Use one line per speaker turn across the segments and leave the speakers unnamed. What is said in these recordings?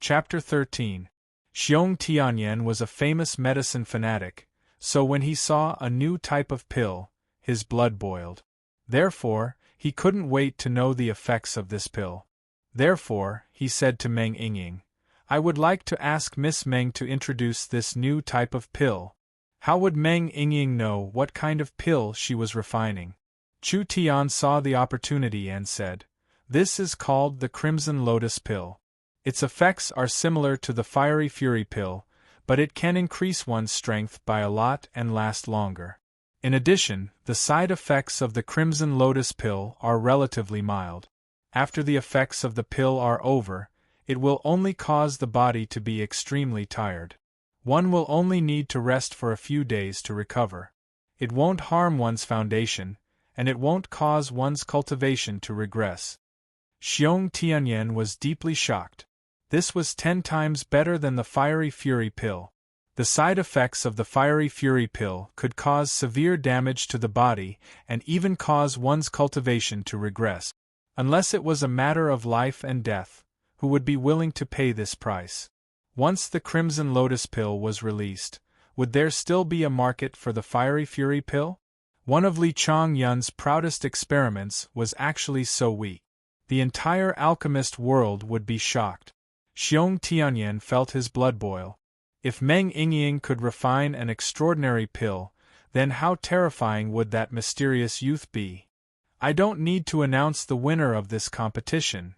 Chapter 13. Xiong Tianyan was a famous medicine fanatic, so when he saw a new type of pill, his blood boiled. Therefore, he couldn't wait to know the effects of this pill. Therefore, he said to Meng Yingying, "I would like to ask Miss Meng to introduce this new type of pill." How would Meng Yingying know what kind of pill she was refining? Chu Tian saw the opportunity and said, "This is called the Crimson Lotus Pill. Its effects are similar to the Fiery Fury Pill, but it can increase one's strength by a lot and last longer. In addition, the side effects of the Crimson Lotus Pill are relatively mild. After the effects of the pill are over, it will only cause the body to be extremely tired. One will only need to rest for a few days to recover. It won't harm one's foundation, and it won't cause one's cultivation to regress." Xiong Tianyan was deeply shocked. This was 10 times better than the Fiery Fury Pill. The side effects of the Fiery Fury Pill could cause severe damage to the body and even cause one's cultivation to regress. Unless it was a matter of life and death, who would be willing to pay this price? Once the Crimson Lotus Pill was released, would there still be a market for the Fiery Fury Pill? One of Li Chongyun's proudest experiments was actually so weak. The entire alchemist world would be shocked. Xiong Tianyan felt his blood boil. If Meng Yingying could refine an extraordinary pill, then how terrifying would that mysterious youth be? "I don't need to announce the winner of this competition."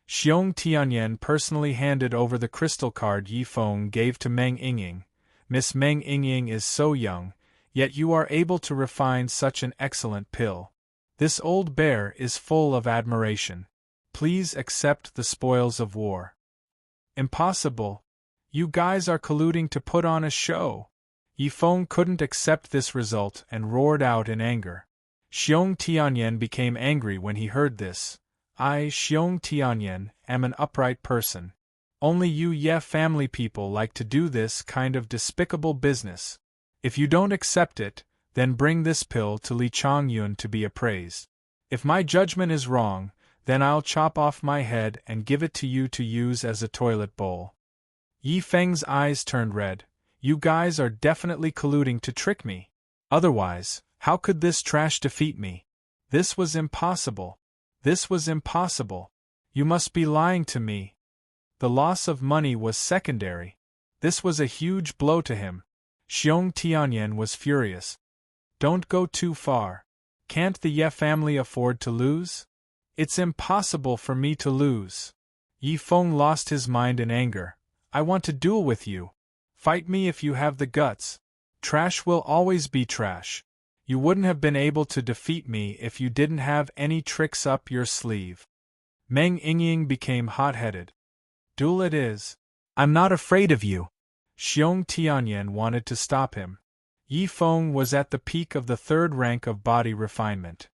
Xiong Tianyan personally handed over the crystal card Yi Feng gave to Meng Yingying. "Miss Meng Yingying is so young, yet you are able to refine such an excellent pill. This old bear is full of admiration. Please accept the spoils of war." "Impossible. You guys are colluding to put on a show." Yi Feng couldn't accept this result and roared out in anger. Xiong Tianyan became angry when he heard this. "I, Xiong Tianyan, am an upright person. Only you Ye family people like to do this kind of despicable business. If you don't accept it, then bring this pill to Li Chongyun to be appraised. If my judgment is wrong, then I'll chop off my head and give it to you to use as a toilet bowl." Yi Feng's eyes turned red. "You guys are definitely colluding to trick me. Otherwise, how could this trash defeat me? This was impossible. This was impossible. You must be lying to me." The loss of money was secondary. This was a huge blow to him. Xiong Tianyan was furious. "Don't go too far. Can't the Ye family afford to lose? It's impossible for me to lose." Yi Feng lost his mind in anger. "I want to duel with you. Fight me if you have the guts. Trash will always be trash. You wouldn't have been able to defeat me if you didn't have any tricks up your sleeve." Meng Yingying became hot-headed. "Duel it is. I'm not afraid of you." Xiong Tianyan wanted to stop him. Yi Feng was at the peak of the 3rd rank of body refinement.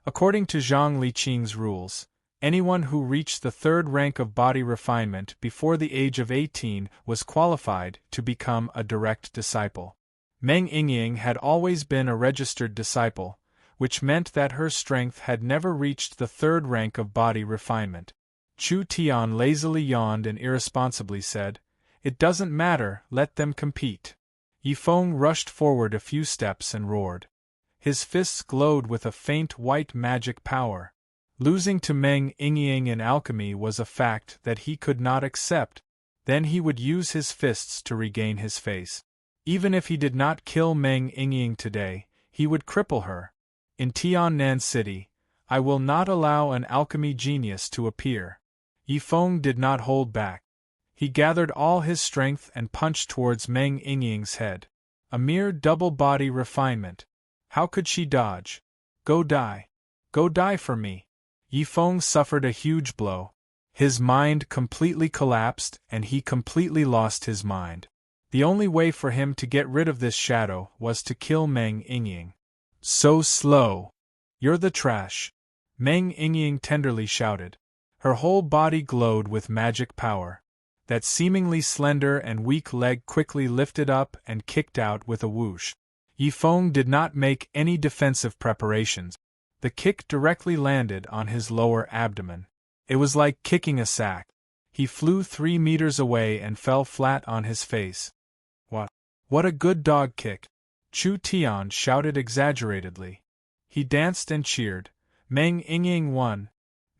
According to Zhang Liqing's rules, anyone who reached the 3rd rank of body refinement before the age of 18 was qualified to become a direct disciple. Meng Yingying had always been a registered disciple, which meant that her strength had never reached the 3rd rank of body refinement. Chu Tian lazily yawned and irresponsibly said, "It doesn't matter, let them compete." Yi Feng rushed forward a few steps and roared. His fists glowed with a faint white magic power. Losing to Meng Yingying in alchemy was a fact that he could not accept. Then he would use his fists to regain his face. Even if he did not kill Meng Yingying today, he would cripple her. In Tiannan City, I will not allow an alchemy genius to appear. Yi Feng did not hold back. He gathered all his strength and punched towards Meng Yingying's head. A mere double body refinement. How could she dodge? "Go die. Go die for me." Yi Feng suffered a huge blow. His mind completely collapsed and he completely lost his mind. The only way for him to get rid of this shadow was to kill Meng Yingying. "So slow! You're the trash!" Meng Yingying tenderly shouted. Her whole body glowed with magic power. That seemingly slender and weak leg quickly lifted up and kicked out with a whoosh. Yi Feng did not make any defensive preparations. The kick directly landed on his lower abdomen. It was like kicking a sack. He flew 3 meters away and fell flat on his face. What a good dog kick! Chu Tian shouted exaggeratedly. He danced and cheered. Meng Yingying won.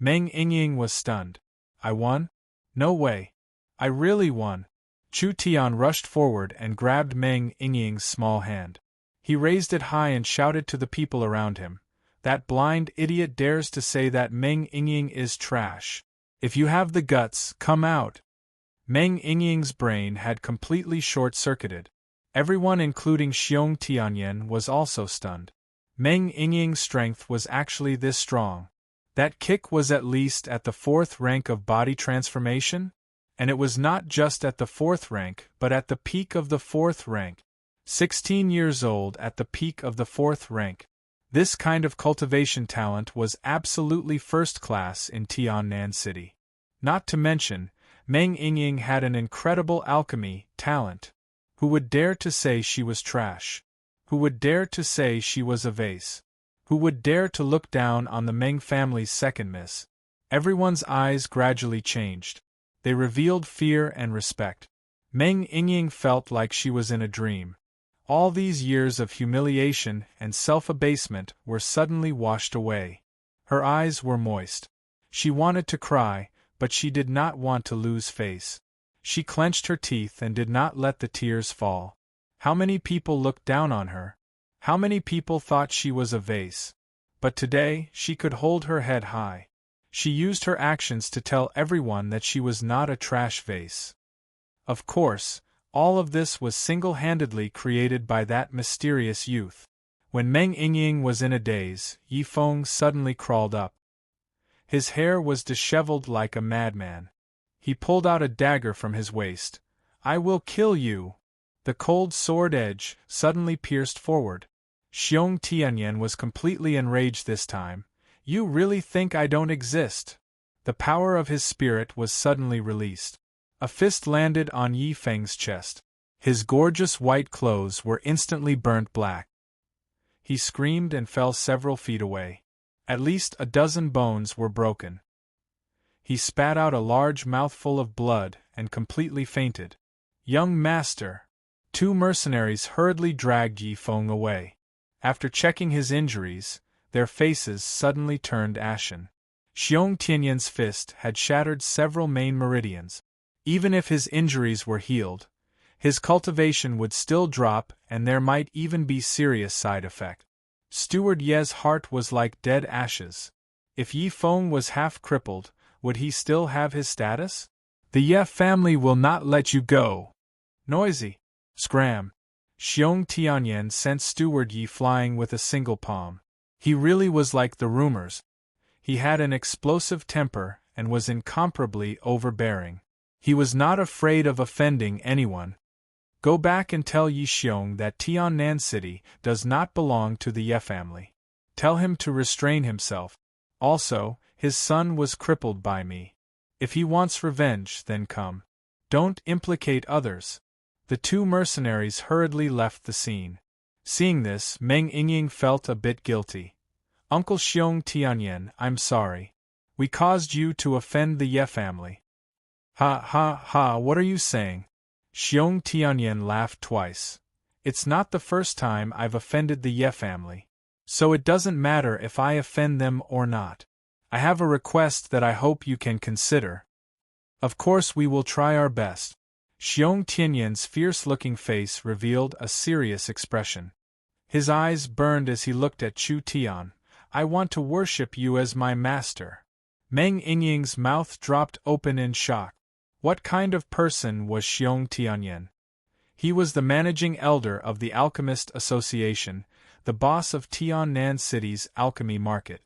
Meng Yingying was stunned. I won? No way. I really won. Chu Tian rushed forward and grabbed Meng Yingying's small hand. He raised it high and shouted to the people around him. That blind idiot dares to say that Meng Yingying is trash. If you have the guts, come out. Meng Yingying's brain had completely short-circuited. Everyone including Xiong Tianyan was also stunned. Meng Yingying's strength was actually this strong. That kick was at least at the 4th rank of body transformation? And it was not just at the 4th rank, but at the peak of the 4th rank. 16 years old at the peak of the 4th rank. This kind of cultivation talent was absolutely first class in Tiannan City. Not to mention, Meng Yingying had an incredible alchemy talent. Who would dare to say she was trash? Who would dare to say she was a vase? Who would dare to look down on the Meng family's second miss? Everyone's eyes gradually changed. They revealed fear and respect. Meng Yingying felt like she was in a dream. All these years of humiliation and self-abasement were suddenly washed away. Her eyes were moist. She wanted to cry, but she did not want to lose face. She clenched her teeth and did not let the tears fall. How many people looked down on her? How many people thought she was a vase? But today, she could hold her head high. She used her actions to tell everyone that she was not a trash vase. Of course, all of this was single-handedly created by that mysterious youth. When Meng Yingying was in a daze, Yi Feng suddenly crawled up. His hair was disheveled like a madman. He pulled out a dagger from his waist. I will kill you! The cold sword edge suddenly pierced forward. Xiong Tianyan was completely enraged this time. You really think I don't exist? The power of his spirit was suddenly released. A fist landed on Yi Feng's chest. His gorgeous white clothes were instantly burnt black. He screamed and fell several feet away. At least a dozen bones were broken. He spat out a large mouthful of blood and completely fainted. Young master! 2 mercenaries hurriedly dragged Yi Feng away. After checking his injuries, their faces suddenly turned ashen. Xiong Tianyan's fist had shattered several main meridians. Even if his injuries were healed, his cultivation would still drop and there might even be serious side effect. Steward Ye's heart was like dead ashes. If Yi Feng was half crippled, would he still have his status? The Ye family will not let you go. Noisy. Scram. Xiong Tianyan sent Steward Yi flying with a single palm. He really was like the rumors. He had an explosive temper and was incomparably overbearing. He was not afraid of offending anyone. Go back and tell Yi Xiong that Tiannan City does not belong to the Ye family. Tell him to restrain himself. Also, his son was crippled by me. If he wants revenge, then come. Don't implicate others. The 2 mercenaries hurriedly left the scene. Seeing this, Meng Yingying felt a bit guilty. Uncle Xiong Tianyan, I'm sorry. We caused you to offend the Ye family. Ha ha ha, what are you saying? Xiong Tianyan laughed twice. It's not the first time I've offended the Ye family. So it doesn't matter if I offend them or not. I have a request that I hope you can consider. Of course we will try our best. Xiong Tianyan's fierce-looking face revealed a serious expression. His eyes burned as he looked at Chu Tian. I want to worship you as my master. Meng Yingying's mouth dropped open in shock. What kind of person was Xiong Tianyan? He was the managing elder of the Alchemist Association, the boss of Tiannan City's alchemy market.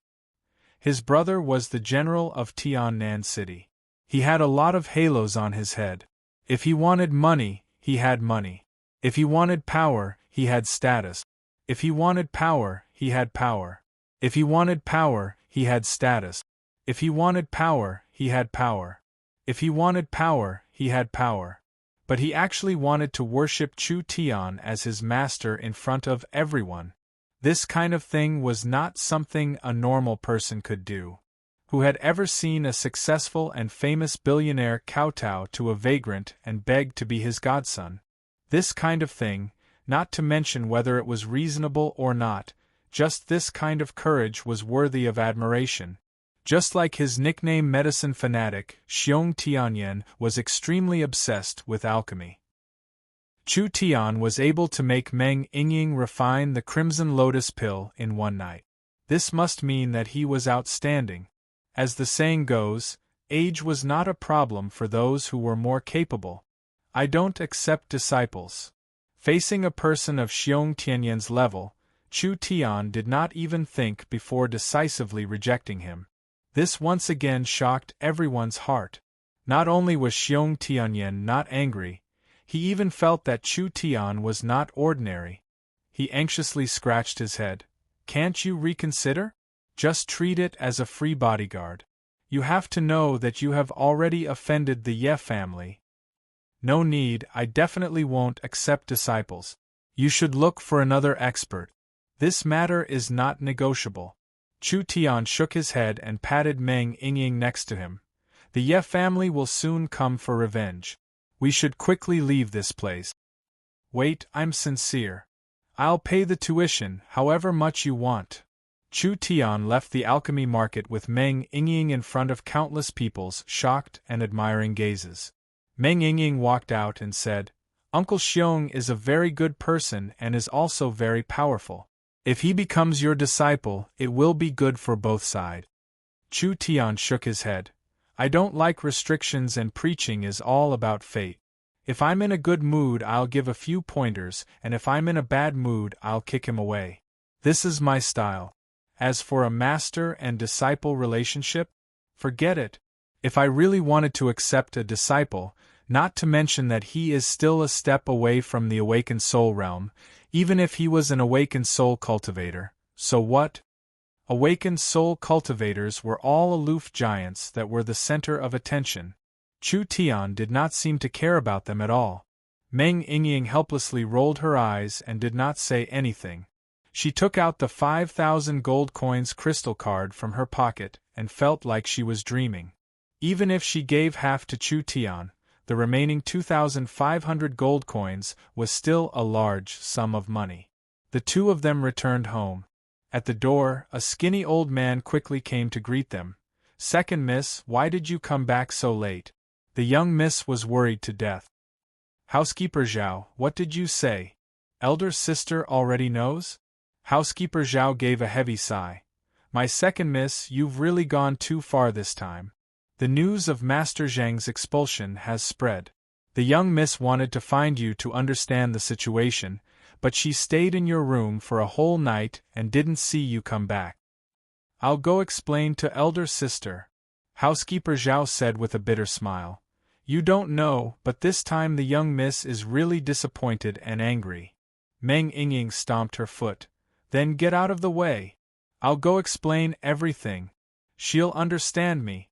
His brother was the general of Tiannan City. He had a lot of halos on his head. If he wanted money, he had money. If he wanted power, he had status. If he wanted power, he had power. If he wanted power, he had status. If he wanted power, he had power. If he wanted power, he had power. But he actually wanted to worship Chu Tian as his master in front of everyone. This kind of thing was not something a normal person could do. Who had ever seen a successful and famous billionaire kowtow to a vagrant and beg to be his godson? This kind of thing, not to mention whether it was reasonable or not, just this kind of courage was worthy of admiration. Just like his nickname medicine fanatic, Xiong Tianyan was extremely obsessed with alchemy. Chu Tian was able to make Meng Yingying refine the crimson lotus pill in one night. This must mean that he was outstanding. As the saying goes, age was not a problem for those who were more capable. I don't accept disciples. Facing a person of Xiong Tianyan's level, Chu Tian did not even think before decisively rejecting him. This once again shocked everyone's heart. Not only was Xiong Tianyan not angry, he even felt that Chu Tian was not ordinary. He anxiously scratched his head. Can't you reconsider? Just treat it as a free bodyguard. You have to know that you have already offended the Ye family. No need, I definitely won't accept disciples. You should look for another expert. This matter is not negotiable. Chu Tian shook his head and patted Meng Yingying next to him. The Ye family will soon come for revenge. We should quickly leave this place. Wait, I'm sincere. I'll pay the tuition, however much you want. Chu Tian left the alchemy market with Meng Yingying in front of countless people's shocked and admiring gazes. Meng Yingying walked out and said, Uncle Xiong is a very good person and is also very powerful. If he becomes your disciple, it will be good for both sides. Chu Tian shook his head. I don't like restrictions and preaching is all about fate. If I'm in a good mood I'll give a few pointers, and if I'm in a bad mood I'll kick him away. This is my style. As for a master and disciple relationship, forget it. If I really wanted to accept a disciple, not to mention that he is still a step away from the awakened soul realm, even if he was an awakened soul cultivator, so what? Awakened soul cultivators were all aloof giants that were the center of attention. Chu Tian did not seem to care about them at all. Meng Yingying helplessly rolled her eyes and did not say anything. She took out the 5,000 gold coins crystal card from her pocket and felt like she was dreaming. Even if she gave half to Chu Tian, the remaining 2,500 gold coins was still a large sum of money. The two of them returned home. At the door, a skinny old man quickly came to greet them. Second miss, why did you come back so late? The young miss was worried to death. Housekeeper Zhao, what did you say? Elder sister already knows? Housekeeper Zhao gave a heavy sigh. My second miss, you've really gone too far this time. The news of Master Zhang's expulsion has spread. The young miss wanted to find you to understand the situation, but she stayed in your room for a whole night and didn't see you come back. I'll go explain to elder sister. Housekeeper Zhao said with a bitter smile. You don't know, but this time the young miss is really disappointed and angry. Meng Yingying stomped her foot. Then get out of the way. I'll go explain everything. She'll understand me.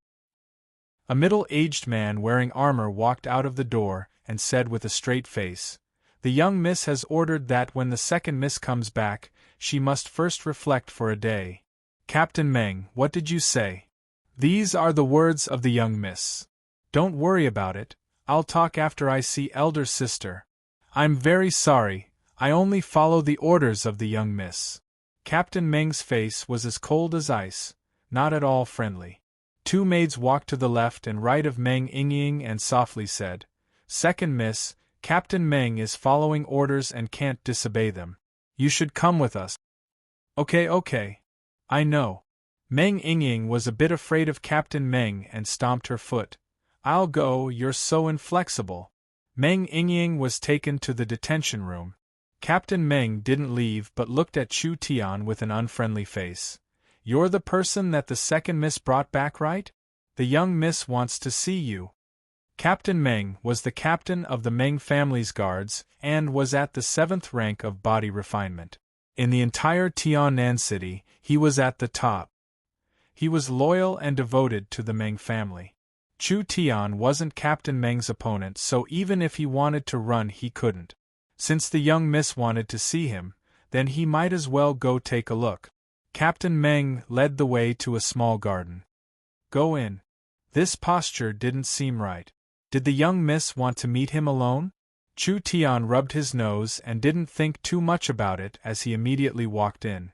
A middle-aged man wearing armor walked out of the door and said with a straight face, The young miss has ordered that when the second miss comes back, she must first reflect for a day. Captain Meng, what did you say? These are the words of the young miss. Don't worry about it, I'll talk after I see elder sister. I'm very sorry, I only follow the orders of the young miss. Captain Meng's face was as cold as ice, not at all friendly. Two maids walked to the left and right of Meng Yingying and softly said, Second miss, Captain Meng is following orders and can't disobey them. You should come with us. Okay. I know. Meng Yingying was a bit afraid of Captain Meng and stomped her foot. I'll go, you're so inflexible. Meng Yingying was taken to the detention room. Captain Meng didn't leave but looked at Chu Tian with an unfriendly face. You're the person that the second miss brought back, right? The young miss wants to see you. Captain Meng was the captain of the Meng family's guards and was at the 7th rank of body refinement. In the entire Tiannan city, he was at the top. He was loyal and devoted to the Meng family. Chu Tian wasn't Captain Meng's opponent, so even if he wanted to run he couldn't. Since the young miss wanted to see him, then he might as well go take a look. Captain Meng led the way to a small garden. Go in. This posture didn't seem right. Did the young miss want to meet him alone? Chu Tian rubbed his nose and didn't think too much about it as he immediately walked in.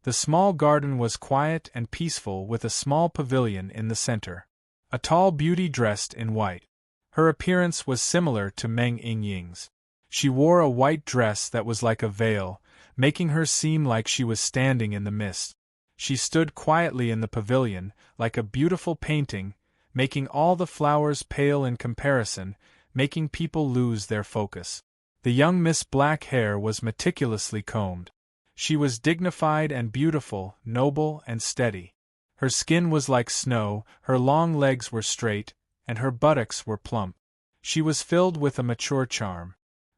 The small garden was quiet and peaceful with a small pavilion in the center. A tall beauty dressed in white. Her appearance was similar to Meng Yingying's. She wore a white dress that was like a veil, making her seem like she was standing in the mist. She stood quietly in the pavilion, like a beautiful painting, making all the flowers pale in comparison, making people lose their focus. The young Miss Black hair was meticulously combed. She was dignified and beautiful, noble and steady. Her skin was like snow, her long legs were straight, and her buttocks were plump. She was filled with a mature charm.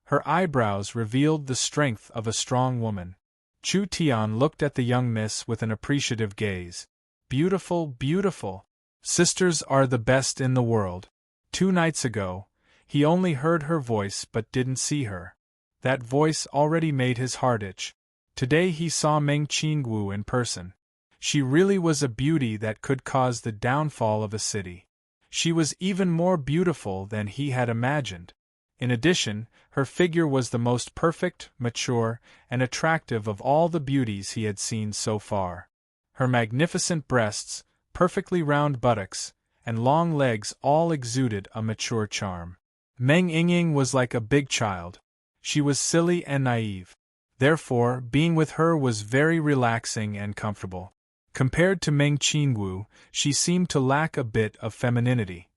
Her eyebrows revealed the strength of a strong woman. Chu Tian looked at the young miss with an appreciative gaze. Beautiful, beautiful. Sisters are the best in the world. 2 nights ago, he only heard her voice but didn't see her. That voice already made his heart itch. Today he saw Meng Qingwu in person. She really was a beauty that could cause the downfall of a city. She was even more beautiful than he had imagined. In addition, her figure was the most perfect, mature, and attractive of all the beauties he had seen so far. Her magnificent breasts, perfectly round buttocks, and long legs all exuded a mature charm. Meng Yingying was like a big child. She was silly and naive. Therefore, being with her was very relaxing and comfortable. Compared to Meng Qingwu, she seemed to lack a bit of femininity.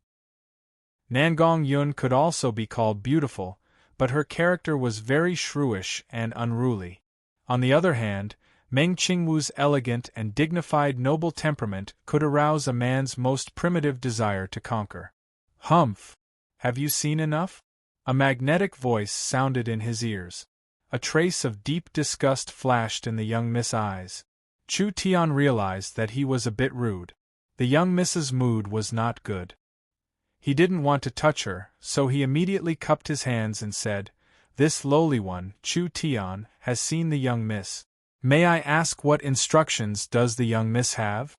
Nangong Yun could also be called beautiful, but her character was very shrewish and unruly. On the other hand, Meng Qingwu's elegant and dignified noble temperament could arouse a man's most primitive desire to conquer. Humph! Have you seen enough? A magnetic voice sounded in his ears. A trace of deep disgust flashed in the young Miss' eyes. Chu Tian realized that he was a bit rude. The young Miss's mood was not good. He didn't want to touch her, so he immediately cupped his hands and said, "This lowly one, Chu Tian, has seen the young miss. May I ask what instructions does the young miss have?"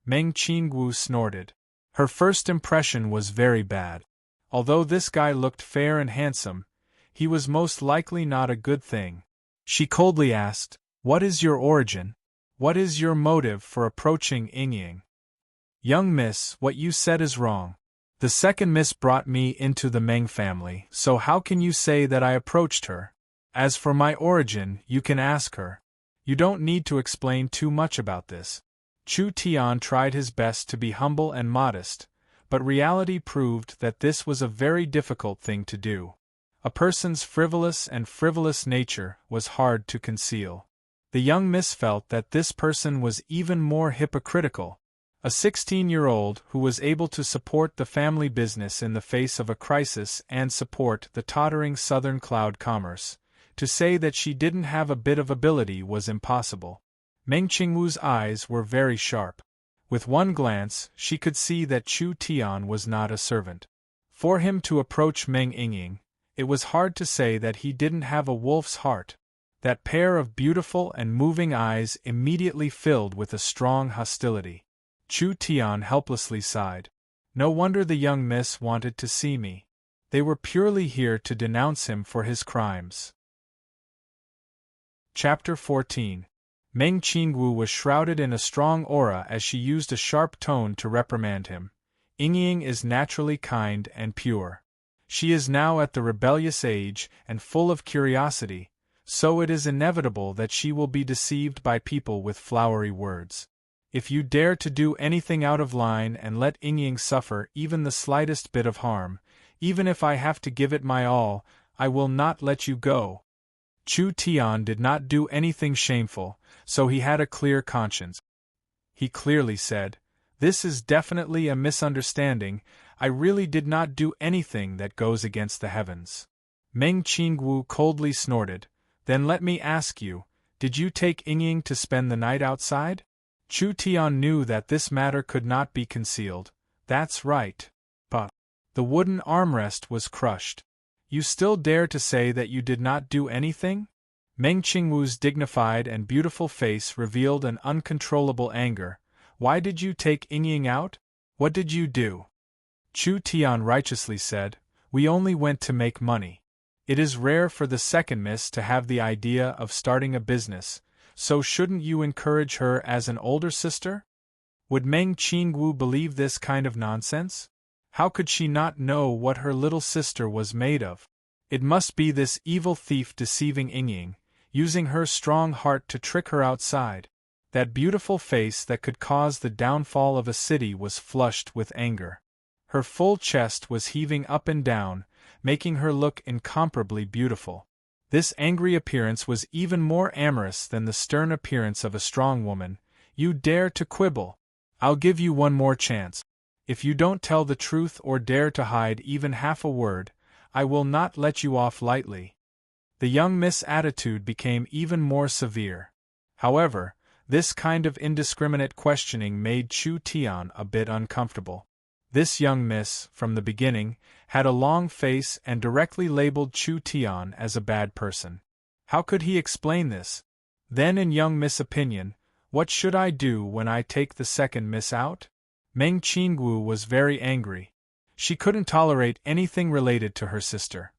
Meng Qingwu snorted. Her first impression was very bad. Although this guy looked fair and handsome, he was most likely not a good thing. She coldly asked, "What is your origin? What is your motive for approaching Yingying?" "Young miss, what you said is wrong. The second miss brought me into the Meng family, so how can you say that I approached her? As for my origin, you can ask her. You don't need to explain too much about this." Chu Tian tried his best to be humble and modest, but reality proved that this was a very difficult thing to do. A person's frivolous nature was hard to conceal. The young miss felt that this person was even more hypocritical. A 16-year-old who was able to support the family business in the face of a crisis and support the tottering southern cloud commerce. To say that she didn't have a bit of ability was impossible. Meng Qingwu's eyes were very sharp. With one glance, she could see that Chu Tian was not a servant. For him to approach Meng Yingying, it was hard to say that he didn't have a wolf's heart. That pair of beautiful and moving eyes immediately filled with a strong hostility. Chu Tian helplessly sighed. No wonder the young miss wanted to see me. They were purely here to denounce him for his crimes. Chapter 14. Meng Qingwu was shrouded in a strong aura as she used a sharp tone to reprimand him. Yingying is naturally kind and pure. She is now at the rebellious age and full of curiosity, so it is inevitable that she will be deceived by people with flowery words. If you dare to do anything out of line and let Yingying suffer even the slightest bit of harm, even if I have to give it my all, I will not let you go. Chu Tian did not do anything shameful, so he had a clear conscience. He clearly said, "This is definitely a misunderstanding. I really did not do anything that goes against the heavens." Meng Qingwu coldly snorted. "Then let me ask you, did you take Yingying to spend the night outside?" Chu Tian knew that this matter could not be concealed. "That's right." But the wooden armrest was crushed. "You still dare to say that you did not do anything?" Meng Qingwu's dignified and beautiful face revealed an uncontrollable anger. "Why did you take Yingying out?" What did you do? Chu Tian righteously said, we only went to make money. It is rare for the second miss to have the idea of starting a business, so shouldn't you encourage her as an older sister? Would Meng Qingwu believe this kind of nonsense? How could she not know what her little sister was made of? It must be this evil thief deceiving Yingying, using her strong heart to trick her outside. That beautiful face that could cause the downfall of a city was flushed with anger. Her full chest was heaving up and down, making her look incomparably beautiful. This angry appearance was even more amorous than the stern appearance of a strong woman. You dare to quibble? I'll give you one more chance. If you don't tell the truth or dare to hide even half a word, I will not let you off lightly. The young miss' attitude became even more severe. However, this kind of indiscriminate questioning made Chu Tian a bit uncomfortable. This young miss, from the beginning, had a long face and directly labeled Chu Tian as a bad person. How could he explain this? Then in young miss' opinion, what should I do when I take the second miss out? Meng Qingwu was very angry. She couldn't tolerate anything related to her sister.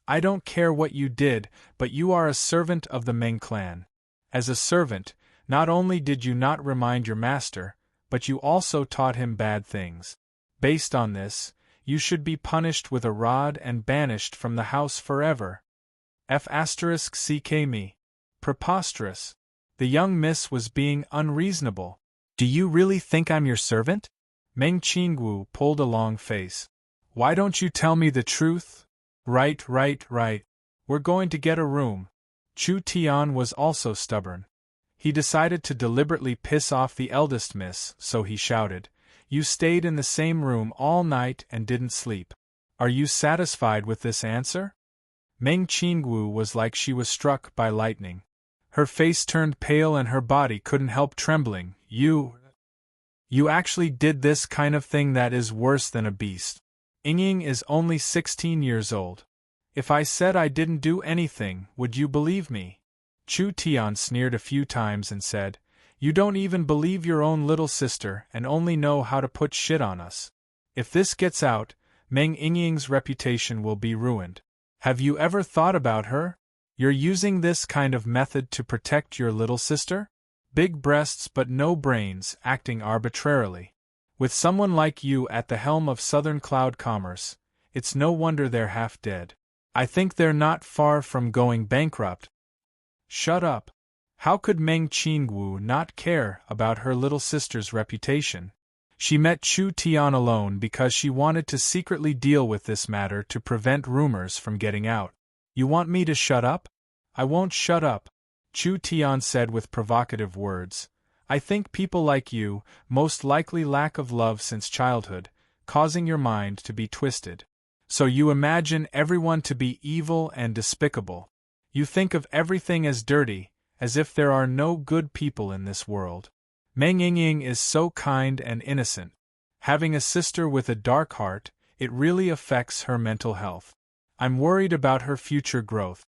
I don't care what you did, but you are a servant of the Meng clan. As a servant, not only did you not remind your master, but you also taught him bad things. Based on this, you should be punished with a rod and banished from the house forever. F***ck me. Preposterous. The young miss was being unreasonable. Do you really think I'm your servant? Meng Qingwu pulled a long face. Why don't you tell me the truth? Right. We're going to get a room. Chu Tian was also stubborn. He decided to deliberately piss off the eldest miss, so he shouted, You stayed in the same room all night and didn't sleep. Are you satisfied with this answer? Meng Qingwu was like she was struck by lightning. Her face turned pale and her body couldn't help trembling. You actually did this kind of thing? That is worse than a beast. Yingying is only 16 years old. If I said I didn't do anything, would you believe me? Chu Tian sneered a few times and said, You don't even believe your own little sister and only know how to put shit on us. If this gets out, Meng Yingying's reputation will be ruined. Have you ever thought about her? You're using this kind of method to protect your little sister? Big breasts but no brains, acting arbitrarily. With someone like you at the helm of Southern Cloud Commerce, it's no wonder they're half dead. I think they're not far from going bankrupt. Shut up. How could Meng Qingwu not care about her little sister's reputation? She met Chu Tian alone because she wanted to secretly deal with this matter to prevent rumors from getting out. You want me to shut up? I won't shut up, Chu Tian said with provocative words. I think people like you most likely lack of love since childhood, causing your mind to be twisted. So you imagine everyone to be evil and despicable. You think of everything as dirty, as if there are no good people in this world. Meng Yingying is so kind and innocent. Having a sister with a dark heart, it really affects her mental health. I'm worried about her future growth.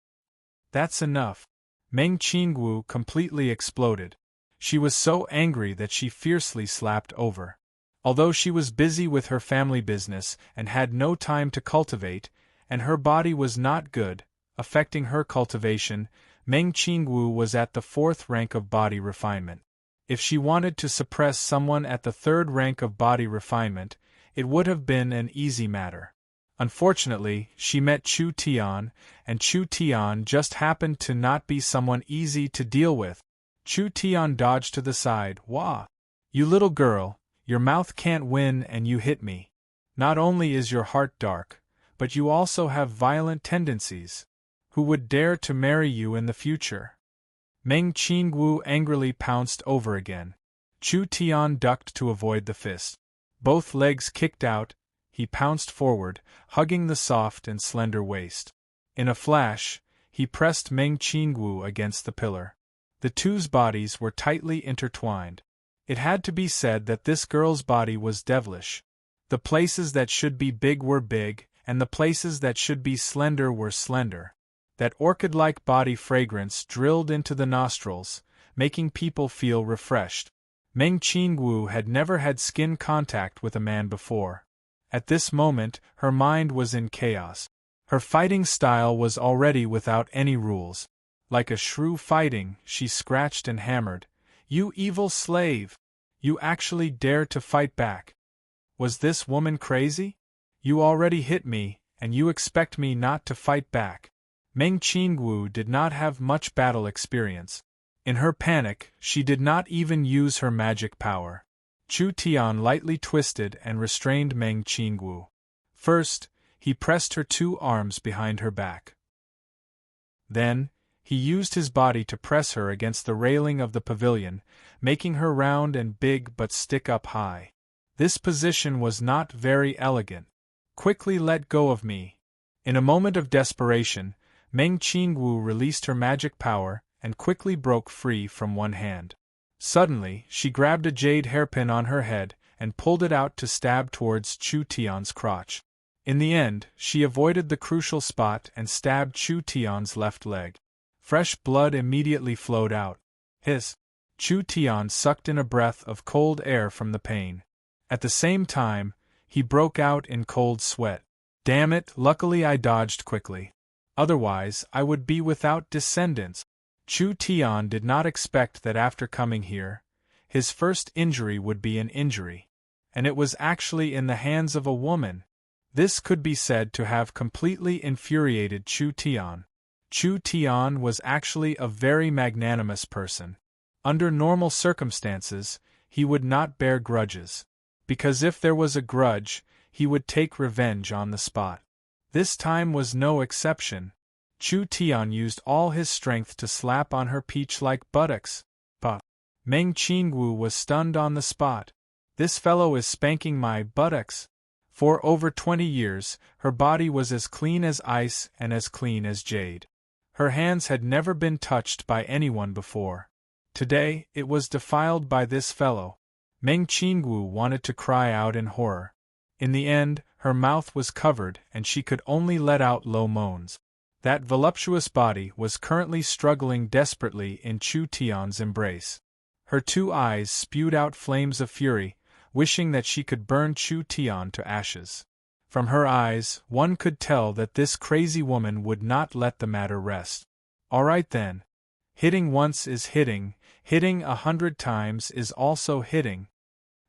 That's enough. Meng Qingwu completely exploded. She was so angry that she fiercely slapped over. Although she was busy with her family business and had no time to cultivate, and her body was not good, affecting her cultivation, Meng Qingwu was at the 4th rank of body refinement. If she wanted to suppress someone at the 3rd rank of body refinement, it would have been an easy matter. Unfortunately, she met Chu Tian, and Chu Tian just happened to not be someone easy to deal with. Chu Tian dodged to the side. Wah! You little girl, your mouth can't win and you hit me. Not only is your heart dark, but you also have violent tendencies. Who would dare to marry you in the future? Meng Qingwu angrily pounced over again. Chu Tian ducked to avoid the fist. Both legs kicked out, he pounced forward, hugging the soft and slender waist. In a flash, he pressed Meng Qingwu against the pillar. The two's bodies were tightly intertwined. It had to be said that this girl's body was devilish. The places that should be big were big, and the places that should be slender were slender. That orchid-like body fragrance drilled into the nostrils, making people feel refreshed. Meng Qingwu had never had skin contact with a man before. At this moment, her mind was in chaos. Her fighting style was already without any rules. Like a shrew fighting, she scratched and hammered. "You evil slave! You actually dare to fight back! Was this woman crazy? You already hit me, and you expect me not to fight back." Meng Qingwu did not have much battle experience. In her panic, she did not even use her magic power. Chu Tian lightly twisted and restrained Meng Qingwu. First, he pressed her 2 arms behind her back. Then, he used his body to press her against the railing of the pavilion, making her round and big but stick up high. This position was not very elegant. "Quickly let go of me." In a moment of desperation, Meng Qingwu released her magic power and quickly broke free from one hand. Suddenly, she grabbed a jade hairpin on her head and pulled it out to stab towards Chu Tian's crotch. In the end, she avoided the crucial spot and stabbed Chu Tian's left leg. Fresh blood immediately flowed out. Hiss! Chu Tian sucked in a breath of cold air from the pain. At the same time, he broke out in cold sweat. "Damn it, luckily I dodged quickly. Otherwise, I would be without descendants." Chu Tian did not expect that after coming here, his first injury would be an injury. And it was actually in the hands of a woman. This could be said to have completely infuriated Chu Tian. Chu Tian was actually a very magnanimous person. Under normal circumstances, he would not bear grudges. Because if there was a grudge, he would take revenge on the spot. This time was no exception. Chu Tian used all his strength to slap on her peach-like buttocks. Bah! Meng Qingwu was stunned on the spot. "This fellow is spanking my buttocks." For over 20 years, her body was as clean as ice and as clean as jade. Her hands had never been touched by anyone before. Today, it was defiled by this fellow. Meng Qingwu wanted to cry out in horror. In the end, her mouth was covered and she could only let out low moans. That voluptuous body was currently struggling desperately in Chu Tian's embrace. Her 2 eyes spewed out flames of fury, wishing that she could burn Chu Tian to ashes. From her eyes, one could tell that this crazy woman would not let the matter rest. "All right then. Hitting once is hitting, hitting 100 times is also hitting.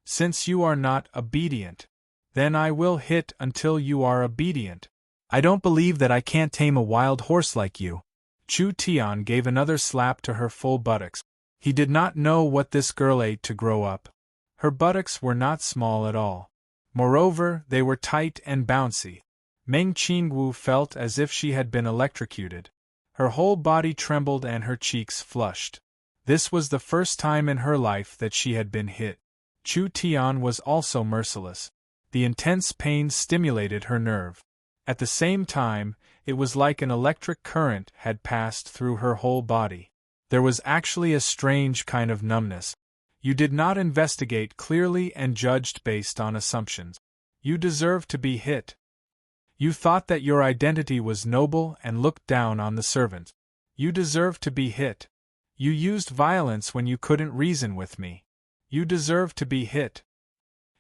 Since you are not obedient, then I will hit until you are obedient. I don't believe that I can't tame a wild horse like you." Chu Tian gave another slap to her full buttocks. He did not know what this girl ate to grow up. Her buttocks were not small at all. Moreover, they were tight and bouncy. Meng Qingwu felt as if she had been electrocuted. Her whole body trembled and her cheeks flushed. This was the first time in her life that she had been hit. Chu Tian was also merciless. The intense pain stimulated her nerve. At the same time, it was like an electric current had passed through her whole body. There was actually a strange kind of numbness. You did not investigate clearly and judged based on assumptions. You deserved to be hit. You thought that your identity was noble and looked down on the servant. You deserved to be hit. You used violence when you couldn't reason with me. You deserved to be hit.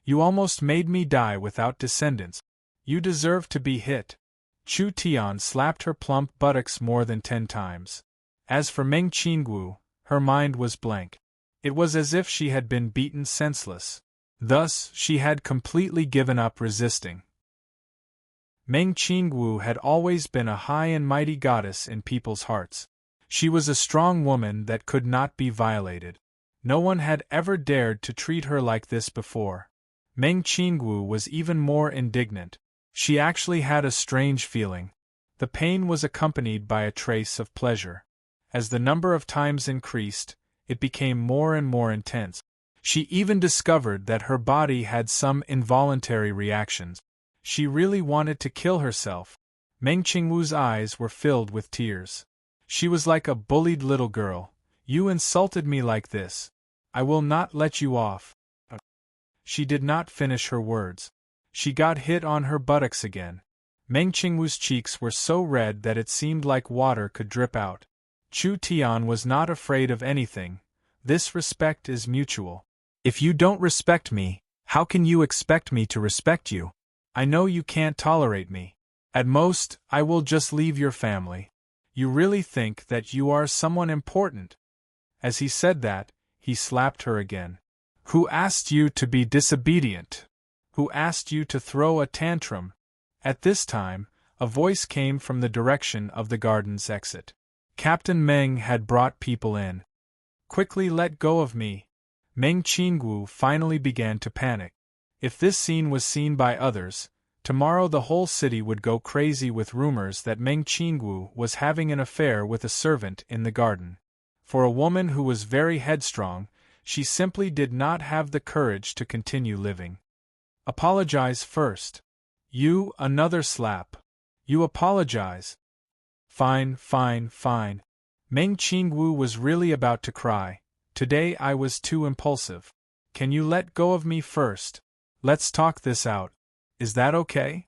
You almost made me die without descendants. You deserve to be hit. Chu Tian slapped her plump buttocks more than 10 times. As for Meng Qingwu, her mind was blank. It was as if she had been beaten senseless. Thus, she had completely given up resisting. Meng Qingwu had always been a high and mighty goddess in people's hearts. She was a strong woman that could not be violated. No one had ever dared to treat her like this before. Meng Qingwu was even more indignant. She actually had a strange feeling. The pain was accompanied by a trace of pleasure. As the number of times increased, it became more and more intense. She even discovered that her body had some involuntary reactions. She really wanted to kill herself. Meng Qingwu's eyes were filled with tears. She was like a bullied little girl. "You insulted me like this. I will not let you off." She did not finish her words. She got hit on her buttocks again. Meng Qingwu's cheeks were so red that it seemed like water could drip out. Chu Tian was not afraid of anything. This respect is mutual. If you don't respect me, how can you expect me to respect you? I know you can't tolerate me. At most, I will just leave your family. You really think that you are someone important?" As he said that, he slapped her again. "Who asked you to be disobedient? Who asked you to throw a tantrum?" At this time, a voice came from the direction of the garden's exit. Captain Meng had brought people in. "Quickly let go of me." Meng Qingwu finally began to panic. If this scene was seen by others, tomorrow the whole city would go crazy with rumors that Meng Qingwu was having an affair with a servant in the garden. For a woman who was very headstrong, she simply did not have the courage to continue living. "Apologize first." "You, another slap. You apologize." "Fine, fine, fine." Meng Qingwu was really about to cry. "Today I was too impulsive. Can you let go of me first? Let's talk this out. Is that okay?"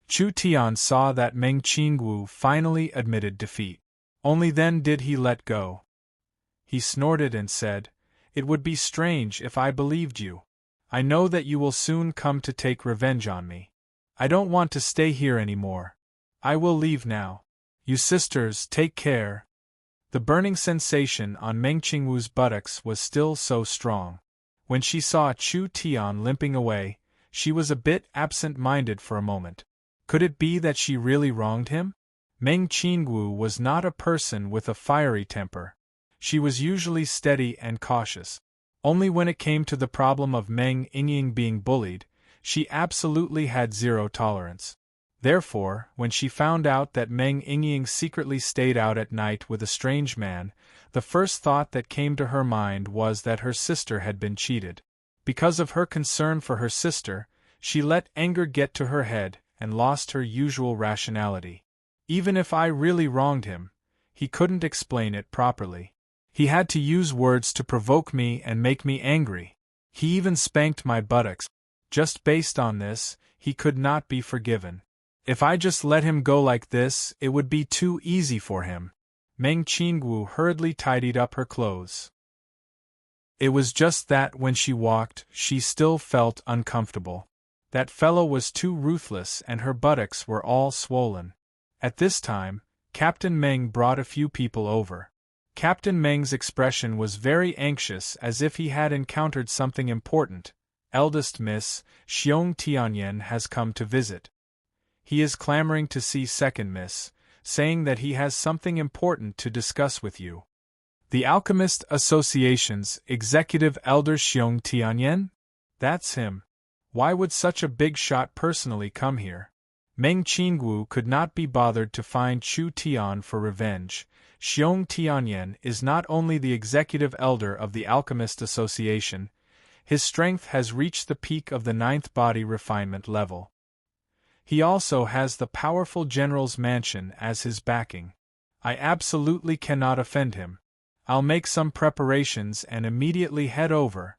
Chu Tian saw that Meng Qingwu finally admitted defeat. Only then did he let go. He snorted and said, "It would be strange if I believed you. I know that you will soon come to take revenge on me. I don't want to stay here anymore. I will leave now. You sisters, take care." The burning sensation on Meng Qingwu's buttocks was still so strong. When she saw Chu Tian limping away, she was a bit absent-minded for a moment. Could it be that she really wronged him? Meng Qingwu was not a person with a fiery temper. She was usually steady and cautious. Only when it came to the problem of Meng Yingying being bullied, she absolutely had zero tolerance. Therefore, when she found out that Meng Yingying secretly stayed out at night with a strange man, the first thought that came to her mind was that her sister had been cheated. Because of her concern for her sister, she let anger get to her head and lost her usual rationality. Even if I really wronged him, he couldn't explain it properly. He had to use words to provoke me and make me angry. He even spanked my buttocks. Just based on this, he could not be forgiven. If I just let him go like this, it would be too easy for him. Meng Qingwu hurriedly tidied up her clothes. It was just that when she walked, she still felt uncomfortable. That fellow was too ruthless and her buttocks were all swollen. At this time, Captain Meng brought a few people over. Captain Meng's expression was very anxious, as if he had encountered something important. "Eldest Miss, Xiong Tianyan has come to visit. He is clamoring to see Second Miss, saying that he has something important to discuss with you." The Alchemist Association's Executive Elder Xiong Tianyan? That's him. Why would such a big shot personally come here? Meng Qingwu could not be bothered to find Chu Tian for revenge. Xiong Tianyan is not only the executive elder of the Alchemist Association, his strength has reached the peak of the 9th body refinement level. He also has the powerful general's mansion as his backing. I absolutely cannot offend him. I'll make some preparations and immediately head over.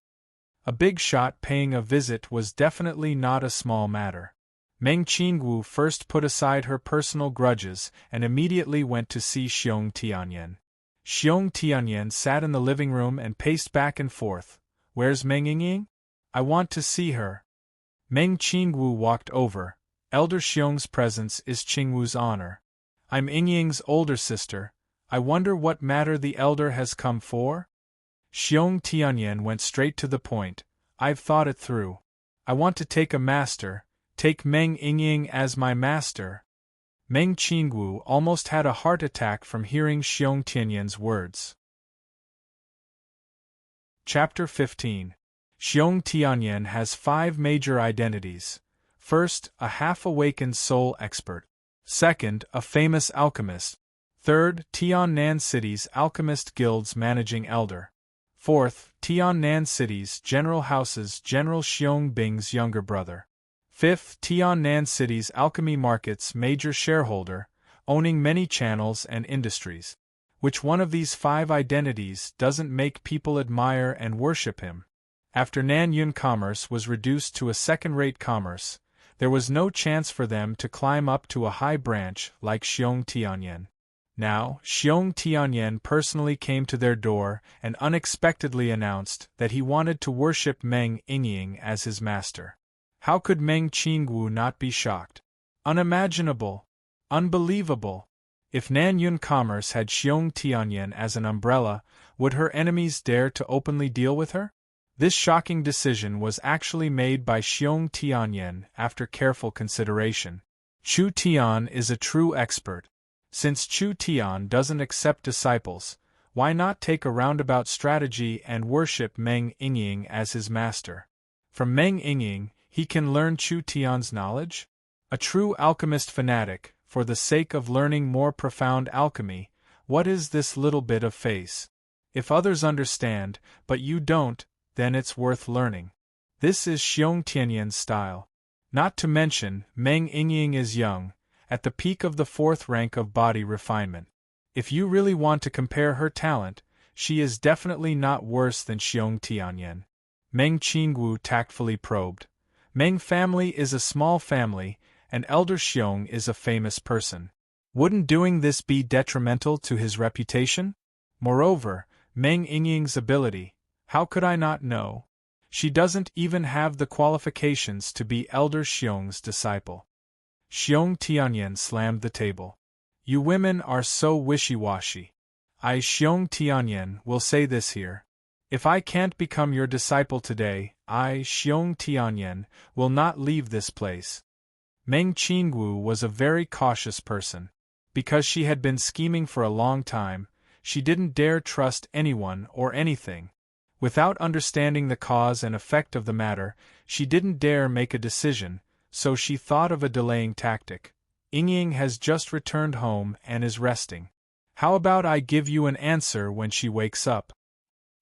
A big shot paying a visit was definitely not a small matter. Meng Qingwu first put aside her personal grudges and immediately went to see Xiong Tianyan. Xiong Tianyan sat in the living room and paced back and forth. "Where's Meng Yingying? I want to see her." Meng Qingwu walked over. "Elder Xiong's presence is Qingwu's honor. I'm Yingying's older sister. I wonder what matter the elder has come for?" Xiong Tianyan went straight to the point. "I've thought it through. I want to take a master, take Meng Yingying as my master." Meng Qingwu almost had a heart attack from hearing Xiong Tianyan's words. Chapter 15. Xiong Tianyan has 5 major identities. First, a half-awakened soul expert. Second, a famous alchemist. Third, Tiannan City's Alchemist Guild's managing elder. Fourth, Tiannan City's General House's General Xiong Bing's younger brother. Fifth, Tiannan City's Alchemy Market's major shareholder, owning many channels and industries. Which one of these 5 identities doesn't make people admire and worship him? After Nanyun commerce was reduced to a second-rate commerce, there was no chance for them to climb up to a high branch like Xiong Tianyan. Now, Xiong Tianyan personally came to their door and unexpectedly announced that he wanted to worship Meng Yingying as his master. How could Meng Qingwu not be shocked? Unimaginable! Unbelievable! If Nanyun Commerce had Xiong Tianyan as an umbrella, would her enemies dare to openly deal with her? This shocking decision was actually made by Xiong Tianyan after careful consideration. Chu Tian is a true expert. Since Chu Tian doesn't accept disciples, why not take a roundabout strategy and worship Meng Yingying as his master? From Meng Yingying, he can learn Chu Tian's knowledge? A true alchemist fanatic, for the sake of learning more profound alchemy, what is this little bit of face? If others understand, but you don't, then it's worth learning. This is Xiong Tianyan's style. Not to mention, Meng Yingying is young, at the peak of the 4th rank of body refinement. If you really want to compare her talent, she is definitely not worse than Xiong Tianyan. Meng Qingwu tactfully probed. Meng family is a small family, and Elder Xiong is a famous person. Wouldn't doing this be detrimental to his reputation? Moreover, Meng Yingying's ability, how could I not know? She doesn't even have the qualifications to be Elder Xiong's disciple. Xiong Tianyan slammed the table. You women are so wishy-washy. I, Xiong Tianyan, will say this here. If I can't become your disciple today, I, Xiong Tianyan, will not leave this place. Meng Qingwu was a very cautious person. Because she had been scheming for a long time, she didn't dare trust anyone or anything. Without understanding the cause and effect of the matter, she didn't dare make a decision, so she thought of a delaying tactic. Yingying has just returned home and is resting. How about I give you an answer when she wakes up?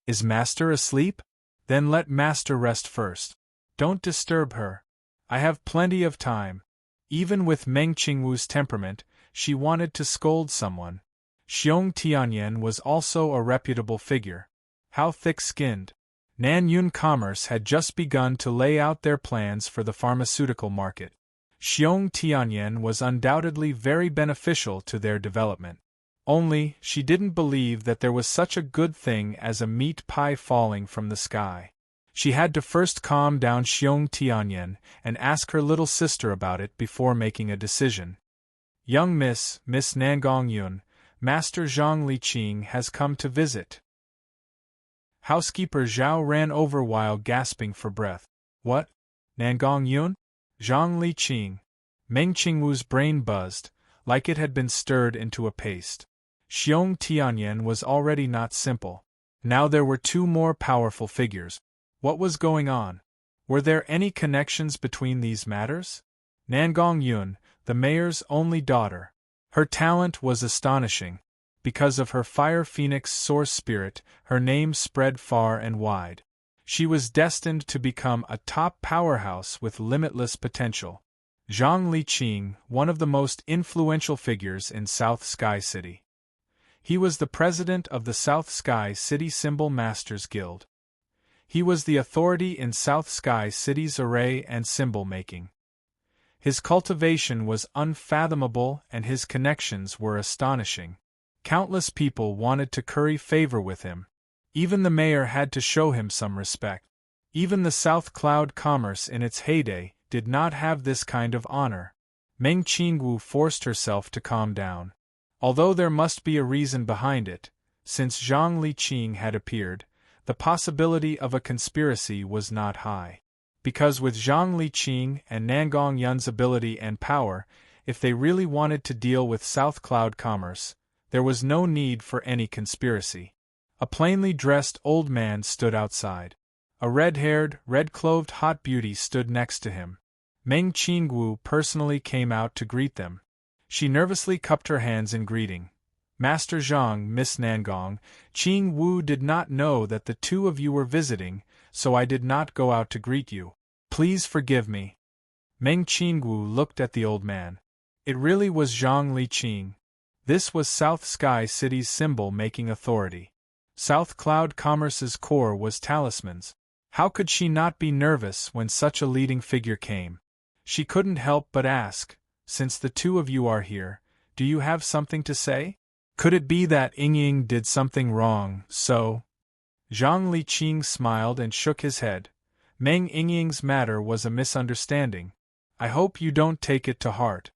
Is Master asleep? Then let Master rest first. Don't disturb her. I have plenty of time. Even with Meng Qingwu's temperament, she wanted to scold someone. Xiong Tianyan was also a reputable figure. How thick-skinned. Nanyun Commerce had just begun to lay out their plans for the pharmaceutical market. Xiong Tianyan was undoubtedly very beneficial to their development. Only, she didn't believe that there was such a good thing as a meat pie falling from the sky. She had to first calm down Xiong Tianyan and ask her little sister about it before making a decision. Young Miss Nangong Yun, Master Zhang Liqing has come to visit. Housekeeper Zhao ran over while gasping for breath. What? Nangong Yun? Zhang Liqing. Meng Qingwu's brain buzzed, like it had been stirred into a paste. Xiong Tianyan was already not simple. Now there were two more powerful figures. What was going on? Were there any connections between these matters? Nangong Yun, the mayor's only daughter. Her talent was astonishing. Because of her fire phoenix source spirit, her name spread far and wide. She was destined to become a top powerhouse with limitless potential. Zhang Liqing, one of the most influential figures in South Sky City. He was the president of the South Sky City Symbol Masters Guild. He was the authority in South Sky City's array and symbol making. His cultivation was unfathomable and his connections were astonishing. Countless people wanted to curry favor with him. Even the mayor had to show him some respect. Even the South Cloud Commerce in its heyday did not have this kind of honor. Meng Qingwu forced herself to calm down. Although there must be a reason behind it, since Zhang Liqing had appeared, the possibility of a conspiracy was not high. Because with Zhang Liqing and Nangong Yun's ability and power, if they really wanted to deal with South Cloud Commerce, there was no need for any conspiracy. A plainly dressed old man stood outside. A red-haired, red-clothed hot beauty stood next to him. Meng Qingwu personally came out to greet them. She nervously cupped her hands in greeting. Master Zhang, Miss Nangong, Qingwu did not know that the two of you were visiting, so I did not go out to greet you. Please forgive me. Meng Qingwu looked at the old man. It really was Zhang Liqing. This was South Sky City's symbol-making authority. South Cloud Commerce's core was talismans. How could she not be nervous when such a leading figure came? She couldn't help but ask, since the two of you are here, do you have something to say? Could it be that Ying did something wrong, so? Zhang Liqing smiled and shook his head. Meng Ying's matter was a misunderstanding. I hope you don't take it to heart.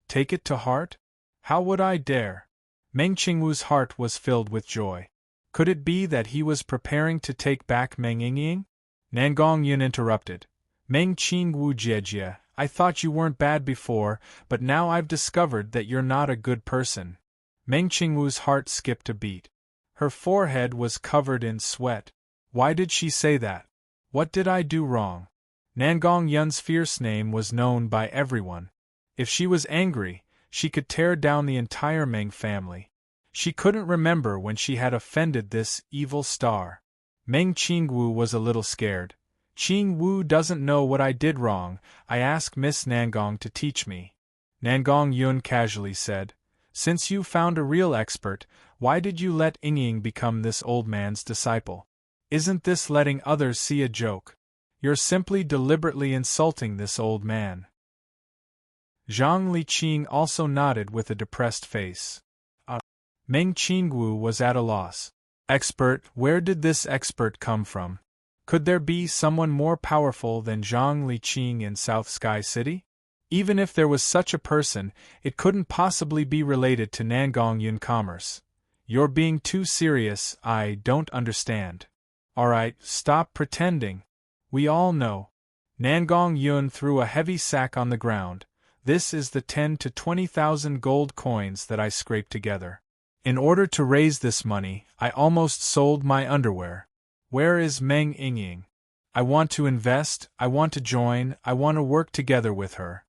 Take it to heart? How would I dare? Meng Qingwu's heart was filled with joy. Could it be that he was preparing to take back Meng Ying? Nangong Yun interrupted. Meng Qingwu Jiejie, I thought you weren't bad before, but now I've discovered that you're not a good person. Meng Qingwu's heart skipped a beat. Her forehead was covered in sweat. Why did she say that? What did I do wrong? Nangong Yun's fierce name was known by everyone. If she was angry, she could tear down the entire Meng family. She couldn't remember when she had offended this evil star. Meng Qingwu was a little scared. Qingwu doesn't know what I did wrong, I asked Miss Nangong to teach me. Nangong Yun casually said, Since you found a real expert, why did you let Ying become this old man's disciple? Isn't this letting others see a joke? You're simply deliberately insulting this old man. Zhang Liqing also nodded with a depressed face. Meng Qingwu was at a loss. Expert, where did this expert come from? Could there be someone more powerful than Zhang Liqing in South Sky City? Even if there was such a person, it couldn't possibly be related to Nangong Yun commerce. You're being too serious, I don't understand. Alright, stop pretending. We all know. Nangong Yun threw a heavy sack on the ground. This is the 10 to 20,000 gold coins that I scraped together. In order to raise this money, I almost sold my underwear. Where is Meng Ying? I want to invest, I want to join, I want to work together with her.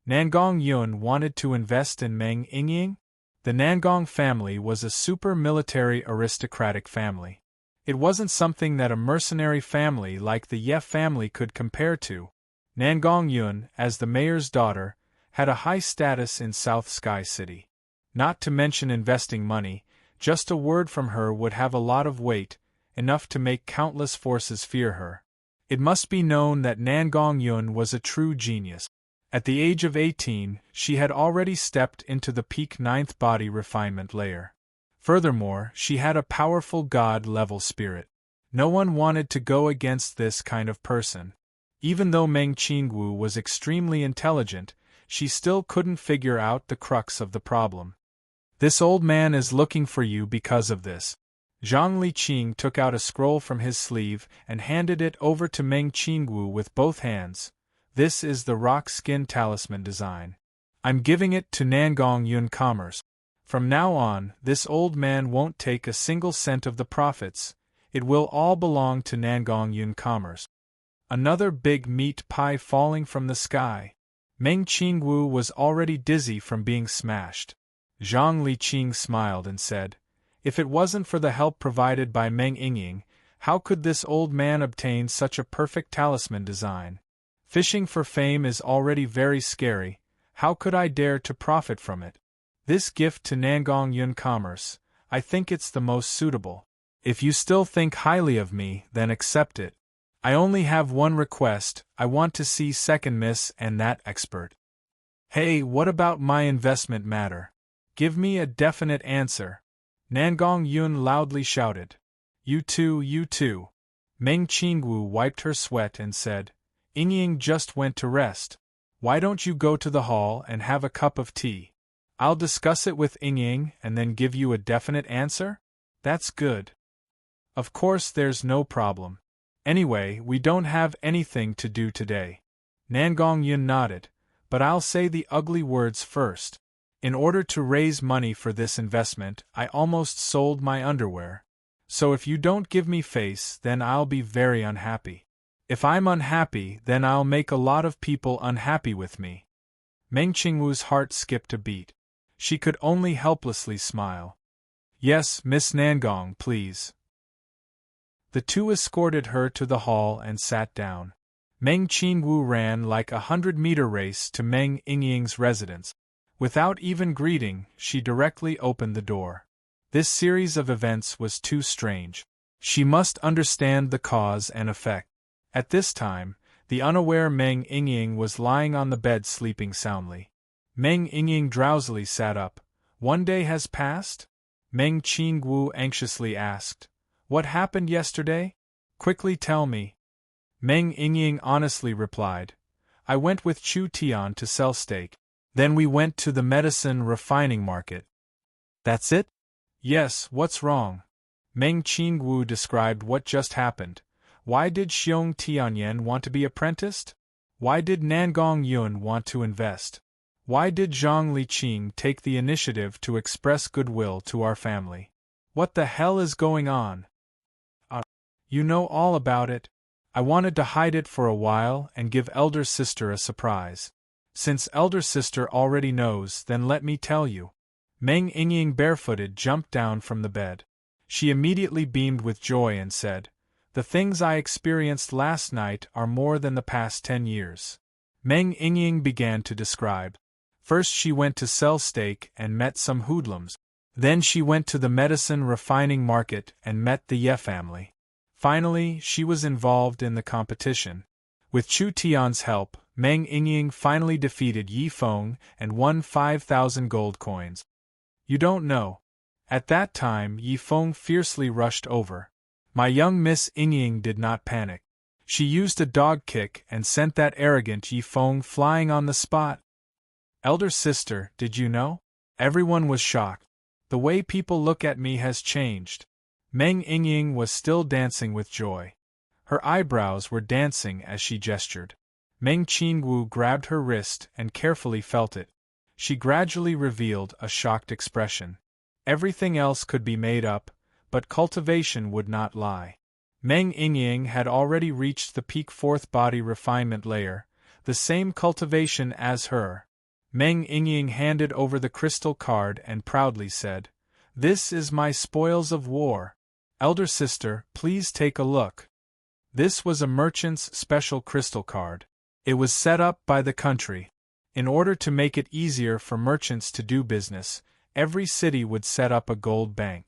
Nangong Yun wanted to invest in Meng Ying? The Nangong family was a super military aristocratic family. It wasn't something that a mercenary family like the Ye family could compare to. Nangong Yun, as the mayor's daughter, had a high status in South Sky City. Not to mention investing money, just a word from her would have a lot of weight, enough to make countless forces fear her. It must be known that Nangong Yun was a true genius. At the age of 18, she had already stepped into the peak 9th body refinement layer. Furthermore, she had a powerful god-level spirit. No one wanted to go against this kind of person. Even though Meng Qingwu was extremely intelligent, she still couldn't figure out the crux of the problem. This old man is looking for you because of this. Zhang Liqing took out a scroll from his sleeve and handed it over to Meng Qingwu with both hands. This is the rock skin talisman design. I'm giving it to Nangong Yun Commerce. From now on, this old man won't take a single cent of the profits. It will all belong to Nangong Yun Commerce. Another big meat pie falling from the sky. Meng Qingwu was already dizzy from being smashed. Zhang Liqing smiled and said, If it wasn't for the help provided by Meng Ying, how could this old man obtain such a perfect talisman design? Fishing for fame is already very scary, how could I dare to profit from it? This gift to Nangong Yun Commerce, I think it's the most suitable. If you still think highly of me, then accept it. I only have one request, I want to see Second Miss and that expert. Hey, what about my investment matter? Give me a definite answer. Nangong Yun loudly shouted. You too, you too. Meng Qingwu wiped her sweat and said, Ying just went to rest. Why don't you go to the hall and have a cup of tea? I'll discuss it with Ying and then give you a definite answer? That's good. Of course there's no problem. Anyway, we don't have anything to do today. Nangong Yun nodded, but I'll say the ugly words first. In order to raise money for this investment, I almost sold my underwear. So if you don't give me face, then I'll be very unhappy. If I'm unhappy, then I'll make a lot of people unhappy with me. Meng Qingwu's heart skipped a beat. She could only helplessly smile. Yes, Miss Nangong, please. The two escorted her to the hall and sat down. Meng Qingwu ran like a 100-meter race to Meng Ying's residence. Without even greeting, she directly opened the door. This series of events was too strange. She must understand the cause and effect. At this time, the unaware Meng Ying was lying on the bed sleeping soundly. Meng Ying drowsily sat up. 1 day has passed? Meng Qingwu anxiously asked. What happened yesterday? Quickly tell me. Meng Yingying honestly replied. I went with Chu Tian to sell steak. Then we went to the medicine refining market. That's it? Yes, what's wrong? Meng Qingwu described what just happened. Why did Xiong Tianyan want to be apprenticed? Why did Nangong Yun want to invest? Why did Zhang Liqing take the initiative to express goodwill to our family? What the hell is going on? You know all about it. I wanted to hide it for a while and give elder sister a surprise. Since elder sister already knows, then let me tell you. Meng Yingying barefooted jumped down from the bed. She immediately beamed with joy and said, The things I experienced last night are more than the past 10 years. Meng Yingying began to describe. First she went to sell steak and met some hoodlums. Then she went to the medicine refining market and met the Ye family. Finally, she was involved in the competition. With Chu Tian's help, Meng Yingying finally defeated Yi Feng and won 5,000 gold coins. You don't know. At that time, Yi Feng fiercely rushed over. My young Miss Yingying did not panic. She used a dog kick and sent that arrogant Yi Feng flying on the spot. Elder sister, did you know? Everyone was shocked. The way people look at me has changed. Meng Yingying was still dancing with joy. Her eyebrows were dancing as she gestured. Meng Qingwu grabbed her wrist and carefully felt it. She gradually revealed a shocked expression. Everything else could be made up, but cultivation would not lie. Meng Yingying had already reached the peak fourth body refinement layer, the same cultivation as her. Meng Yingying handed over the crystal card and proudly said, This is my spoils of war. Elder sister, please take a look. This was a merchant's special crystal card. It was set up by the country. In order to make it easier for merchants to do business, every city would set up a gold bank.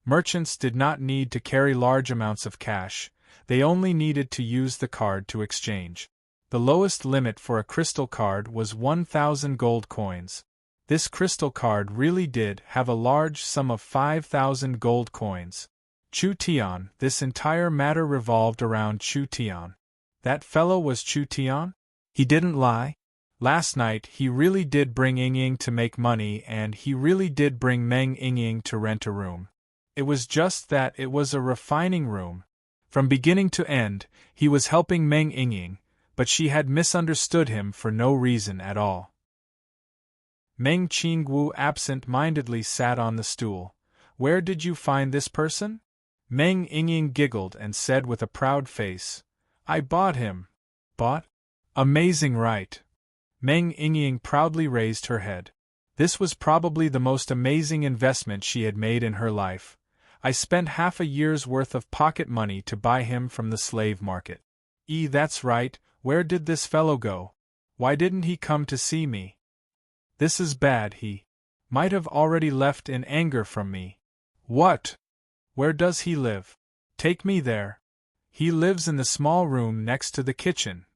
Merchants did not need to carry large amounts of cash, they only needed to use the card to exchange. The lowest limit for a crystal card was 1,000 gold coins. This crystal card really did have a large sum of 5,000 gold coins. Chu Tian, this entire matter revolved around Chu Tian. That fellow was Chu Tian? He didn't lie. Last night he really did bring Yingying to make money and he really did bring Meng Yingying to rent a room. It was just that it was a refining room. From beginning to end, he was helping Meng Yingying, but she had misunderstood him for no reason at all. Meng Qingwu absent-mindedly sat on the stool. Where did you find this person? Meng Yingying giggled and said with a proud face, I bought him. Bought? Amazing, right? Meng Yingying proudly raised her head. This was probably the most amazing investment she had made in her life. I spent half a year's worth of pocket money to buy him from the slave market. That's right, where did this fellow go? Why didn't he come to see me? This is bad, he might have already left in anger from me. What? Where does he live? Take me there. He lives in the small room next to the kitchen.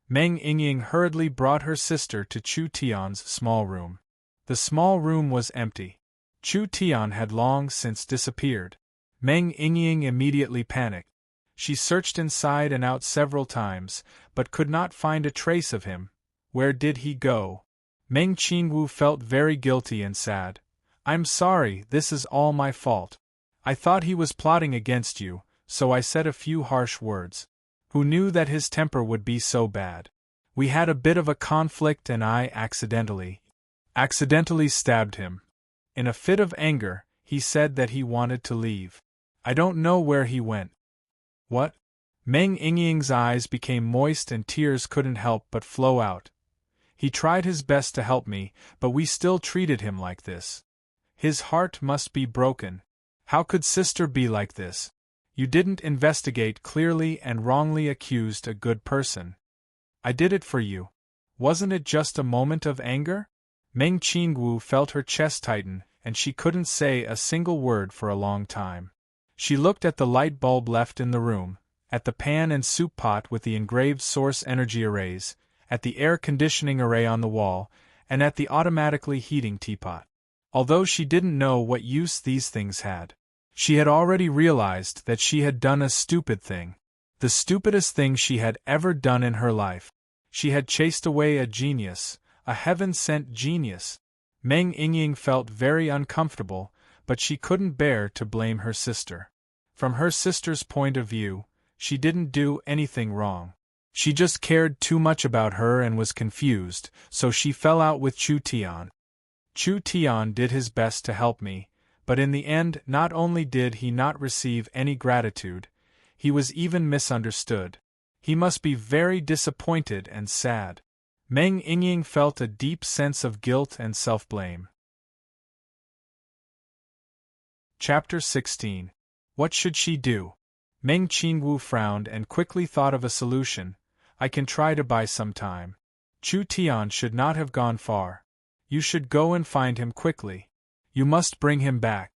Meng Yingying hurriedly brought her sister to Chu Tian's small room. The small room was empty. Chu Tian had long since disappeared. Meng Yingying immediately panicked. She searched inside and out several times, but could not find a trace of him. Where did he go? Meng Qingwu felt very guilty and sad. I'm sorry, this is all my fault. I thought he was plotting against you, so I said a few harsh words. Who knew that his temper would be so bad? We had a bit of a conflict and I accidentally stabbed him. In a fit of anger, he said that he wanted to leave. I don't know where he went. What? Meng Yingying's eyes became moist and tears couldn't help but flow out. He tried his best to help me, but we still treated him like this. His heart must be broken. How could sister be like this? You didn't investigate clearly and wrongly accused a good person. I did it for you. Wasn't it just a moment of anger? Meng Qingwu felt her chest tighten, and she couldn't say a single word for a long time. She looked at the light bulb left in the room, at the pan and soup pot with the engraved source energy arrays, at the air conditioning array on the wall, and at the automatically heating teapot. although she didn't know what use these things had. She had already realized that she had done a stupid thing. The stupidest thing she had ever done in her life. She had chased away a genius, a heaven-sent genius. Meng Yingying felt very uncomfortable, but she couldn't bear to blame her sister. From her sister's point of view, she didn't do anything wrong. She just cared too much about her and was confused, so she fell out with Chu Tian. Chu Tian did his best to help me, but in the end not only did he not receive any gratitude, he was even misunderstood. He must be very disappointed and sad. Meng Yingying felt a deep sense of guilt and self-blame. Chapter 16. What should she do? Meng Qingwu frowned and quickly thought of a solution. I can try to buy some time. Chu Tian should not have gone far. You should go and find him quickly. You must bring him back.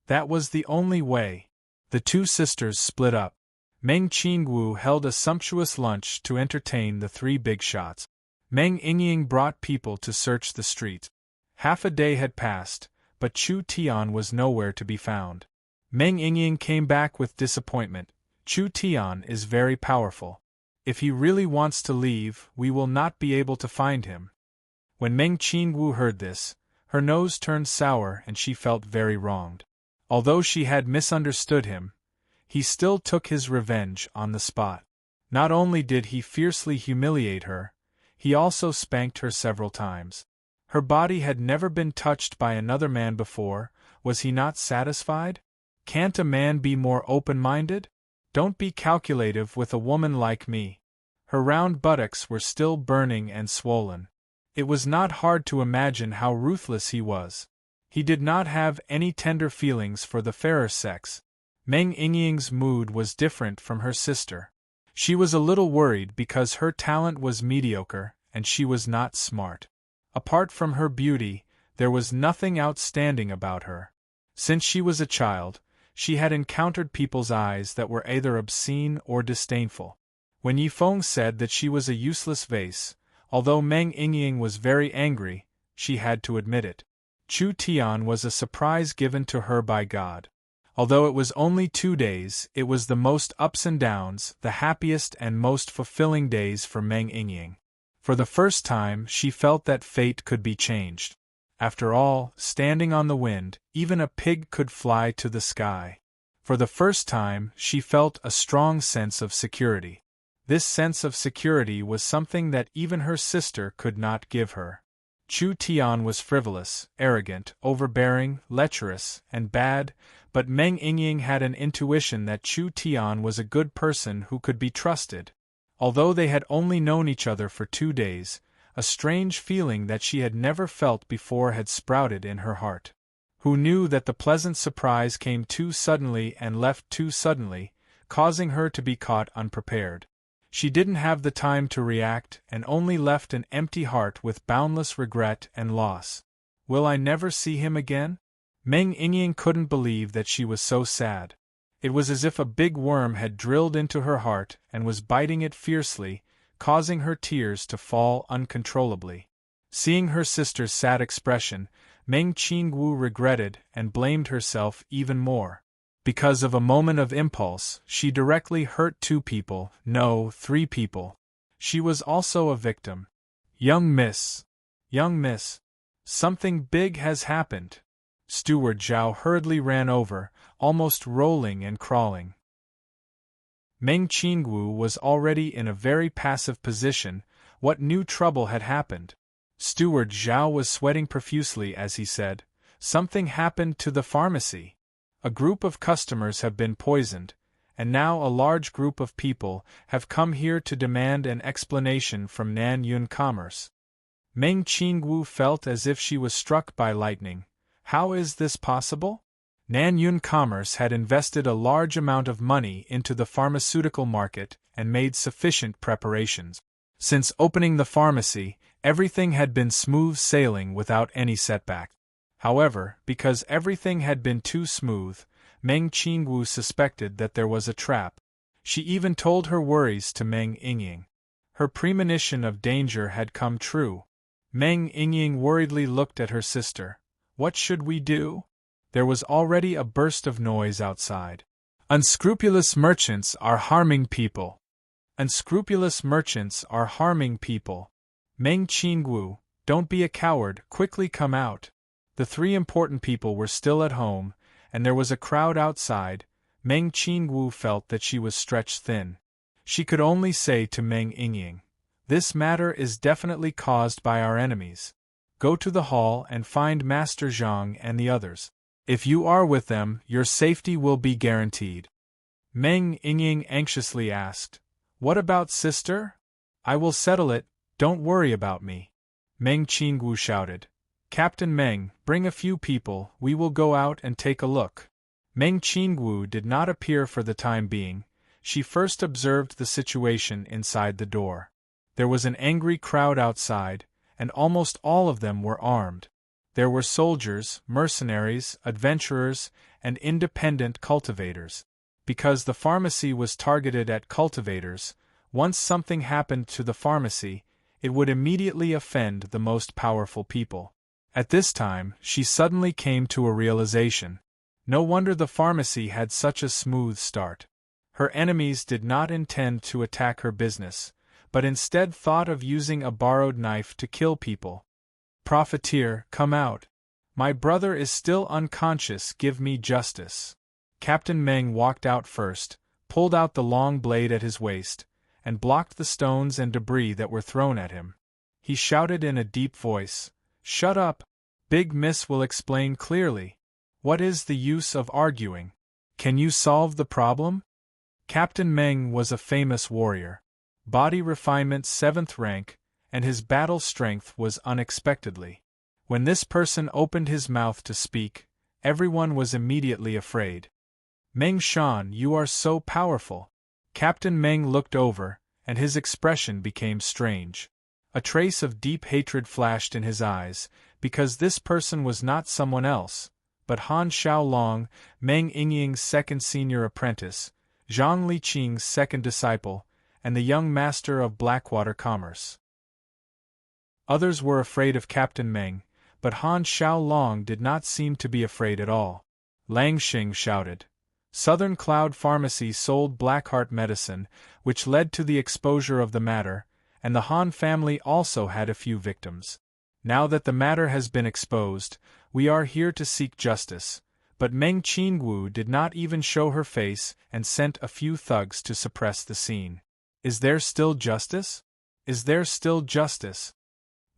That was the only way. The two sisters split up. Meng Qingwu held a sumptuous lunch to entertain the three big shots. Meng Yingying brought people to search the street. Half a day had passed, but Chu Tian was nowhere to be found. Meng Yingying came back with disappointment. Chu Tian is very powerful. If he really wants to leave, we will not be able to find him. When Meng Qingwu heard this, her nose turned sour and she felt very wronged. Although she had misunderstood him, he still took his revenge on the spot. Not only did he fiercely humiliate her, he also spanked her several times. Her body had never been touched by another man before. Was he not satisfied? Can't a man be more open-minded? Don't be calculative with a woman like me. Her round buttocks were still burning and swollen. It was not hard to imagine how ruthless he was. He did not have any tender feelings for the fairer sex. Meng Yingying's mood was different from her sister. She was a little worried because her talent was mediocre and she was not smart. Apart from her beauty, there was nothing outstanding about her. Since she was a child, she had encountered people's eyes that were either obscene or disdainful. When Yifeng said that she was a useless vase, although Meng Yingying was very angry, she had to admit it. Chu Tian was a surprise given to her by God. Although it was only 2 days, it was the most ups and downs, the happiest and most fulfilling days for Meng Yingying. For the first time, she felt that fate could be changed. After all, standing on the wind, even a pig could fly to the sky. For the first time, she felt a strong sense of security. This sense of security was something that even her sister could not give her. Chu Tian was frivolous, arrogant, overbearing, lecherous, and bad, but Meng Yingying had an intuition that Chu Tian was a good person who could be trusted. Although they had only known each other for 2 days, a strange feeling that she had never felt before had sprouted in her heart. Who knew that the pleasant surprise came too suddenly and left too suddenly, causing her to be caught unprepared. She didn't have the time to react and only left an empty heart with boundless regret and loss. Will I never see him again? Meng Yingying couldn't believe that she was so sad. It was as if a big worm had drilled into her heart and was biting it fiercely, causing her tears to fall uncontrollably. Seeing her sister's sad expression, Meng Qingwu regretted and blamed herself even more. Because of a moment of impulse, she directly hurt 2 people, no, 3 people. She was also a victim. Young miss, something big has happened. Steward Zhao hurriedly ran over, almost rolling and crawling. Meng Qingwu was already in a very passive position. What new trouble had happened? Steward Zhao was sweating profusely as he said, "Something happened to the pharmacy. A group of customers have been poisoned, and now a large group of people have come here to demand an explanation from Nan Yun Commerce." Meng Qingwu felt as if she was struck by lightning. How is this possible? Nan Yun Commerce had invested a large amount of money into the pharmaceutical market and made sufficient preparations. Since opening the pharmacy, everything had been smooth sailing without any setback. However, because everything had been too smooth, Meng Qingwu suspected that there was a trap. She even told her worries to Meng Yingying. Her premonition of danger had come true. Meng Yingying worriedly looked at her sister. What should we do? There was already a burst of noise outside. Unscrupulous merchants are harming people. Unscrupulous merchants are harming people. Meng Qingwu, don't be a coward, quickly come out. The three important people were still at home, and there was a crowd outside. Meng Qingwu felt that she was stretched thin. She could only say to Meng Yingying, "This matter is definitely caused by our enemies. Go to the hall and find Master Zhang and the others. If you are with them, your safety will be guaranteed." Meng Yingying anxiously asked, "What about sister?" "I will settle it, don't worry about me." Meng Qingwu shouted, "Captain Meng, bring a few people, we will go out and take a look." Meng Qingwu did not appear for the time being. She first observed the situation inside the door. There was an angry crowd outside, and almost all of them were armed. There were soldiers, mercenaries, adventurers, and independent cultivators. Because the pharmacy was targeted at cultivators, once something happened to the pharmacy, it would immediately offend the most powerful people. At this time, she suddenly came to a realization. No wonder the pharmacy had such a smooth start. Her enemies did not intend to attack her business, but instead thought of using a borrowed knife to kill people. "Profiteer, come out. My brother is still unconscious, give me justice." Captain Meng walked out first, pulled out the long blade at his waist, and blocked the stones and debris that were thrown at him. He shouted in a deep voice, "Shut up! Big Miss will explain clearly. What is the use of arguing? Can you solve the problem?" Captain Meng was a famous warrior. Body refinement 7th rank, and his battle strength was unexpectedly. When this person opened his mouth to speak, everyone was immediately afraid. "Meng Shan, you are so powerful." Captain Meng looked over, and his expression became strange. A trace of deep hatred flashed in his eyes, because this person was not someone else, but Han Xiaolong, Meng Yingying's second senior apprentice, Zhang Liqing's second disciple, and the young master of Blackwater commerce. Others were afraid of Captain Meng, but Han Xiaolong did not seem to be afraid at all. Lang Xing shouted. Southern Cloud Pharmacy sold Blackheart medicine, which led to the exposure of the matter, and the Han family also had a few victims. Now that the matter has been exposed, we are here to seek justice. But Meng Qingwu did not even show her face and sent a few thugs to suppress the scene. Is there still justice? Is there still justice?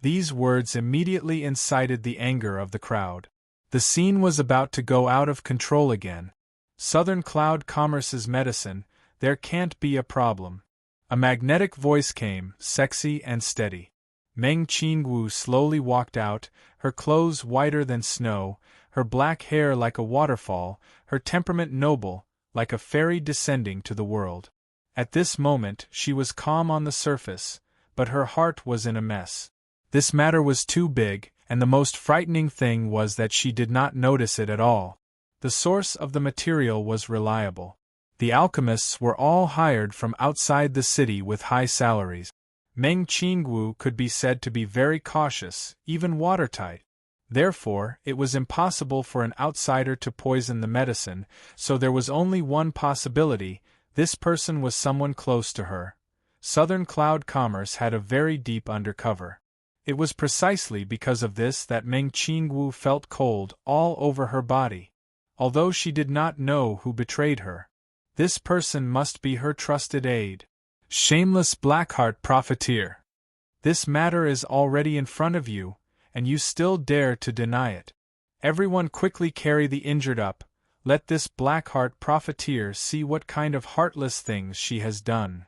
These words immediately incited the anger of the crowd. The scene was about to go out of control again. Southern Cloud Commerce's medicine, there can't be a problem. A magnetic voice came, sexy and steady. Meng Qingwu slowly walked out, her clothes whiter than snow, her black hair like a waterfall, her temperament noble, like a fairy descending to the world. At this moment she was calm on the surface, but her heart was in a mess. This matter was too big, and the most frightening thing was that she did not notice it at all. The source of the material was reliable. The alchemists were all hired from outside the city with high salaries. Meng Qingwu could be said to be very cautious, even watertight. Therefore, it was impossible for an outsider to poison the medicine, so there was only one possibility: this person was someone close to her. Southern Cloud Commerce had a very deep undercover. It was precisely because of this that Meng Qingwu felt cold all over her body. Although she did not know who betrayed her, this person must be her trusted aide. Shameless Blackheart profiteer! This matter is already in front of you, and you still dare to deny it. Everyone quickly carry the injured up. Let this Blackheart profiteer see what kind of heartless things she has done.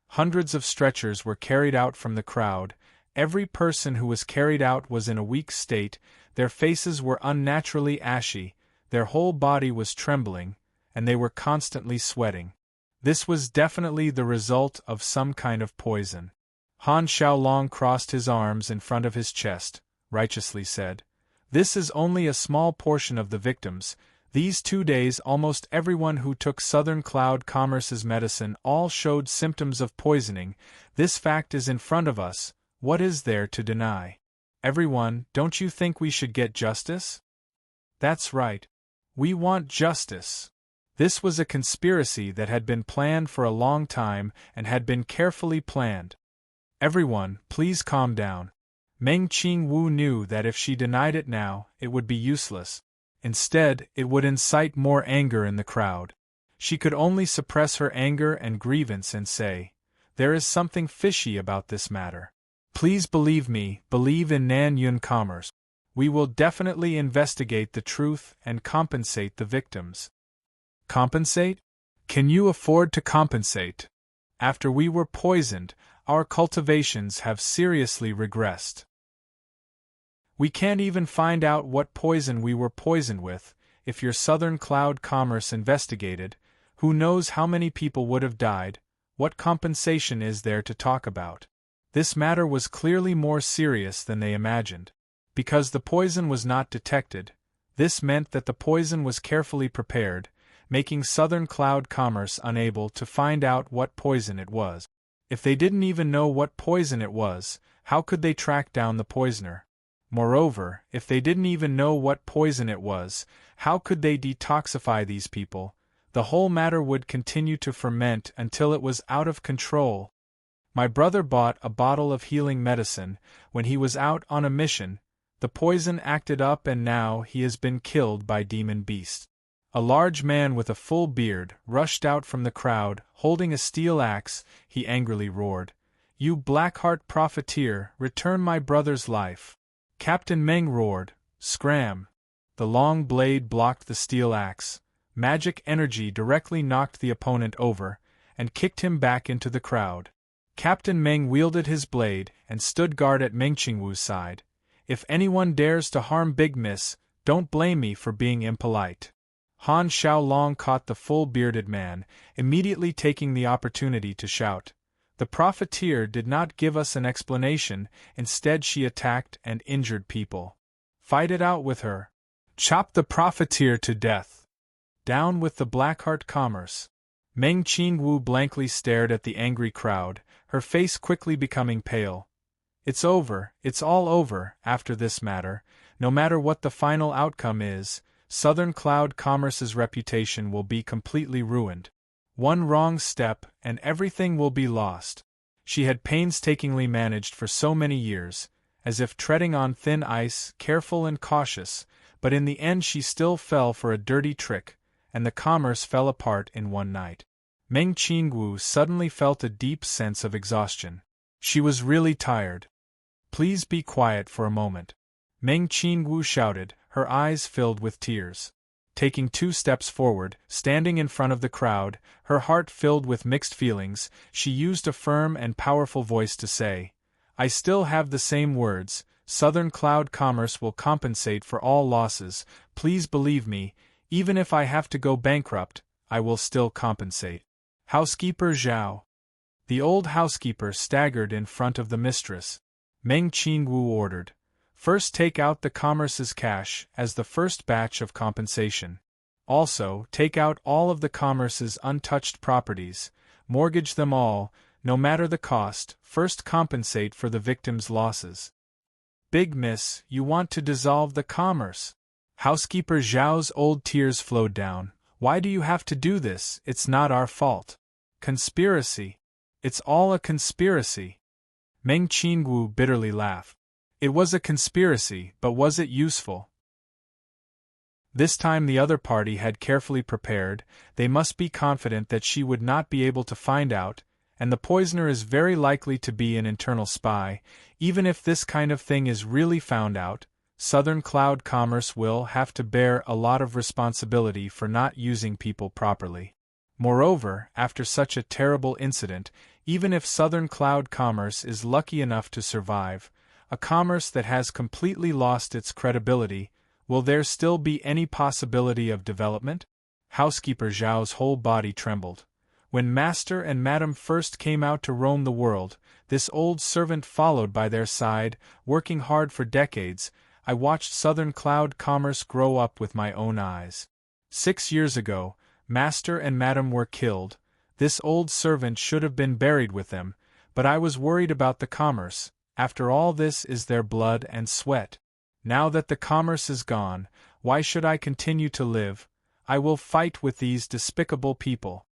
Hundreds of stretchers were carried out from the crowd. Every person who was carried out was in a weak state, their faces were unnaturally ashy, their whole body was trembling, and they were constantly sweating. This was definitely the result of some kind of poison. Han Xiaolong crossed his arms in front of his chest, righteously said, "This is only a small portion of the victims. These 2 days almost everyone who took Southern Cloud Commerce's medicine all showed symptoms of poisoning. This fact is in front of us. What is there to deny? Everyone, don't you think we should get justice?" That's right. We want justice. This was a conspiracy that had been planned for a long time and had been carefully planned. Everyone, please calm down. Meng Qingwu knew that if she denied it now, it would be useless. Instead, it would incite more anger in the crowd. She could only suppress her anger and grievance and say, "There is something fishy about this matter. Please believe me, believe in Nan Yun commerce. We will definitely investigate the truth and compensate the victims." Compensate? Can you afford to compensate? After we were poisoned, our cultivations have seriously regressed. We can't even find out what poison we were poisoned with. If your Southern Cloud Commerce investigated, who knows how many people would have died? What compensation is there to talk about? This matter was clearly more serious than they imagined. Because the poison was not detected, this meant that the poison was carefully prepared, making Southern Cloud Commerce unable to find out what poison it was. If they didn't even know what poison it was, how could they track down the poisoner? Moreover, if they didn't even know what poison it was, how could they detoxify these people? The whole matter would continue to ferment until it was out of control. My brother bought a bottle of healing medicine when he was out on a mission. The poison acted up and now he has been killed by demon beasts. A large man with a full beard rushed out from the crowd, holding a steel axe. He angrily roared, "You Blackheart profiteer, return my brother's life!" Captain Meng roared, "Scram!" The long blade blocked the steel axe. Magic energy directly knocked the opponent over and kicked him back into the crowd. Captain Meng wielded his blade and stood guard at Meng Qingwu's side. "If anyone dares to harm Big Miss, don't blame me for being impolite." Han Xiaolong caught the full-bearded man, immediately taking the opportunity to shout. The profiteer did not give us an explanation, instead she attacked and injured people. Fight it out with her. Chop the profiteer to death. Down with the Blackheart Commerce. Meng Qingwu blankly stared at the angry crowd, her face quickly becoming pale. It's over, it's all over, after this matter. No matter what the final outcome is, Southern Cloud Commerce's reputation will be completely ruined. One wrong step, and everything will be lost. She had painstakingly managed for so many years, as if treading on thin ice, careful and cautious, but in the end she still fell for a dirty trick, and the commerce fell apart in one night. Meng Qingwu suddenly felt a deep sense of exhaustion. She was really tired. "Please be quiet for a moment," Meng Qingwu shouted, her eyes filled with tears. Taking 2 steps forward, standing in front of the crowd, her heart filled with mixed feelings, she used a firm and powerful voice to say, "I still have the same words. Southern Cloud Commerce will compensate for all losses. Please believe me, even if I have to go bankrupt, I will still compensate." "Housekeeper Zhao." The old housekeeper staggered in front of the mistress. Meng Qingwu ordered, "First take out the commerce's cash as the first batch of compensation. Also, take out all of the commerce's untouched properties, mortgage them all, no matter the cost, first compensate for the victim's losses." "Big Miss, you want to dissolve the commerce." Housekeeper Zhao's old tears flowed down. "Why do you have to do this? It's not our fault." "Conspiracy. It's all a conspiracy." Meng Qingwu bitterly laughed. "It was a conspiracy, but was it useful?" This time the other party had carefully prepared. They must be confident that she would not be able to find out, and the poisoner is very likely to be an internal spy. Even if this kind of thing is really found out, Southern Cloud Commerce will have to bear a lot of responsibility for not using people properly. Moreover, after such a terrible incident, even if Southern Cloud Commerce is lucky enough to survive, a commerce that has completely lost its credibility, will there still be any possibility of development? Housekeeper Zhao's whole body trembled. When Master and Madam first came out to roam the world, this old servant followed by their side, working hard for decades. I watched Southern Cloud Commerce grow up with my own eyes. 6 years ago, Master and Madam were killed. This old servant should have been buried with them, but I was worried about the commerce. After all, this is their blood and sweat. Now that the commerce is gone, Why should I continue to live? I will fight with these despicable people.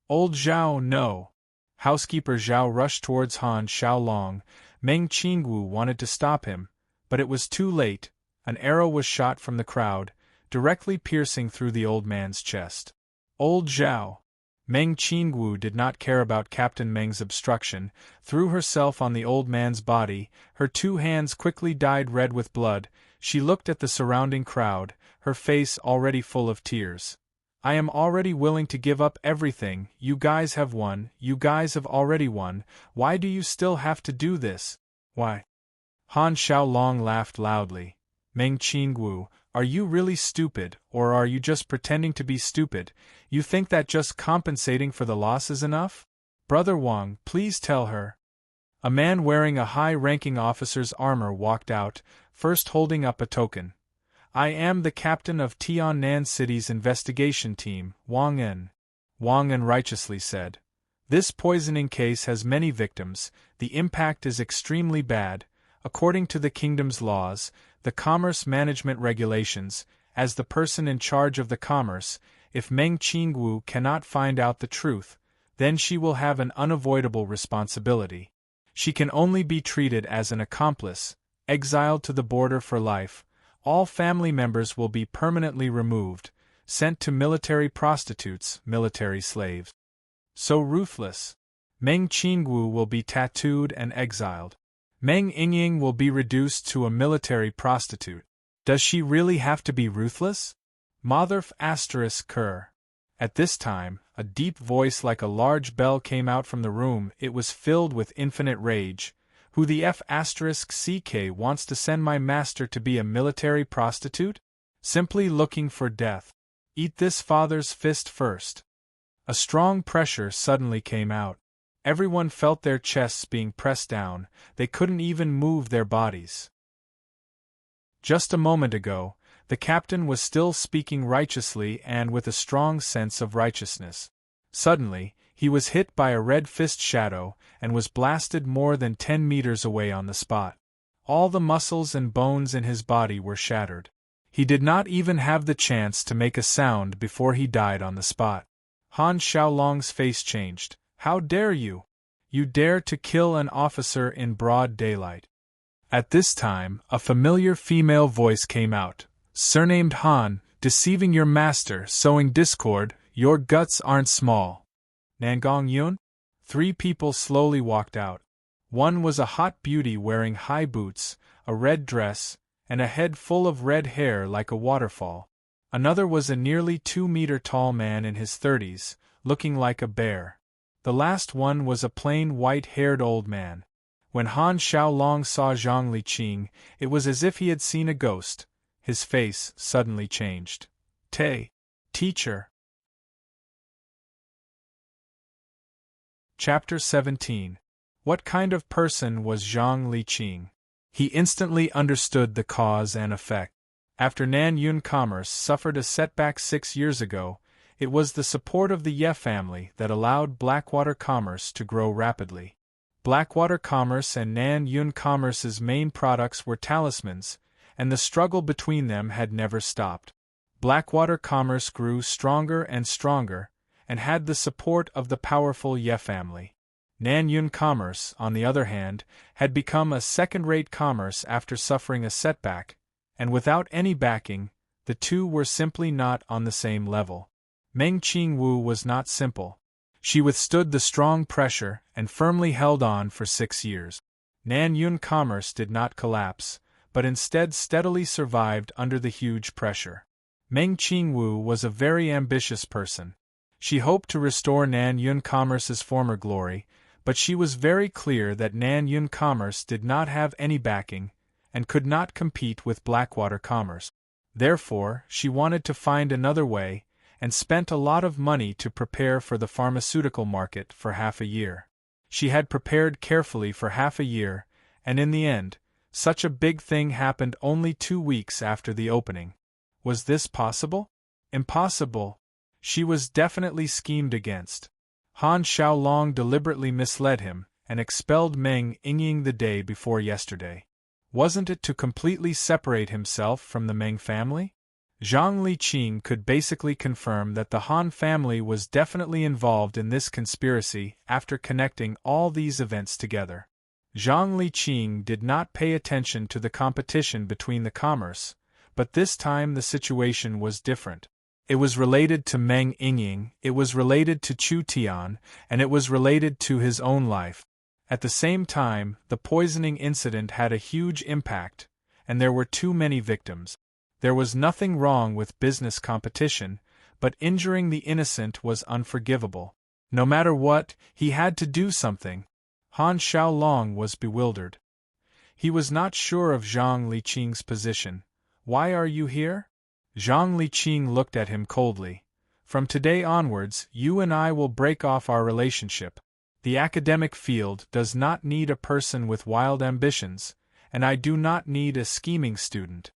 Old Zhao, no! Housekeeper Zhao rushed towards Han Xiaolong. Meng Qingwu wanted to stop him, but it was too late. An arrow was shot from the crowd, directly piercing through the old man's chest. Old Zhao! Meng Qingwu did not care about Captain Meng's obstruction, threw herself on the old man's body, her 2 hands quickly dyed red with blood. She looked at the surrounding crowd, her face already full of tears. I am already willing to give up everything. You guys have won, you guys have already won. Why do you still have to do this? Why? Han Xiaolong laughed loudly. Meng Qingwu, are you really stupid, or are you just pretending to be stupid? You think that just compensating for the loss is enough? Brother Wang, please tell her. A man wearing a high-ranking officer's armor walked out, first holding up a token. I am the captain of Tiannan City's investigation team, Wang En. Wang En righteously said. This poisoning case has many victims, the impact is extremely bad. According to the kingdom's laws, the commerce management regulations, as the person in charge of the commerce, if Meng Qingwu cannot find out the truth, then she will have an unavoidable responsibility. She can only be treated as an accomplice, exiled to the border for life. All family members will be permanently removed, sent to military prostitutes, military slaves. So ruthless. Meng Qingwu will be tattooed and exiled. Meng Yingying will be reduced to a military prostitute. Does she really have to be ruthless? Motherf ****. At this time, a deep voice like a large bell came out from the room. It was filled with infinite rage. Who the ****ck wants to send my master to be a military prostitute? Simply looking for death. Eat this father's fist first. A strong pressure suddenly came out. Everyone felt their chests being pressed down, they couldn't even move their bodies. Just a moment ago, the captain was still speaking righteously and with a strong sense of righteousness. Suddenly, he was hit by a red fist shadow and was blasted more than 10 meters away on the spot. All the muscles and bones in his body were shattered. He did not even have the chance to make a sound before he died on the spot. Han Xiaolong's face changed. How dare you? You dare to kill an officer in broad daylight. At this time, a familiar female voice came out. Surnamed Han, deceiving your master, sowing discord, your guts aren't small. Nangong Yun? 3 people slowly walked out. One was a hot beauty wearing high boots, a red dress, and a head full of red hair like a waterfall. Another was a nearly 2-meter tall man in his 30s, looking like a bear. The last one was a plain white-haired old man. When Han Xiaolong saw Zhang Liqing, it was as if he had seen a ghost. His face suddenly changed. Teacher. Chapter 17. What kind of person was Zhang Liqing? He instantly understood the cause and effect. After Nan Yun commerce suffered a setback 6 years ago, it was the support of the Ye family that allowed Blackwater commerce to grow rapidly. Blackwater commerce and Nan Yun commerce's main products were talismans, and the struggle between them had never stopped. Blackwater commerce grew stronger and stronger, and had the support of the powerful Ye family. Nan Yun commerce, on the other hand, had become a second-rate commerce after suffering a setback, and without any backing, the two were simply not on the same level. Meng Qingwu was not simple. She withstood the strong pressure and firmly held on for 6 years. Nan Yun commerce did not collapse, but instead steadily survived under the huge pressure. Meng Qingwu was a very ambitious person. She hoped to restore Nan Yun commerce's former glory, but she was very clear that Nan Yun commerce did not have any backing, and could not compete with Blackwater commerce. Therefore, she wanted to find another way, and spent a lot of money to prepare for the pharmaceutical market for half a year. She had prepared carefully for half a year, and in the end, such a big thing happened only 2 weeks after the opening. Was this possible? Impossible. She was definitely schemed against. Han Xiaolong deliberately misled him, and expelled Meng Yingying the day before yesterday. Wasn't it to completely separate himself from the Meng family? Zhang Liqing could basically confirm that the Han family was definitely involved in this conspiracy after connecting all these events together. Zhang Liqing did not pay attention to the competition between the commerce, but this time the situation was different. It was related to Meng Yingying, it was related to Chu Tian, and it was related to his own life. At the same time, the poisoning incident had a huge impact, and there were too many victims. There was nothing wrong with business competition, but injuring the innocent was unforgivable. No matter what, he had to do something. Han Xiaolong was bewildered. He was not sure of Zhang Liqing's position. Why are you here? Zhang Liqing looked at him coldly. From today onwards, you and I will break off our relationship. The academic field does not need a person with wild ambitions, and I do not need a scheming student.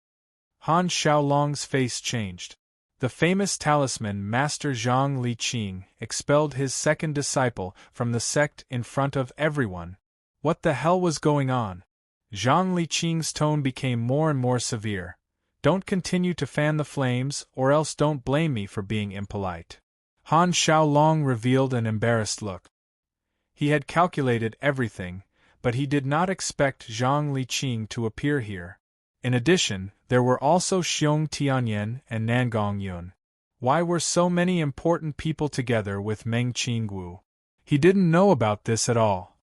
Han Xiaolong's face changed. The famous talisman Master Zhang Liqing expelled his second disciple from the sect in front of everyone. What the hell was going on? Zhang Liqing's tone became more and more severe. Don't continue to fan the flames, or else don't blame me for being impolite. Han Xiaolong revealed an embarrassed look. He had calculated everything, but he did not expect Zhang Liqing to appear here. In addition, there were also Xiong Tianyan and Nangong Yun. Why were so many important people together with Meng Qingwu? He didn't know about this at all.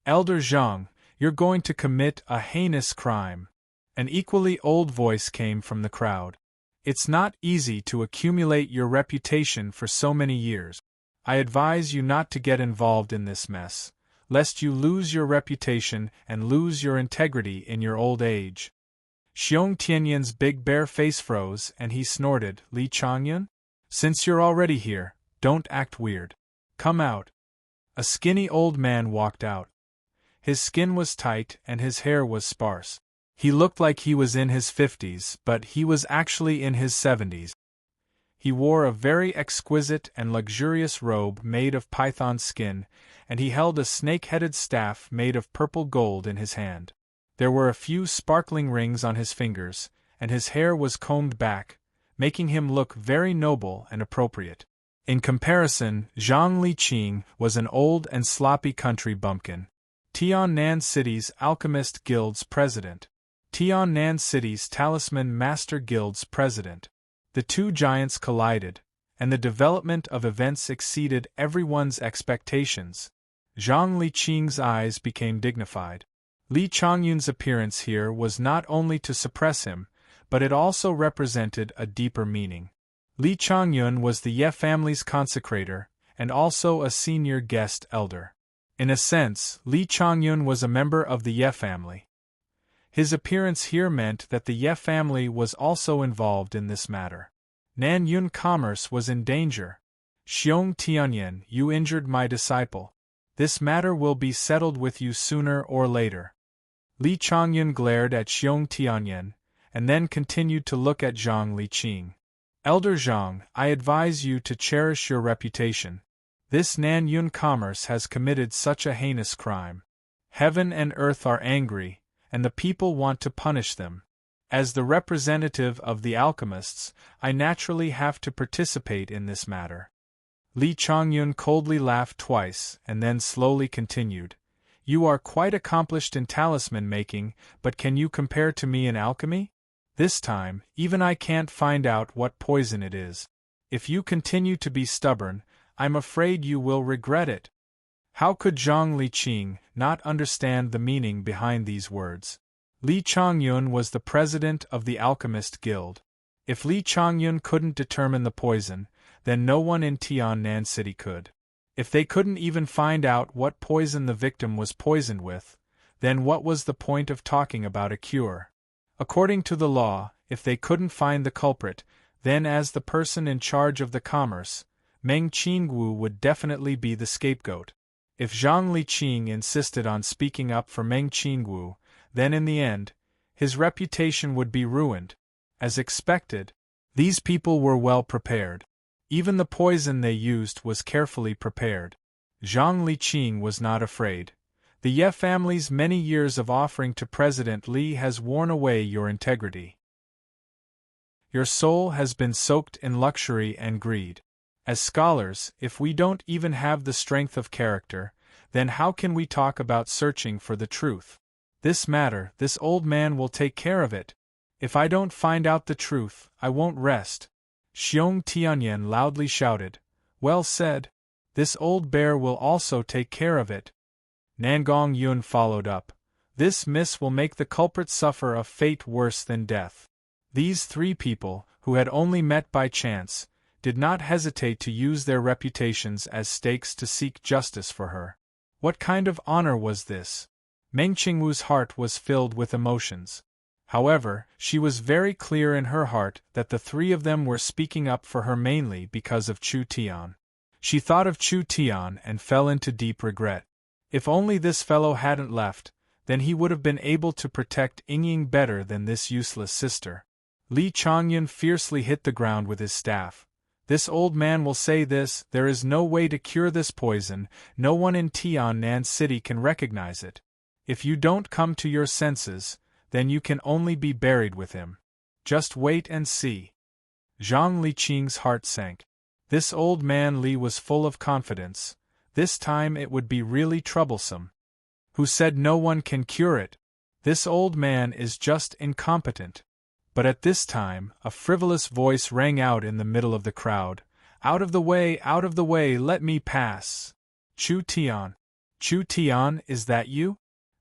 Elder Zhang, you're going to commit a heinous crime. An equally old voice came from the crowd. It's not easy to accumulate your reputation for so many years. I advise you not to get involved in this mess, lest you lose your reputation and lose your integrity in your old age. Xiong Tianyan's big bare face froze and he snorted, Li Changyun? Since you're already here, don't act weird. Come out. A skinny old man walked out. His skin was tight and his hair was sparse. He looked like he was in his 50s, but he was actually in his 70s. He wore a very exquisite and luxurious robe made of python skin, and he held a snake-headed staff made of purple gold in his hand. There were a few sparkling rings on his fingers, and his hair was combed back, making him look very noble and appropriate. In comparison, Zhang Liqing was an old and sloppy country bumpkin. Tiannan City's Alchemist Guild's president. Tiannan City's Talisman Master Guild's president. The two giants collided, and the development of events exceeded everyone's expectations. Zhang Liqing's eyes became dignified. Li Changyun's appearance here was not only to suppress him, but it also represented a deeper meaning. Li Changyun was the Ye family's consecrator, and also a senior guest elder. In a sense, Li Changyun was a member of the Ye family. His appearance here meant that the Ye family was also involved in this matter. Nan Yun commerce was in danger. Xiong Tianyan, you injured my disciple. This matter will be settled with you sooner or later. Li Changyun glared at Xiong Tianyan, and then continued to look at Zhang Liqing. Elder Zhang, I advise you to cherish your reputation. This Nan Yun commerce has committed such a heinous crime. Heaven and earth are angry, and the people want to punish them. As the representative of the alchemists, I naturally have to participate in this matter. Li Changyun coldly laughed twice and then slowly continued. You are quite accomplished in talisman making, but can you compare to me in alchemy? This time, even I can't find out what poison it is. If you continue to be stubborn, I'm afraid you will regret it. How could Zhang Liqing not understand the meaning behind these words? Li Changyun was the president of the Alchemist Guild. If Li Changyun couldn't determine the poison, then no one in Tiannan City could. If they couldn't even find out what poison the victim was poisoned with, then what was the point of talking about a cure? According to the law, if they couldn't find the culprit, then as the person in charge of the commerce, Meng Qingwu would definitely be the scapegoat. If Zhang Liqing insisted on speaking up for Meng Qingwu, then in the end, his reputation would be ruined. As expected, these people were well prepared. Even the poison they used was carefully prepared. Zhang Liqing was not afraid. The Ye family's many years of offering to President Li has worn away your integrity. Your soul has been soaked in luxury and greed. As scholars, if we don't even have the strength of character, then how can we talk about searching for the truth? This matter, this old man will take care of it. If I don't find out the truth, I won't rest. Xiong Tianyan loudly shouted. Well said. This old bear will also take care of it. Nangong Yun followed up. This miss will make the culprit suffer a fate worse than death. These three people, who had only met by chance, did not hesitate to use their reputations as stakes to seek justice for her. What kind of honor was this? Meng Qingwu's heart was filled with emotions. However, she was very clear in her heart that the three of them were speaking up for her mainly because of Chu Tian. She thought of Chu Tian and fell into deep regret. If only this fellow hadn't left, then he would have been able to protect Yingying better than this useless sister. Li Chongyun fiercely hit the ground with his staff. This old man will say this, there is no way to cure this poison, no one in Tiannan City can recognize it. If you don't come to your senses, then you can only be buried with him. Just wait and see. Zhang Liqing's heart sank. This old man Li was full of confidence. This time it would be really troublesome. Who said no one can cure it? This old man is just incompetent. But at this time, a frivolous voice rang out in the middle of the crowd. Out of the way, let me pass. Chu Tian. Chu Tian, is that you?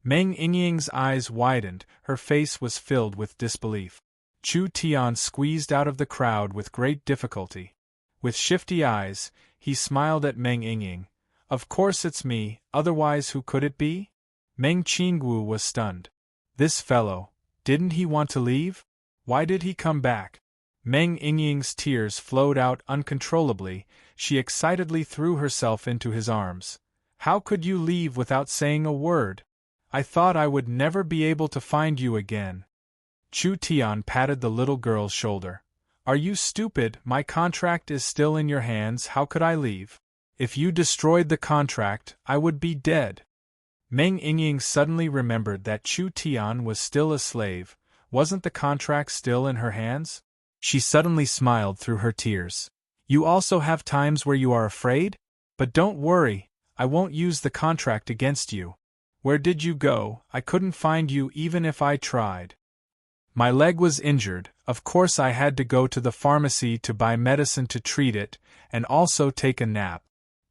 Meng Yingying's eyes widened, her face was filled with disbelief. Chu Tian squeezed out of the crowd with great difficulty. With shifty eyes, he smiled at Meng Yingying. Of course it's me, otherwise who could it be? Meng Qingwu was stunned. This fellow, didn't he want to leave? Why did he come back? Meng Yingying's tears flowed out uncontrollably, she excitedly threw herself into his arms. How could you leave without saying a word? I thought I would never be able to find you again. Chu Tian patted the little girl's shoulder. Are you stupid? My contract is still in your hands, how could I leave? If you destroyed the contract, I would be dead. Meng Yingying suddenly remembered that Chu Tian was still a slave. Wasn't the contract still in her hands? She suddenly smiled through her tears. You also have times where you are afraid? But don't worry, I won't use the contract against you. Where did you go? I couldn't find you even if I tried. My leg was injured, of course I had to go to the pharmacy to buy medicine to treat it, and also take a nap.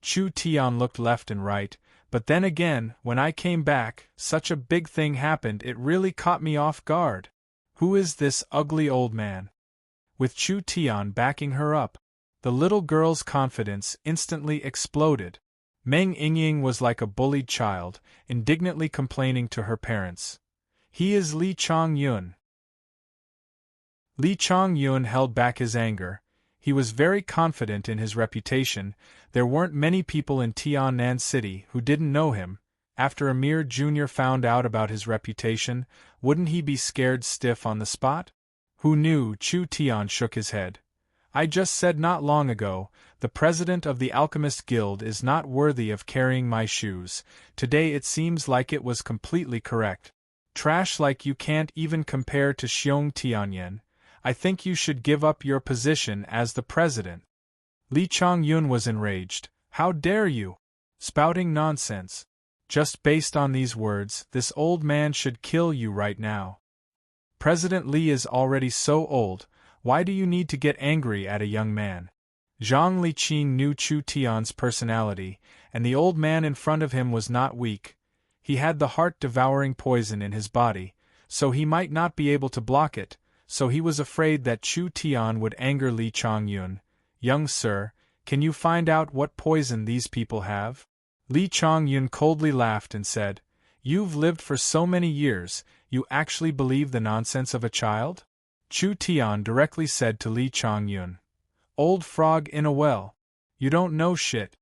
Chu Tian looked left and right, but then again, when I came back, such a big thing happened it really caught me off guard. Who is this ugly old man? With Chu Tian backing her up, the little girl's confidence instantly exploded. Meng Yingying was like a bullied child, indignantly complaining to her parents. He is Li Chongyun. Li Chongyun held back his anger. He was very confident in his reputation. There weren't many people in Tiannan City who didn't know him. After Amir Jr. found out about his reputation, wouldn't he be scared stiff on the spot? Who knew? Chu Tian shook his head. I just said not long ago, the president of the Alchemist Guild is not worthy of carrying my shoes. Today it seems like it was completely correct. Trash like you can't even compare to Xiong Tianyan. I think you should give up your position as the president. Li Chongyun was enraged. How dare you? Spouting nonsense. Just based on these words, this old man should kill you right now. President Li is already so old, why do you need to get angry at a young man? Zhang Liqing knew Chu Tian's personality, and the old man in front of him was not weak. He had the heart-devouring poison in his body, so he might not be able to block it, so he was afraid that Chu Tian would anger Li Chongyun. Young sir, can you find out what poison these people have? Li Chongyun coldly laughed and said, You've lived for so many years, you actually believe the nonsense of a child? Chu Tian directly said to Li Chongyun. Old frog in a well. You don't know shit.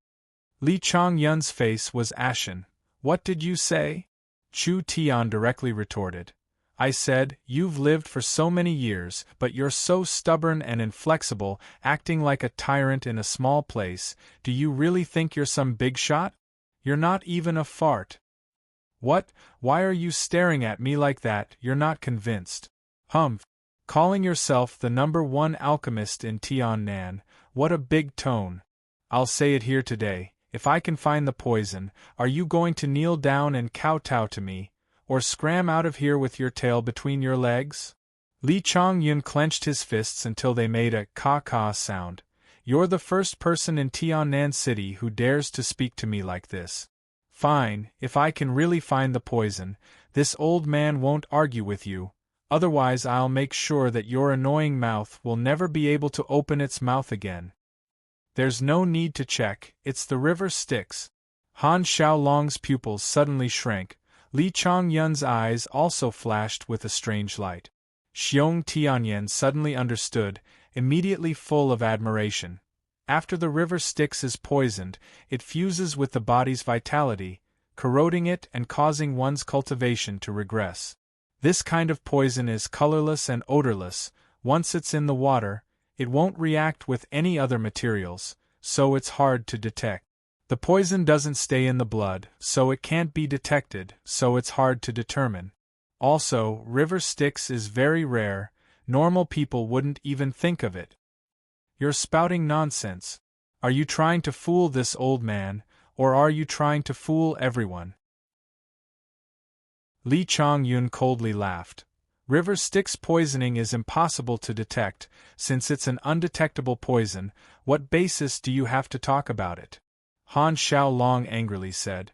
Li Chongyun's face was ashen. What did you say? Chu Tian directly retorted. I said, you've lived for so many years, but you're so stubborn and inflexible, acting like a tyrant in a small place. Do you really think you're some big shot? You're not even a fart. What? Why are you staring at me like that? You're not convinced. Humph. Calling yourself the #1 alchemist in Tiannan, what a big tone. I'll say it here today, if I can find the poison, are you going to kneel down and kowtow to me, or scram out of here with your tail between your legs? Li Chongyun clenched his fists until they made a caw-caw sound. You're the first person in Tiannan City who dares to speak to me like this. Fine, if I can really find the poison, this old man won't argue with you, otherwise I'll make sure that your annoying mouth will never be able to open its mouth again. There's no need to check, it's the river Styx. Han Xiaolong's pupils suddenly shrank. Li Chongyun's eyes also flashed with a strange light. Xiong Tianyan suddenly understood, immediately full of admiration. After the river Styx is poisoned, it fuses with the body's vitality, corroding it and causing one's cultivation to regress. This kind of poison is colorless and odorless. Once it's in the water, it won't react with any other materials, so it's hard to detect. The poison doesn't stay in the blood, so it can't be detected, so it's hard to determine. Also, river Styx is very rare, normal people wouldn't even think of it. You're spouting nonsense. Are you trying to fool this old man, or are you trying to fool everyone? Li Chongyun coldly laughed. River Styx poisoning is impossible to detect, since it's an undetectable poison. What basis do you have to talk about it? Han Xiaolong angrily said.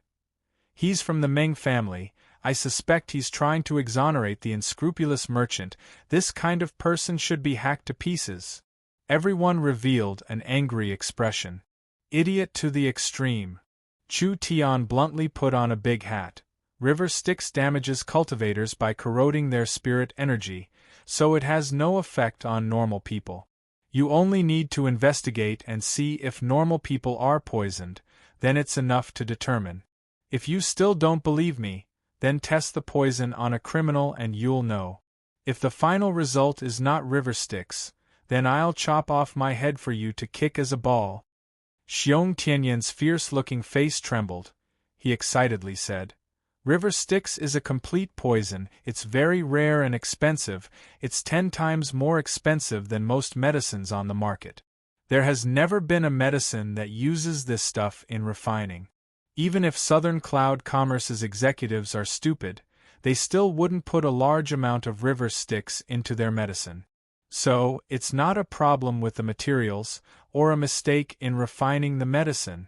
He's from the Meng family. I suspect he's trying to exonerate the unscrupulous merchant. This kind of person should be hacked to pieces. Everyone revealed an angry expression. Idiot to the extreme. Chu Tian bluntly put on a big hat. River Styx damages cultivators by corroding their spirit energy, so it has no effect on normal people. You only need to investigate and see if normal people are poisoned, then it's enough to determine. If you still don't believe me, then test the poison on a criminal and you'll know. If the final result is not river Styx, then I'll chop off my head for you to kick as a ball. Xiong Tianyan's fierce-looking face trembled. He excitedly said, River Styx is a complete poison, it's very rare and expensive, it's 10 times more expensive than most medicines on the market. There has never been a medicine that uses this stuff in refining. Even if Southern Cloud Commerce's executives are stupid, they still wouldn't put a large amount of river Styx into their medicine. So, it's not a problem with the materials, or a mistake in refining the medicine.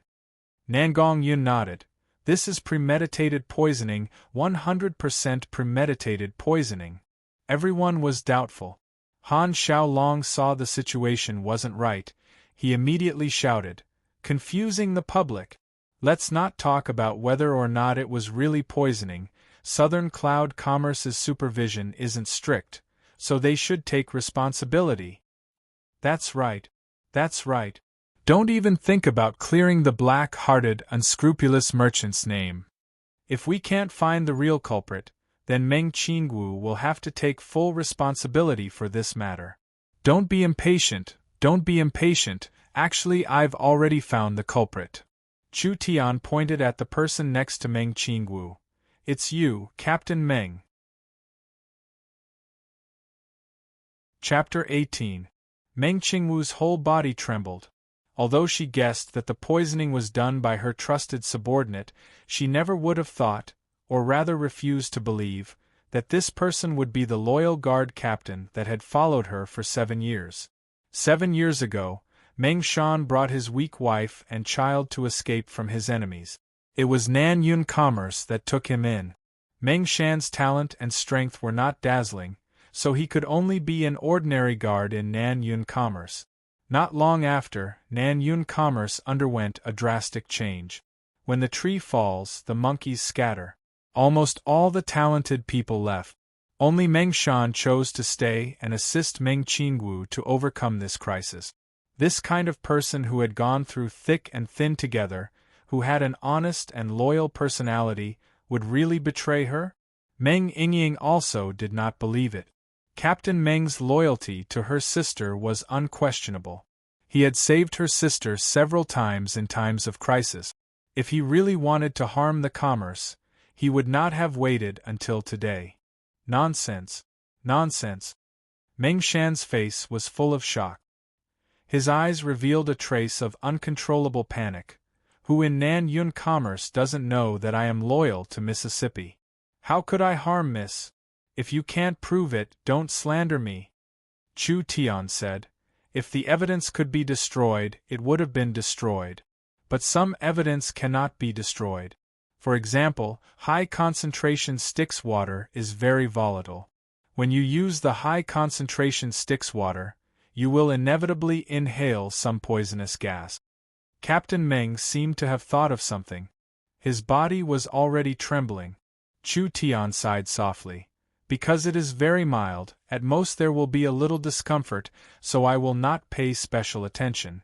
Nangong Yun nodded. This is premeditated poisoning, 100% premeditated poisoning. Everyone was doubtful. Han Xiaolong saw the situation wasn't right. He immediately shouted, confusing the public. Let's not talk about whether or not it was really poisoning. Southern Cloud Commerce's supervision isn't strict, so they should take responsibility. That's right. That's right. Don't even think about clearing the black-hearted, unscrupulous merchant's name. If we can't find the real culprit, then Meng Qingwu will have to take full responsibility for this matter. Don't be impatient, don't be impatient, actually I've already found the culprit. Chu Tian pointed at the person next to Meng Qingwu. It's you, Captain Meng. Chapter 18. Meng Qingwu's whole body trembled. Although she guessed that the poisoning was done by her trusted subordinate, she never would have thought, or rather refused to believe, that this person would be the loyal guard captain that had followed her for 7 years. 7 years ago, Meng Shan brought his weak wife and child to escape from his enemies. It was Nan Yun Commerce that took him in. Meng Shan's talent and strength were not dazzling, so he could only be an ordinary guard in Nan Yun Commerce. Not long after, Nan Yun Commerce underwent a drastic change. When the tree falls, the monkeys scatter. Almost all the talented people left. Only Meng Shan chose to stay and assist Meng Qingwu to overcome this crisis. This kind of person who had gone through thick and thin together, who had an honest and loyal personality, would really betray her? Meng Yingying also did not believe it. Captain Meng's loyalty to her sister was unquestionable. He had saved her sister several times in times of crisis. If he really wanted to harm the commerce, he would not have waited until today. Nonsense. Nonsense. Meng Shan's face was full of shock. His eyes revealed a trace of uncontrollable panic. Who in Nan Yun commerce doesn't know that I am loyal to Mississippi? How could I harm Miss? If you can't prove it, don't slander me. Chu Tian said. If the evidence could be destroyed, it would have been destroyed. But some evidence cannot be destroyed. For example, high-concentration Styx water is very volatile. When you use the high-concentration Styx water, you will inevitably inhale some poisonous gas. Captain Meng seemed to have thought of something. His body was already trembling. Chu Tian sighed softly. Because it is very mild, at most there will be a little discomfort, so I will not pay special attention.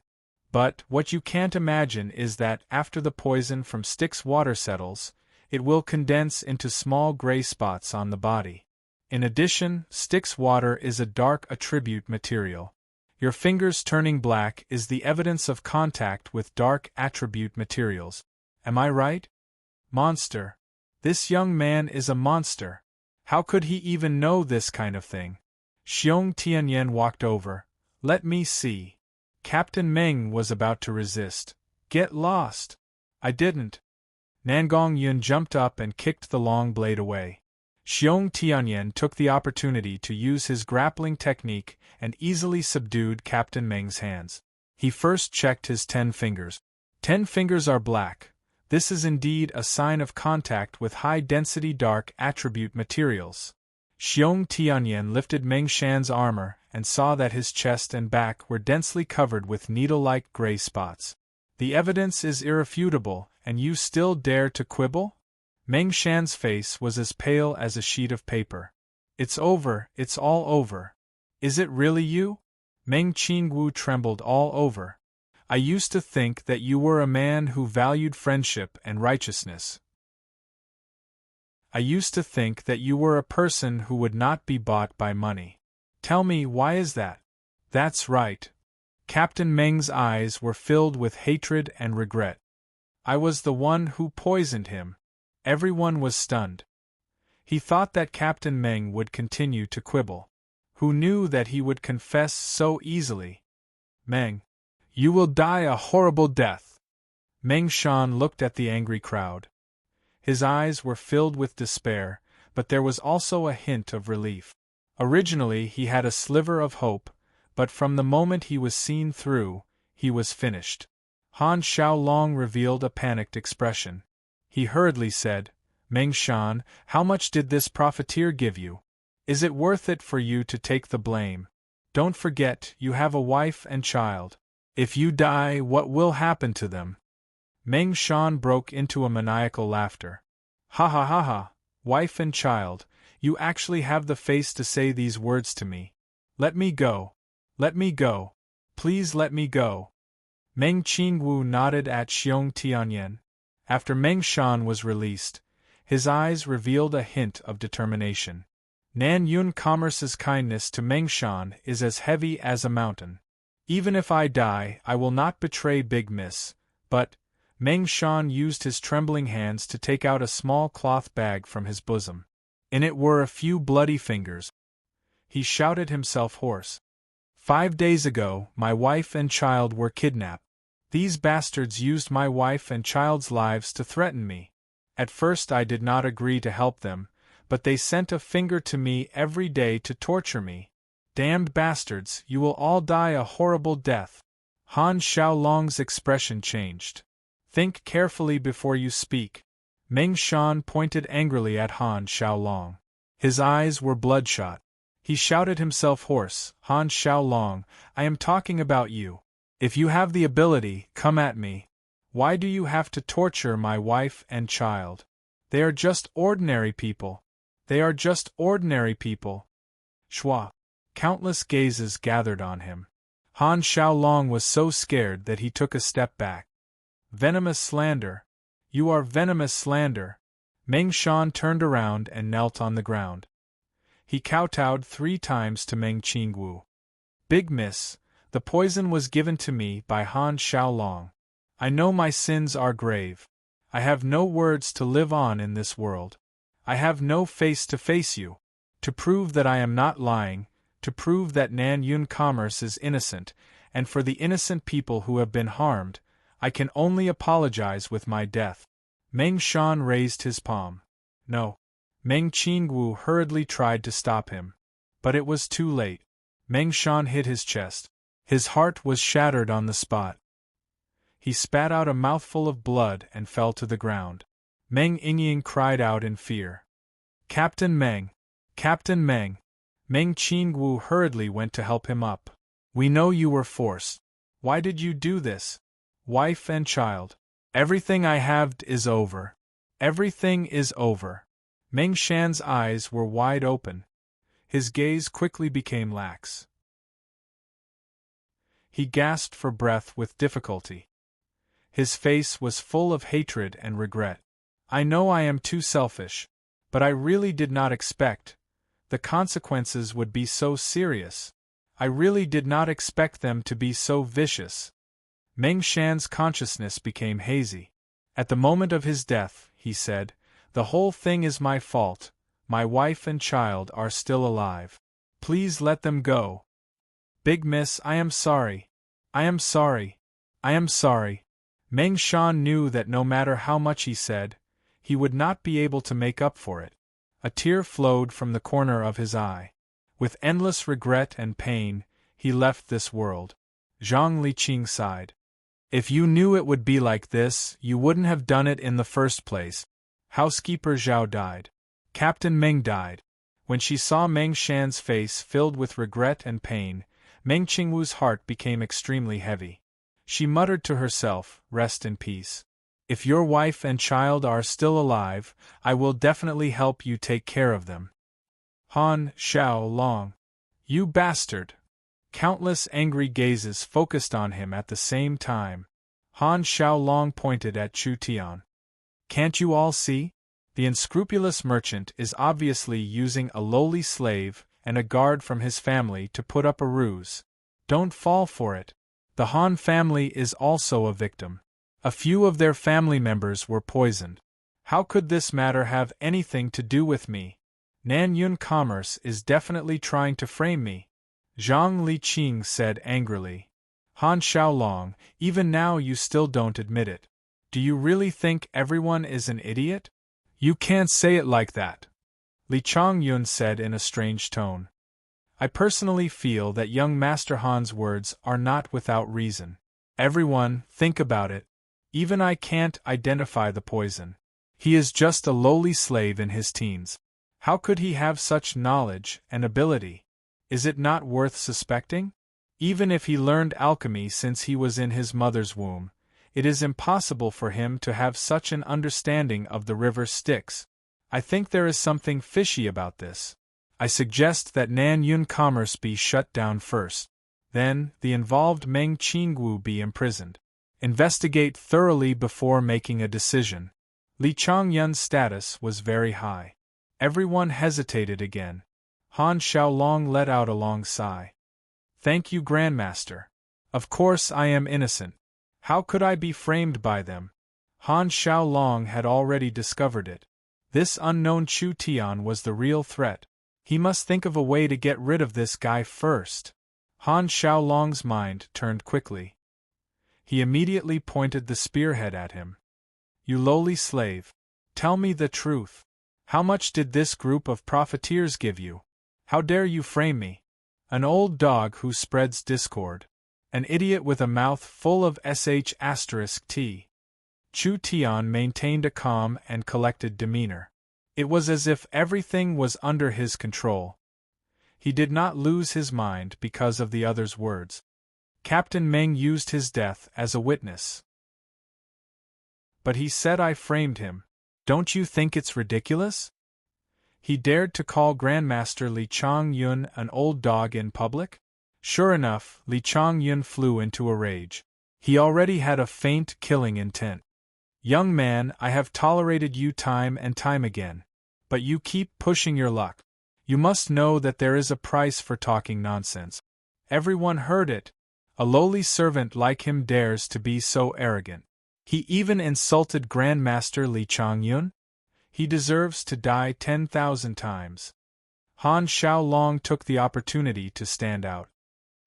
But what you can't imagine is that after the poison from Styx water settles, it will condense into small gray spots on the body. In addition, Styx water is a dark attribute material. Your fingers turning black is the evidence of contact with dark attribute materials. Am I right? Monster. This young man is a monster. How could he even know this kind of thing? Xiong Tianyan walked over. Let me see. Captain Meng was about to resist. Get lost. I didn't. Nangong Yun jumped up and kicked the long blade away. Xiong Tianyan took the opportunity to use his grappling technique and easily subdued Captain Meng's hands. He first checked his 10 fingers. 10 fingers are black. This is indeed a sign of contact with high-density dark attribute materials. Xiong Tianyan lifted Meng Shan's armor and saw that his chest and back were densely covered with needle-like gray spots. The evidence is irrefutable, and you still dare to quibble? Meng Shan's face was as pale as a sheet of paper. It's over, it's all over. Is it really you? Meng Qingwu trembled all over. I used to think that you were a man who valued friendship and righteousness. I used to think that you were a person who would not be bought by money. Tell me, why is that? That's right. Captain Meng's eyes were filled with hatred and regret. I was the one who poisoned him. Everyone was stunned. He thought that Captain Meng would continue to quibble. Who knew that he would confess so easily? Meng, you will die a horrible death. Meng Shan looked at the angry crowd. His eyes were filled with despair, but there was also a hint of relief. Originally he had a sliver of hope, but from the moment he was seen through, he was finished. Han Xiaolong revealed a panicked expression. He hurriedly said, Meng Shan, how much did this profiteer give you? Is it worth it for you to take the blame? Don't forget, you have a wife and child. If you die, what will happen to them? Meng Shan broke into a maniacal laughter. Ha ha ha ha, wife and child, you actually have the face to say these words to me. Let me go. Let me go. Please let me go. Meng Qingwu nodded at Xiong Tianyan. After Meng Shan was released, his eyes revealed a hint of determination. Nan Yun Commerce's kindness to Meng Shan is as heavy as a mountain. Even if I die, I will not betray Big Miss. But Meng Shan used his trembling hands to take out a small cloth bag from his bosom. In it were a few bloody fingers. He shouted himself hoarse. 5 days ago, my wife and child were kidnapped. These bastards used my wife and child's lives to threaten me. At first I did not agree to help them, but they sent a finger to me every day to torture me. Damned bastards, you will all die a horrible death. Han Xiaolong's expression changed. Think carefully before you speak. Meng Shan pointed angrily at Han Xiaolong. His eyes were bloodshot. He shouted himself hoarse, Han Xiaolong, I am talking about you. If you have the ability, come at me. Why do you have to torture my wife and child? They are just ordinary people. They are just ordinary people. Shua. Countless gazes gathered on him. Han Xiaolong was so scared that he took a step back. Venomous slander. You are venomous slander. Meng Shan turned around and knelt on the ground. He kowtowed 3 times to Meng Qingwu. Big Miss, the poison was given to me by Han Xiaolong. I know my sins are grave. I have no words to live on in this world. I have no face to face you. To prove that I am not lying, to prove that Nan Yun commerce is innocent, and for the innocent people who have been harmed, I can only apologize with my death. Meng Shan raised his palm. No. Meng Qingwu hurriedly tried to stop him. But it was too late. Meng Shan hit his chest. His heart was shattered on the spot. He spat out a mouthful of blood and fell to the ground. Meng Yingying cried out in fear. Captain Meng! Captain Meng! Meng Qingwu hurriedly went to help him up. We know you were forced. Why did you do this? Wife and child. Everything I have is over. Everything is over. Meng Shan's eyes were wide open. His gaze quickly became lax. He gasped for breath with difficulty. His face was full of hatred and regret. I know I am too selfish, but I really did not expect the consequences would be so serious. I really did not expect them to be so vicious. Meng Shan's consciousness became hazy. At the moment of his death, he said, the whole thing is my fault. My wife and child are still alive. Please let them go. Big Miss, I am sorry. I am sorry. I am sorry. Meng Shan knew that no matter how much he said, he would not be able to make up for it. A tear flowed from the corner of his eye. With endless regret and pain, he left this world. Zhang Liqing sighed. If you knew it would be like this, you wouldn't have done it in the first place. Housekeeper Zhao died. Captain Meng died. When she saw Meng Shan's face filled with regret and pain, Meng Qingwu's heart became extremely heavy. She muttered to herself, rest in peace. If your wife and child are still alive, I will definitely help you take care of them. Han Xiao Long. You bastard! Countless angry gazes focused on him at the same time. Han Xiaolong pointed at Chu Tian. Can't you all see? The unscrupulous merchant is obviously using a lowly slave and a guard from his family to put up a ruse. Don't fall for it. The Han family is also a victim. A few of their family members were poisoned. How could this matter have anything to do with me? Nan Yun Commerce is definitely trying to frame me. Zhang Liqing said angrily. Han Xiaolong, even now you still don't admit it. Do you really think everyone is an idiot? You can't say it like that. Li Chongyun said in a strange tone. I personally feel that young Master Han's words are not without reason. Everyone, think about it. Even I can't identify the poison. He is just a lowly slave in his teens. How could he have such knowledge and ability? Is it not worth suspecting? Even if he learned alchemy since he was in his mother's womb, it is impossible for him to have such an understanding of the river Styx. I think there is something fishy about this. I suggest that Nan Yun Commerce be shut down first. Then, the involved Meng Qingwu be imprisoned. Investigate thoroughly before making a decision. Li Chongyun's status was very high. Everyone hesitated again. Han Xiaolong let out a long sigh. Thank you, Grandmaster. Of course I am innocent. How could I be framed by them? Han Xiaolong had already discovered it. This unknown Chu Tian was the real threat. He must think of a way to get rid of this guy first. Han Xiaolong's mind turned quickly. He immediately pointed the spearhead at him. You lowly slave. Tell me the truth. How much did this group of profiteers give you? How dare you frame me? An old dog who spreads discord. An idiot with a mouth full of sh*t. Chu Tian maintained a calm and collected demeanor. It was as if everything was under his control. He did not lose his mind because of the other's words. Captain Meng used his death as a witness. But he said I framed him. Don't you think it's ridiculous? He dared to call Grandmaster Li Chongyun an old dog in public? Sure enough, Li Chongyun flew into a rage. He already had a faint killing intent. Young man, I have tolerated you time and time again. But you keep pushing your luck. You must know that there is a price for talking nonsense. Everyone heard it. A lowly servant like him dares to be so arrogant. He even insulted Grandmaster Li Chongyun? He deserves to die 10,000 times. Han Xiaolong took the opportunity to stand out.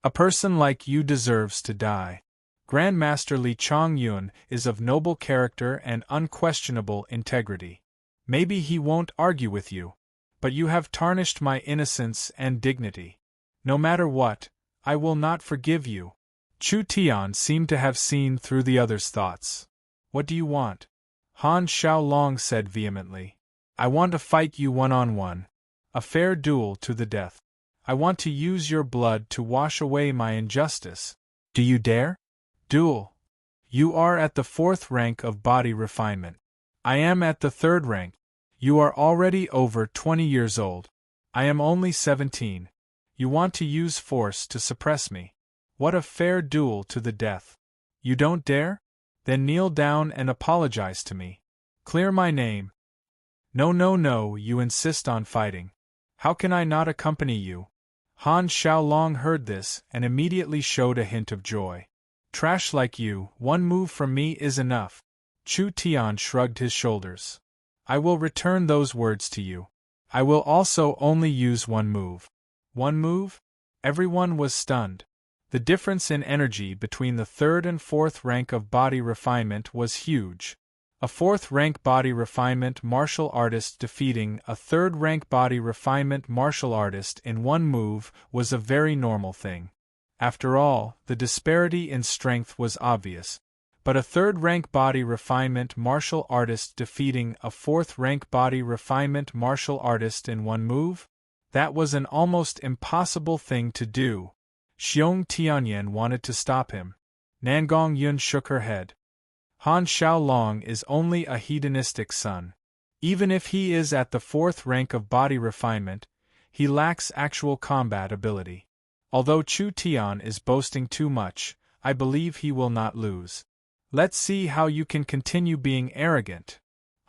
A person like you deserves to die. Grandmaster Li Chongyun is of noble character and unquestionable integrity. Maybe he won't argue with you, but you have tarnished my innocence and dignity. No matter what, I will not forgive you. Chu Tian seemed to have seen through the other's thoughts. What do you want? Han Xiaolong said vehemently. I want to fight you one-on-one. A fair duel to the death. I want to use your blood to wash away my injustice. Do you dare? Duel. You are at the 4th rank of body refinement. I am at the 3rd rank. You are already over 20 years old. I am only 17. You want to use force to suppress me. What a fair duel to the death. You don't dare? Then kneel down and apologize to me. Clear my name. No, you insist on fighting. How can I not accompany you? Han Xiaolong heard this and immediately showed a hint of joy. Trash like you, one move from me is enough. Chu Tian shrugged his shoulders. I will return those words to you. I will also only use one move. One move? Everyone was stunned. The difference in energy between the 3rd and 4th rank of body refinement was huge. A 4th rank body refinement martial artist defeating a 3rd rank body refinement martial artist in one move was a very normal thing. After all, the disparity in strength was obvious. But a 3rd rank body refinement martial artist defeating a 4th rank body refinement martial artist in one move? That was an almost impossible thing to do. Xiong Tianyan wanted to stop him. Nangong Yun shook her head. Han Xiaolong is only a hedonistic son. Even if he is at the 4th rank of body refinement, he lacks actual combat ability. Although Chu Tian is boasting too much, I believe he will not lose. Let's see how you can continue being arrogant.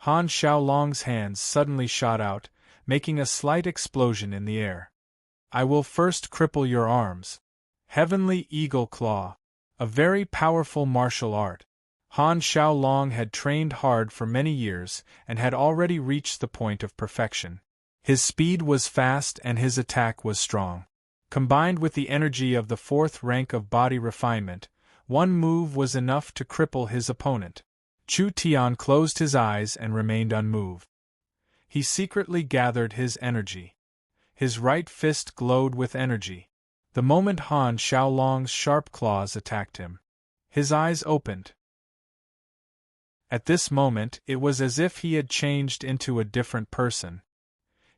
Han Xiaolong's hands suddenly shot out, making a slight explosion in the air. I will first cripple your arms. Heavenly Eagle Claw. A very powerful martial art. Han Xiaolong had trained hard for many years and had already reached the point of perfection. His speed was fast and his attack was strong. Combined with the energy of the 4th rank of body refinement, one move was enough to cripple his opponent. Chu Tian closed his eyes and remained unmoved. He secretly gathered his energy. His right fist glowed with energy. The moment Han Xiaolong's sharp claws attacked him, his eyes opened. At this moment, it was as if he had changed into a different person.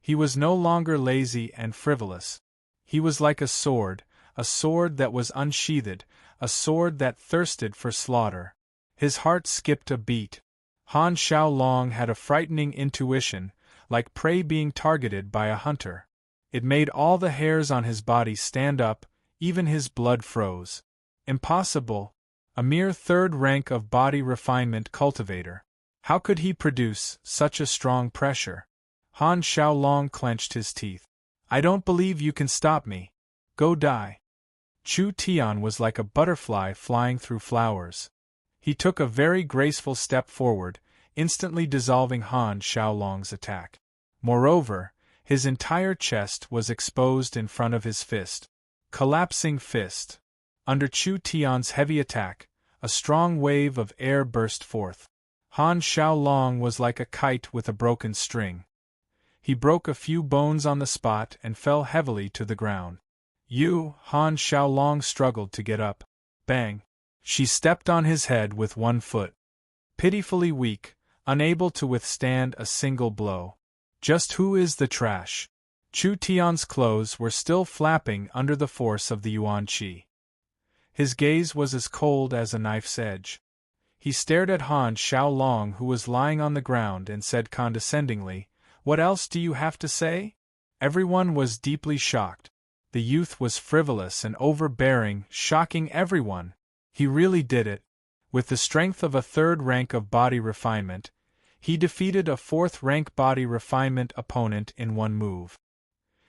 He was no longer lazy and frivolous. He was like a sword that was unsheathed, a sword that thirsted for slaughter. His heart skipped a beat. Han Xiaolong had a frightening intuition, like prey being targeted by a hunter. It made all the hairs on his body stand up, even his blood froze. Impossible! A mere 3rd rank of body refinement cultivator. How could he produce such a strong pressure? Han Xiaolong clenched his teeth. I don't believe you can stop me. Go die. Chu Tian was like a butterfly flying through flowers. He took a very graceful step forward, instantly dissolving Han Xiaolong's attack. Moreover, his entire chest was exposed in front of his fist. Collapsing fist. Under Chu Tian's heavy attack, a strong wave of air burst forth. Han Xiaolong was like a kite with a broken string. He broke a few bones on the spot and fell heavily to the ground. Han Xiaolong struggled to get up. Bang! She stepped on his head with one foot. Pitifully weak, unable to withstand a single blow. Just who is the trash? Chu Tian's clothes were still flapping under the force of the yuan qi. His gaze was as cold as a knife's edge. He stared at Han Xiaolong, who was lying on the ground, and said condescendingly, "What else do you have to say?" Everyone was deeply shocked. The youth was frivolous and overbearing, shocking everyone. He really did it. With the strength of a 3rd rank of body refinement, he defeated a 4th rank body refinement opponent in one move.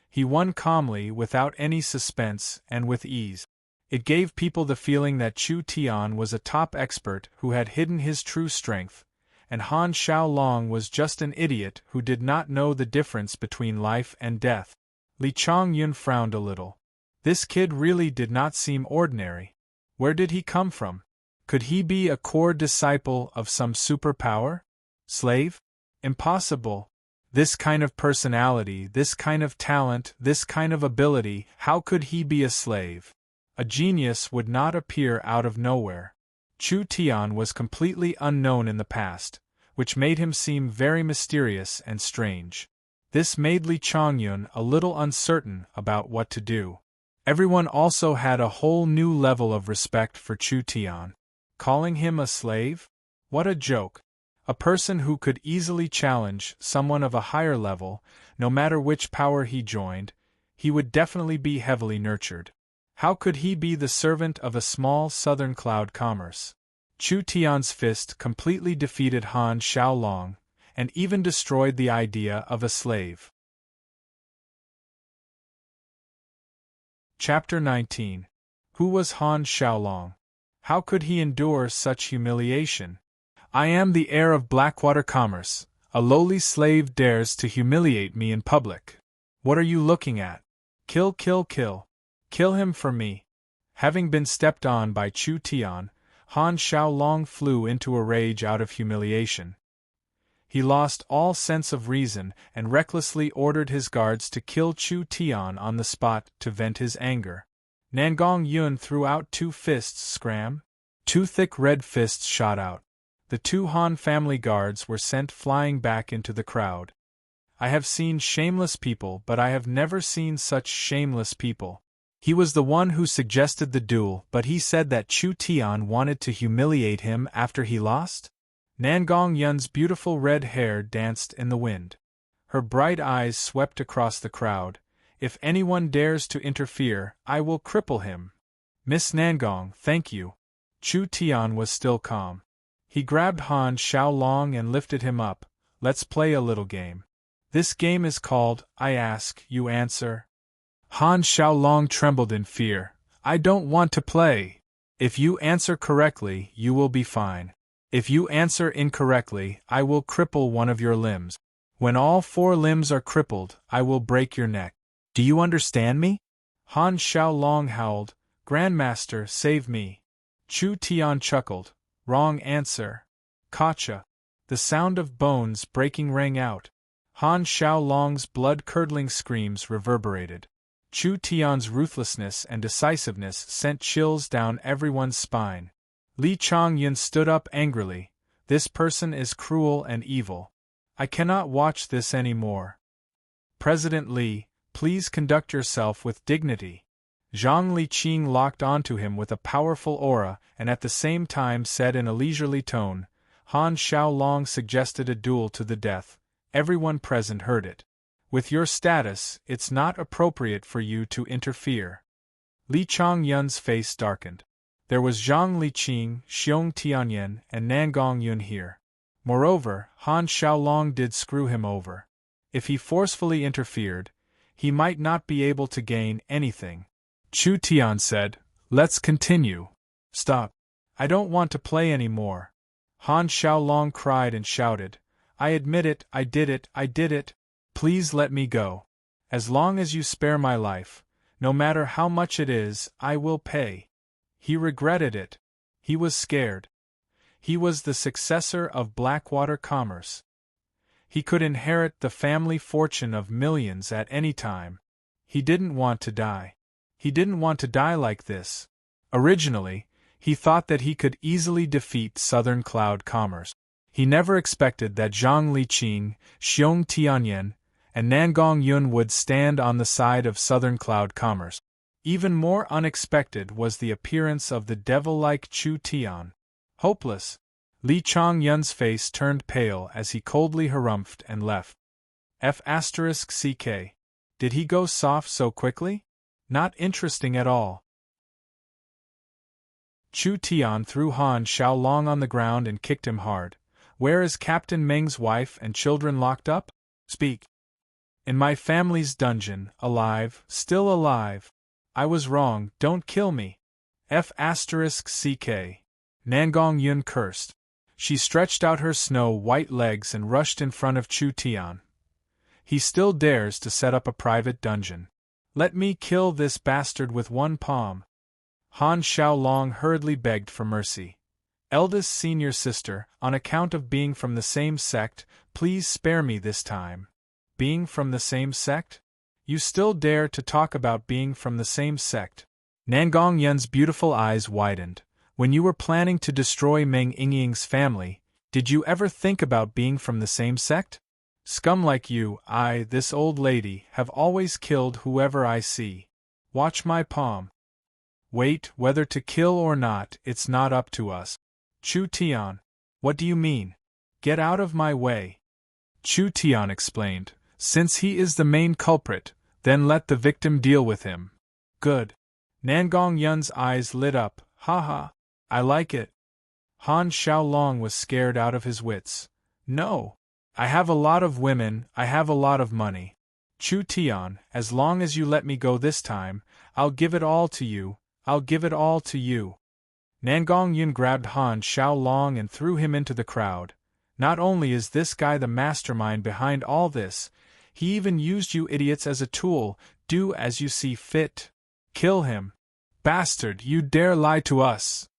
He won calmly, without any suspense, and with ease. It gave people the feeling that Chu Tian was a top expert who had hidden his true strength, and Han Xiaolong was just an idiot who did not know the difference between life and death. Li Chongyun frowned a little. This kid really did not seem ordinary. Where did he come from? Could he be a core disciple of some superpower? Slave? Impossible. This kind of personality, this kind of talent, this kind of ability, how could he be a slave? A genius would not appear out of nowhere. Chu Tian was completely unknown in the past, which made him seem very mysterious and strange. This made Li Chongyun a little uncertain about what to do. Everyone also had a whole new level of respect for Chu Tian. Calling him a slave? What a joke! A person who could easily challenge someone of a higher level, no matter which power he joined, he would definitely be heavily nurtured. How could he be the servant of a small southern cloud commerce? Chu Tian's fist completely defeated Han Xiaolong, and even destroyed the idea of a slave. Chapter 19. Who was Han Xiaolong? How could he endure such humiliation? I am the heir of Blackwater Commerce. A lowly slave dares to humiliate me in public. What are you looking at? Kill, kill, kill. Kill him for me. Having been stepped on by Chu Tian, Han Xiaolong flew into a rage out of humiliation. He lost all sense of reason and recklessly ordered his guards to kill Chu Tian on the spot to vent his anger. Nangong Yun threw out two fists. Scram! Two thick red fists shot out. The two Han family guards were sent flying back into the crowd. I have seen shameless people, but I have never seen such shameless people. He was the one who suggested the duel, but he said that Chu Tian wanted to humiliate him after he lost? Nangong Yun's beautiful red hair danced in the wind. Her bright eyes swept across the crowd. If anyone dares to interfere, I will cripple him. Miss Nangong, thank you. Chu Tian was still calm. He grabbed Han Xiaolong and lifted him up. Let's play a little game. This game is called, I ask, you answer. Han Xiaolong trembled in fear. I don't want to play. If you answer correctly, you will be fine. If you answer incorrectly, I will cripple one of your limbs. When all four limbs are crippled, I will break your neck. Do you understand me? Han Xiaolong howled, Grandmaster, save me. Chu Tian chuckled. Wrong answer. Gotcha. The sound of bones breaking rang out. Han Xiaolong's blood-curdling screams reverberated. Chu Tian's ruthlessness and decisiveness sent chills down everyone's spine. Li Chongyun stood up angrily. This person is cruel and evil. I cannot watch this anymore. President Li, please conduct yourself with dignity. Zhang Liqing locked onto him with a powerful aura and at the same time said in a leisurely tone, Han Xiaolong suggested a duel to the death. Everyone present heard it. With your status, it's not appropriate for you to interfere. Li Chongyun's face darkened. There was Zhang Liqing, Xiong Tianyan, and Nangong Yun here. Moreover, Han Xiaolong did screw him over. If he forcefully interfered, he might not be able to gain anything. Chu Tian said, Let's continue. Stop. I don't want to play anymore. Han Xiaolong cried and shouted, I admit it, I did it, I did it. Please let me go. As long as you spare my life, no matter how much it is, I will pay. He regretted it. He was scared. He was the successor of Blackwater Commerce. He could inherit the family fortune of millions at any time. He didn't want to die. He didn't want to die like this. Originally, he thought that he could easily defeat Southern Cloud Commerce. He never expected that Zhang Liqing, Xiong Tianyan, and Nangong Yun would stand on the side of Southern Cloud Commerce. Even more unexpected was the appearance of the devil-like Chu Tian. Hopeless. Li Chongyun's face turned pale as he coldly harumphed and left. F***ck. Did he go soft so quickly? Not interesting at all. Chu Tian threw Han Xiaolong on the ground and kicked him hard. Where is Captain Meng's wife and children locked up? Speak. In my family's dungeon, alive, still alive. I was wrong, don't kill me. F***ck. Nangong Yun cursed. She stretched out her snow-white legs and rushed in front of Chu Tian. he still dares to set up a private dungeon. Let me kill this bastard with one palm. Han Xiaolong hurriedly begged for mercy. Eldest senior sister, on account of being from the same sect, please spare me this time. Being from the same sect? You still dare to talk about being from the same sect? Nangong Yun's beautiful eyes widened. When you were planning to destroy Meng Yingying's family, did you ever think about being from the same sect? Scum like you, this old lady, have always killed whoever I see. Watch my palm. Wait, whether to kill or not, it's not up to us. Chu Tian, what do you mean? Get out of my way. Chu Tian explained, since he is the main culprit, then let the victim deal with him. Good. Nangong Yun's eyes lit up, haha, I like it. Han Xiaolong was scared out of his wits. No. I have a lot of women, I have a lot of money. Chu Tian, as long as you let me go this time, I'll give it all to you, I'll give it all to you. Nangong Yun grabbed Han Xiaolong and threw him into the crowd. Not only is this guy the mastermind behind all this, he even used you idiots as a tool. Do as you see fit. Kill him. Bastard, you dare lie to us!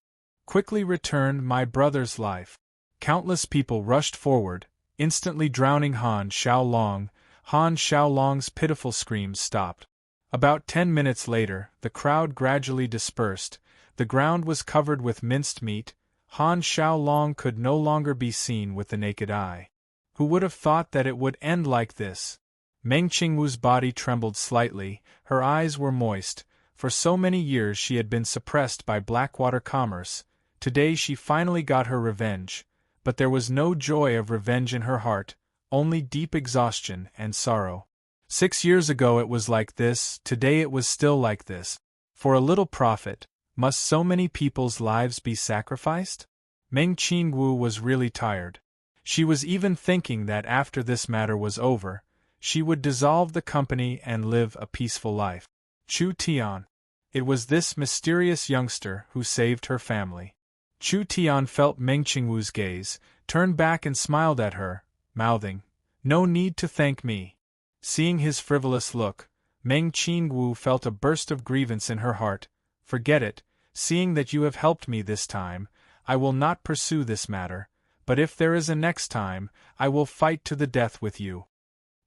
Quickly return my brother's life. Countless people rushed forward, instantly drowning Han Xiaolong. Han Xiaolong's pitiful screams stopped. About 10 minutes later, the crowd gradually dispersed. The ground was covered with minced meat. Han Xiaolong could no longer be seen with the naked eye. Who would have thought that it would end like this? Meng Qingwu's body trembled slightly, her eyes were moist. For so many years she had been suppressed by Blackwater commerce. Today she finally got her revenge. But there was no joy of revenge in her heart, only deep exhaustion and sorrow. 6 years ago it was like this, today it was still like this. For a little profit, must so many people's lives be sacrificed? Meng Qingwu was really tired. She was even thinking that after this matter was over, she would dissolve the company and live a peaceful life. Chu Tian. It was this mysterious youngster who saved her family. Chu Tian felt Meng Qingwu's gaze, turned back and smiled at her, mouthing, "No need to thank me." Seeing his frivolous look, Meng Qingwu felt a burst of grievance in her heart. "Forget it, seeing that you have helped me this time, I will not pursue this matter, but if there is a next time, I will fight to the death with you.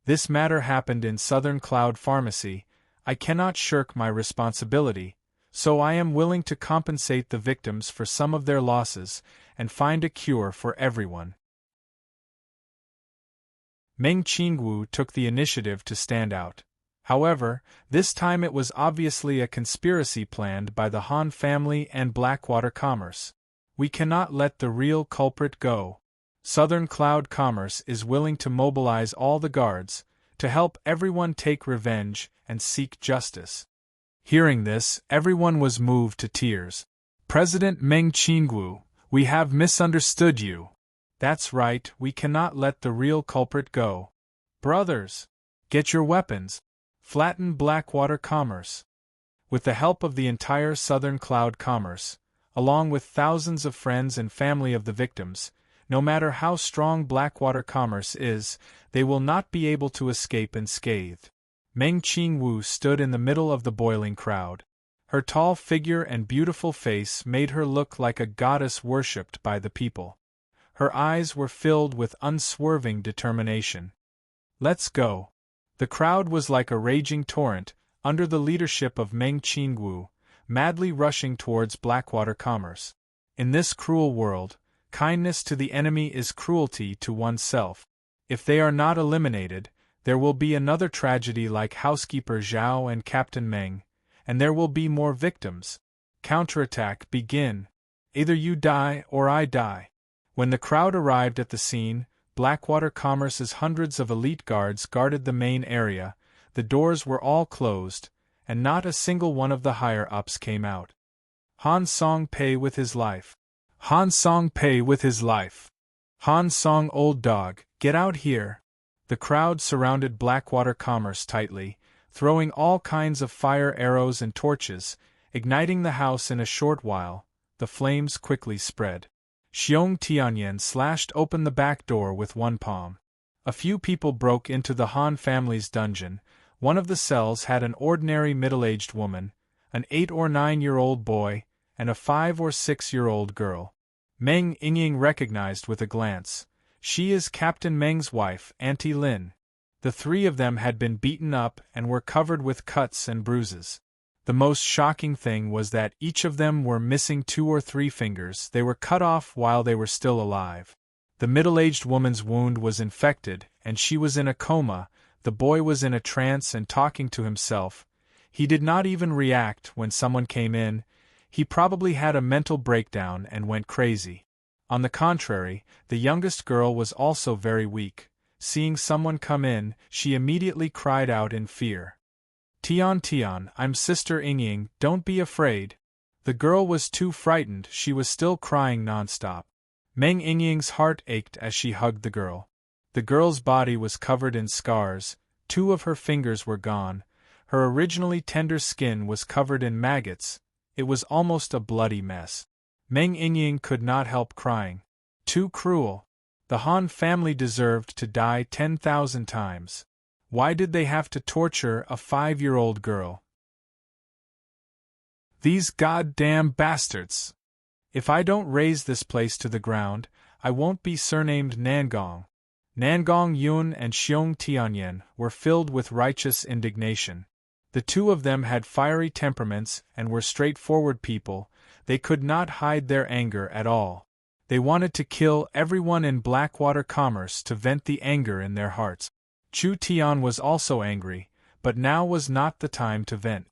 This matter happened in Southern Cloud Pharmacy. I cannot shirk my responsibility, so I am willing to compensate the victims for some of their losses and find a cure for everyone." Meng Qingwu took the initiative to stand out. However, this time it was obviously a conspiracy planned by the Han family and Blackwater Commerce. We cannot let the real culprit go. Southern Cloud Commerce is willing to mobilize all the guards, to help everyone take revenge and seek justice. Hearing this, everyone was moved to tears. "President Meng Qingwu, we have misunderstood you. That's right, we cannot let the real culprit go. Brothers, get your weapons. Flatten Blackwater Commerce." With the help of the entire Southern Cloud Commerce, along with thousands of friends and family of the victims, no matter how strong Blackwater Commerce is, they will not be able to escape unscathed. Meng Qingwu stood in the middle of the boiling crowd. Her tall figure and beautiful face made her look like a goddess worshipped by the people. Her eyes were filled with unswerving determination. "Let's go." The crowd was like a raging torrent, under the leadership of Meng Qingwu, madly rushing towards Blackwater Commerce. In this cruel world, kindness to the enemy is cruelty to oneself. If they are not eliminated, there will be another tragedy like housekeeper Zhao and Captain Meng, and there will be more victims. Counterattack begin. Either you die or I die. When the crowd arrived at the scene, Blackwater Commerce's hundreds of elite guards guarded the main area. The doors were all closed, and not a single one of the higher-ups came out. Han Song pay with his life. Han Song pay with his life. Han Song old dog, get out here. The crowd surrounded Blackwater Commerce tightly, throwing all kinds of fire arrows and torches, igniting the house in a short while. The flames quickly spread. Xiong Tianyan slashed open the back door with one palm. A few people broke into the Han family's dungeon. One of the cells had an ordinary middle-aged woman, an 8 or 9-year-old boy, and a 5 or 6-year-old girl. Meng Yingying recognized with a glance. She is Captain Meng's wife, Auntie Lin. The three of them had been beaten up and were covered with cuts and bruises. The most shocking thing was that each of them were missing 2 or 3 fingers. They were cut off while they were still alive. The middle-aged woman's wound was infected, and she was in a coma. The boy was in a trance and talking to himself. He did not even react when someone came in. He probably had a mental breakdown and went crazy. On the contrary, the youngest girl was also very weak. Seeing someone come in, she immediately cried out in fear. Tian Tian, I'm Sister Yingying, don't be afraid. The girl was too frightened, she was still crying non-stop. Meng Yingying's heart ached as she hugged the girl. The girl's body was covered in scars, 2 of her fingers were gone, her originally tender skin was covered in maggots. It was almost a bloody mess. Meng Yingying could not help crying. Too cruel. The Han family deserved to die 10,000 times. Why did they have to torture a 5-year-old girl? These goddamn bastards! If I don't raze this place to the ground, I won't be surnamed Nangong. Nangong Yun and Xiong Tianyan were filled with righteous indignation. The two of them had fiery temperaments and were straightforward people. They could not hide their anger at all. They wanted to kill everyone in Blackwater Commerce to vent the anger in their hearts. Chu Tian was also angry, but now was not the time to vent.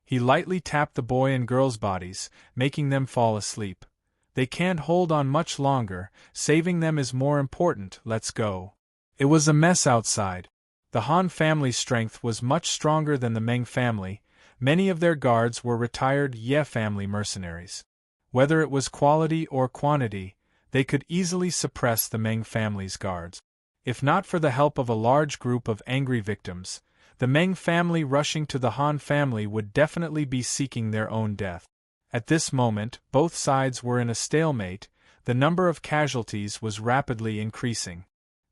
He lightly tapped the boy and girl's bodies, making them fall asleep. They can't hold on much longer, saving them is more important, let's go. It was a mess outside. The Han family's strength was much stronger than the Meng family. Many of their guards were retired Ye family mercenaries. Whether it was quality or quantity, they could easily suppress the Meng family's guards. If not for the help of a large group of angry victims, the Meng family rushing to the Han family would definitely be seeking their own death. At this moment, both sides were in a stalemate. The number of casualties was rapidly increasing.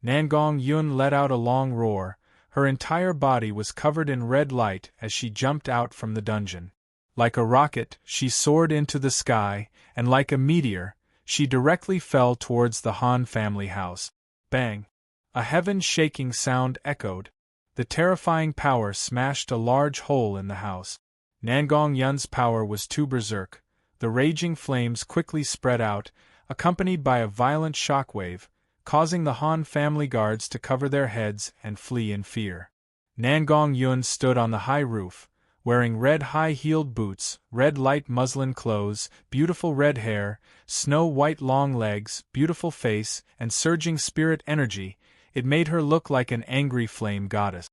Nangong Yun let out a long roar. Her entire body was covered in red light as she jumped out from the dungeon. Like a rocket, she soared into the sky, and like a meteor, she directly fell towards the Han family house. Bang! A heaven-shaking sound echoed. The terrifying power smashed a large hole in the house. Nangong Yun's power was too berserk. The raging flames quickly spread out, accompanied by a violent shockwave, causing the Han family guards to cover their heads and flee in fear. Nangong Yun stood on the high roof, wearing red high-heeled boots, red light muslin clothes, beautiful red hair, snow-white long legs, beautiful face, and surging spirit energy. It made her look like an angry flame goddess.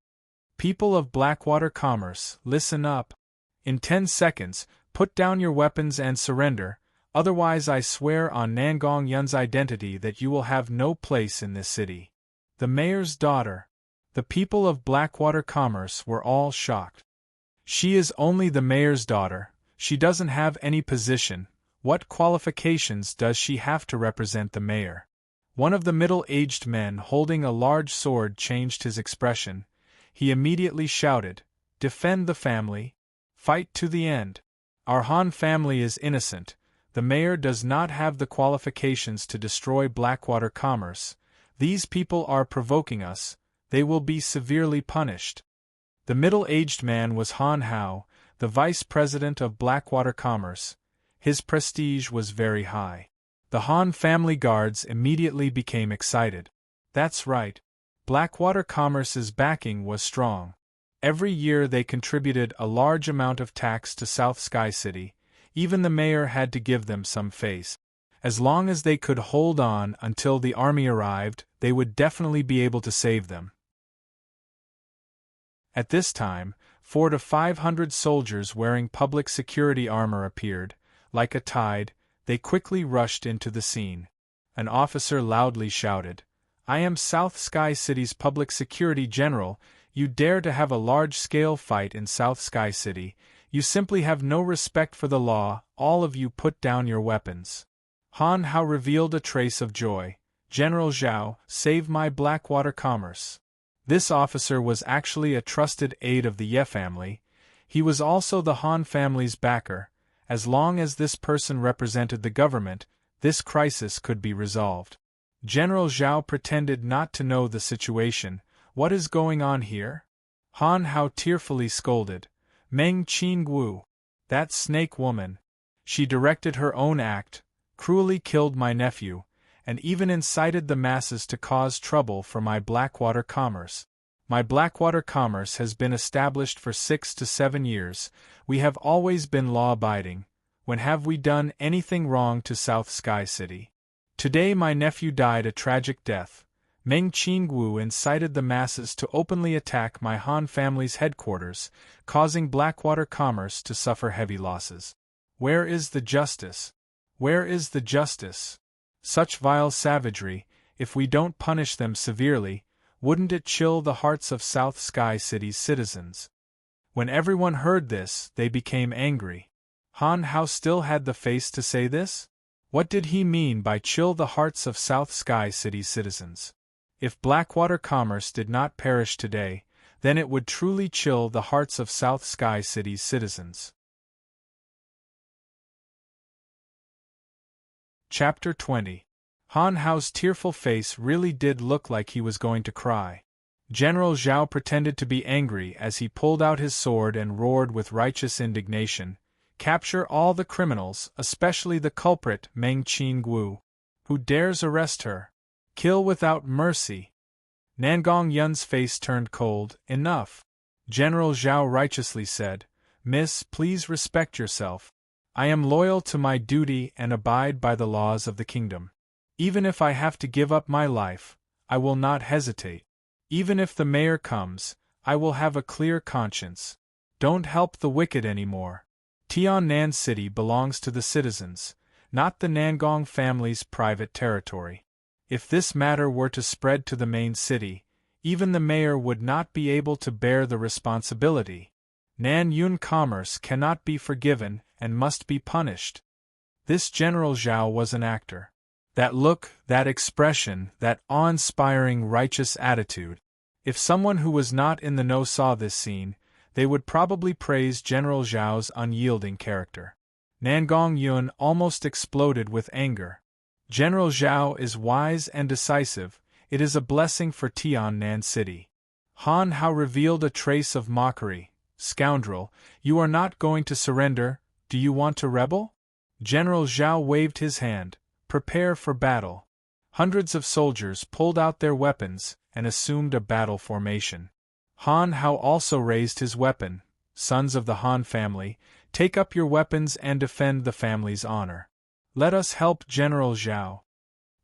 People of Blackwater Commerce, listen up. In 10 seconds, put down your weapons and surrender. Otherwise I swear on Nangong Yun's identity that you will have no place in this city. The mayor's daughter. The people of Blackwater Commerce were all shocked. She is only the mayor's daughter. She doesn't have any position. What qualifications does she have to represent the mayor? One of the middle-aged men holding a large sword changed his expression. He immediately shouted, "Defend the family. Fight to the end. Our Han family is innocent. The mayor does not have the qualifications to destroy Blackwater Commerce. These people are provoking us. They will be severely punished." The middle-aged man was Han Hao, the vice president of Blackwater Commerce. His prestige was very high. The Han family guards immediately became excited. That's right. Blackwater Commerce's backing was strong. Every year they contributed a large amount of tax to South Sky City. Even the mayor had to give them some face. As long as they could hold on until the army arrived, they would definitely be able to save them. At this time, 400 to 500 soldiers wearing public security armor appeared. Like a tide, they quickly rushed into the scene. An officer loudly shouted, "I am South Sky City's public security general. You dare to have a large-scale fight in South Sky City. You simply have no respect for the law. All of you put down your weapons." Han Hao revealed a trace of joy. General Zhao, save my Blackwater commerce. This officer was actually a trusted aide of the Ye family. He was also the Han family's backer. As long as this person represented the government, this crisis could be resolved. General Zhao pretended not to know the situation. What is going on here? Han Hao tearfully scolded. Meng Qingwu. That snake woman. She directed her own act, cruelly killed my nephew, and even incited the masses to cause trouble for my Blackwater commerce. My Blackwater commerce has been established for 6 to 7 years. We have always been law-abiding. When have we done anything wrong to South Sky City? Today my nephew died a tragic death. Meng Qingwu incited the masses to openly attack my Han family's headquarters, causing Blackwater commerce to suffer heavy losses. Where is the justice? Where is the justice? Such vile savagery, if we don't punish them severely, wouldn't it chill the hearts of South Sky City's citizens? When everyone heard this, they became angry. Han Hao still had the face to say this? What did he mean by chill the hearts of South Sky City's citizens? If Blackwater commerce did not perish today, then it would truly chill the hearts of South Sky City's citizens. Chapter 20. Han Hao's tearful face really did look like he was going to cry. General Zhao pretended to be angry as he pulled out his sword and roared with righteous indignation. Capture all the criminals, especially the culprit Meng Qingwu. Who dares arrest her? Kill without mercy. Nangong Yun's face turned cold. Enough. General Zhao righteously said, Miss, please respect yourself. I am loyal to my duty and abide by the laws of the kingdom. Even if I have to give up my life, I will not hesitate. Even if the mayor comes, I will have a clear conscience. Don't help the wicked anymore. Tiannan City belongs to the citizens, not the Nangong family's private territory. If this matter were to spread to the main city, even the mayor would not be able to bear the responsibility. Nan Yun commerce cannot be forgiven and must be punished. This General Zhao was an actor. That look, that expression, that awe-inspiring righteous attitude. If someone who was not in the know saw this scene, they would probably praise General Zhao's unyielding character. Nangong Yun almost exploded with anger. General Zhao is wise and decisive. It is a blessing for Tiannan City. Han Hao revealed a trace of mockery. Scoundrel, you are not going to surrender. Do you want to rebel? General Zhao waved his hand. Prepare for battle. Hundreds of soldiers pulled out their weapons and assumed a battle formation. Han Hao also raised his weapon. Sons of the Han family, take up your weapons and defend the family's honor. Let us help General Zhao.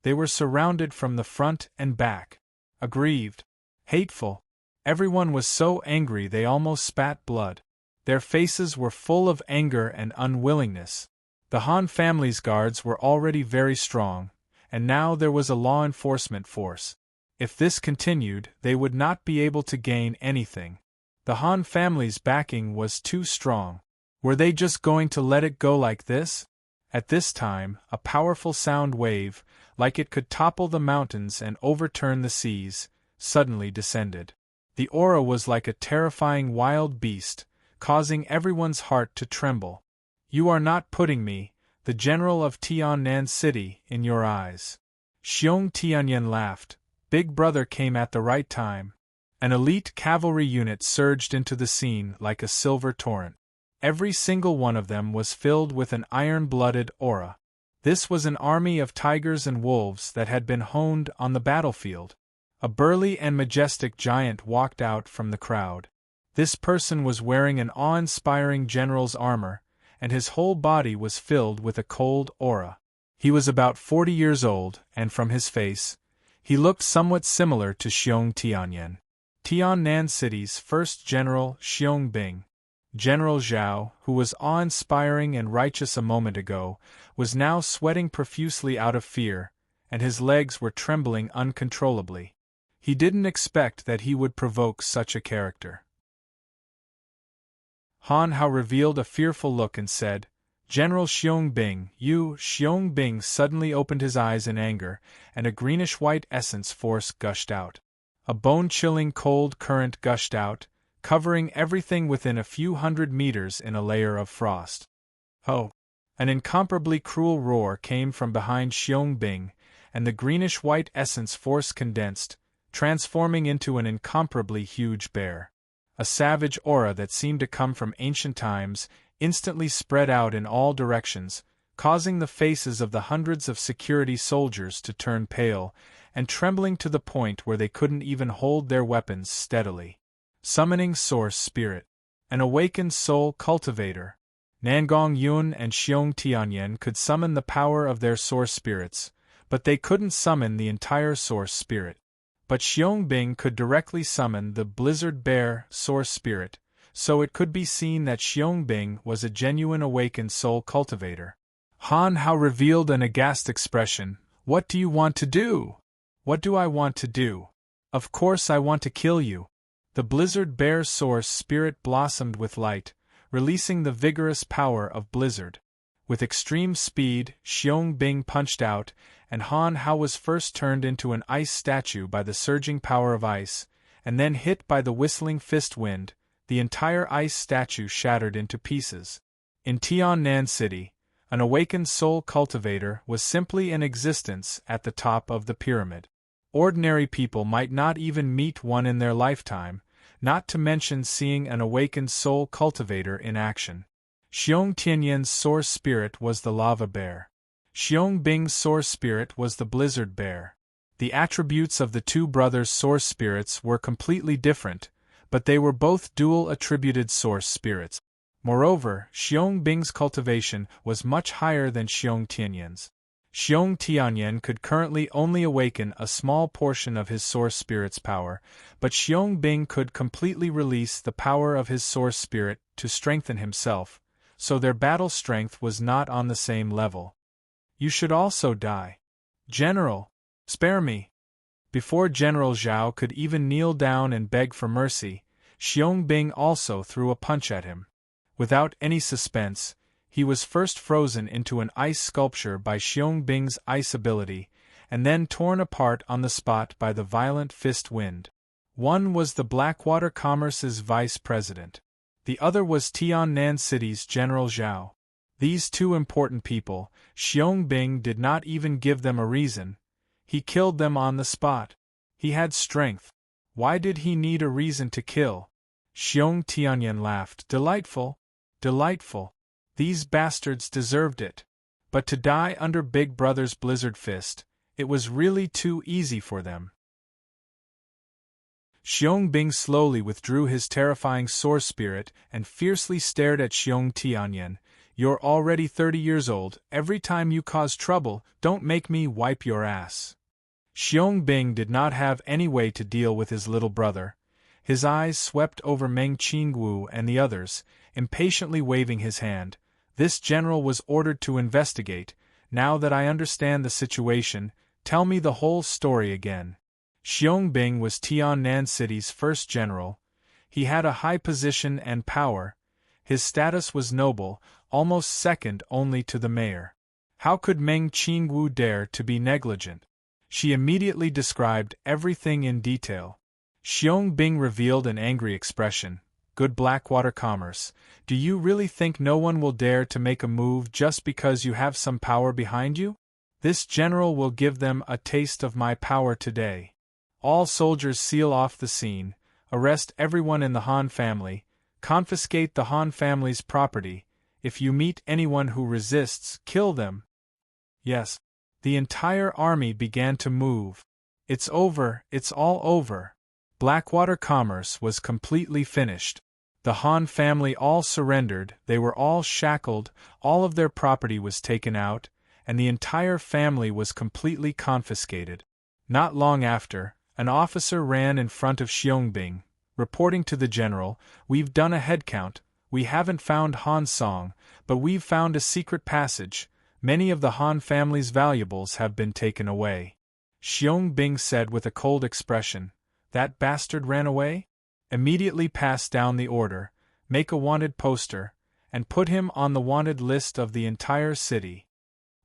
They were surrounded from the front and back. Aggrieved. Hateful. Everyone was so angry they almost spat blood. Their faces were full of anger and unwillingness. The Han family's guards were already very strong, and now there was a law enforcement force. If this continued, they would not be able to gain anything. The Han family's backing was too strong. Were they just going to let it go like this? At this time, a powerful sound wave, like it could topple the mountains and overturn the seas, suddenly descended. The aura was like a terrifying wild beast, causing everyone's heart to tremble. You are not putting me, the general of Tiannan City, in your eyes. Xiong Tianyan laughed. Big Brother came at the right time. An elite cavalry unit surged into the scene like a silver torrent. Every single one of them was filled with an iron-blooded aura. This was an army of tigers and wolves that had been honed on the battlefield. A burly and majestic giant walked out from the crowd. This person was wearing an awe-inspiring general's armor, and his whole body was filled with a cold aura. He was about 40 years old, and from his face, he looked somewhat similar to Xiong Tianyan. Tiannan City's first general, Xiong Bing. General Zhao, who was awe-inspiring and righteous a moment ago, was now sweating profusely out of fear, and his legs were trembling uncontrollably. He didn't expect that he would provoke such a character. Han Hao revealed a fearful look and said, General Xiong Bing suddenly opened his eyes in anger, and a greenish-white essence force gushed out. A bone-chilling cold current gushed out, covering everything within a few hundred meters in a layer of frost. Oh! An incomparably cruel roar came from behind Xiong Bing, and the greenish-white essence force condensed, transforming into an incomparably huge bear. A savage aura that seemed to come from ancient times instantly spread out in all directions, causing the faces of the hundreds of security soldiers to turn pale, and trembling to the point where they couldn't even hold their weapons steadily. Summoning Source Spirit. An awakened soul cultivator. Nangong Yun and Xiong Tianyan could summon the power of their source spirits, but they couldn't summon the entire source spirit. But Xiong Bing could directly summon the Blizzard Bear source spirit, so it could be seen that Xiong Bing was a genuine awakened soul cultivator. Han Hao revealed an aghast expression. "What do you want to do?" "What do I want to do? Of course I want to kill you." The Blizzard Bear source spirit blossomed with light, releasing the vigorous power of Blizzard. With extreme speed, Xiong Bing punched out, and Han Hao was first turned into an ice statue by the surging power of ice, and then hit by the whistling fist wind. The entire ice statue shattered into pieces. In Tiannan City, an awakened soul cultivator was simply in existence at the top of the pyramid. Ordinary people might not even meet one in their lifetime, not to mention seeing an awakened soul cultivator in action. Xiong Tianyan's source spirit was the lava bear. Xiong Bing's source spirit was the blizzard bear. The attributes of the two brothers' source spirits were completely different, but they were both dual-attributed source spirits. Moreover, Xiong Bing's cultivation was much higher than Xiong Tianyan's. Xiong Tianyan could currently only awaken a small portion of his source spirit's power, but Xiong Bing could completely release the power of his source spirit to strengthen himself, so their battle strength was not on the same level. "You should also die. General, spare me." Before General Zhao could even kneel down and beg for mercy, Xiong Bing also threw a punch at him. Without any suspense, he was first frozen into an ice sculpture by Xiong Bing's ice ability, and then torn apart on the spot by the violent fist wind. One was the Blackwater Commerce's vice president. The other was Tiannan City's General Zhao. These two important people, Xiong Bing did not even give them a reason. He killed them on the spot. He had strength. Why did he need a reason to kill? Xiong Tianyan laughed. Delightful. Delightful. These bastards deserved it. But to die under Big Brother's blizzard fist, it was really too easy for them. Xiong Bing slowly withdrew his terrifying source spirit and fiercely stared at Xiong Tianyan. "You're already 30 years old. Every time you cause trouble, don't make me wipe your ass." Xiong Bing did not have any way to deal with his little brother. His eyes swept over Meng Qingwu and the others, impatiently waving his hand. "This general was ordered to investigate. Now that I understand the situation, tell me the whole story again." Xiong Bing was Tiannan City's first general. He had a high position and power. His status was noble, almost second only to the mayor. How could Meng Qingwu dare to be negligent? She immediately described everything in detail. Xiong Bing revealed an angry expression. "Good Blackwater Commerce, do you really think no one will dare to make a move just because you have some power behind you? This general will give them a taste of my power today. All soldiers seal off the scene, arrest everyone in the Han family, confiscate the Han family's property. If you meet anyone who resists, kill them." Yes. The entire army began to move. "It's over, it's all over." Blackwater Commerce was completely finished. The Han family all surrendered, they were all shackled, all of their property was taken out, and the entire family was completely confiscated. Not long after, an officer ran in front of Xiong Bing, reporting to the general, "We've done a head count. We haven't found Han Song, but we've found a secret passage. Many of the Han family's valuables have been taken away." Xiong Bing said with a cold expression, "That bastard ran away?" "Immediately pass down the order, make a wanted poster, and put him on the wanted list of the entire city.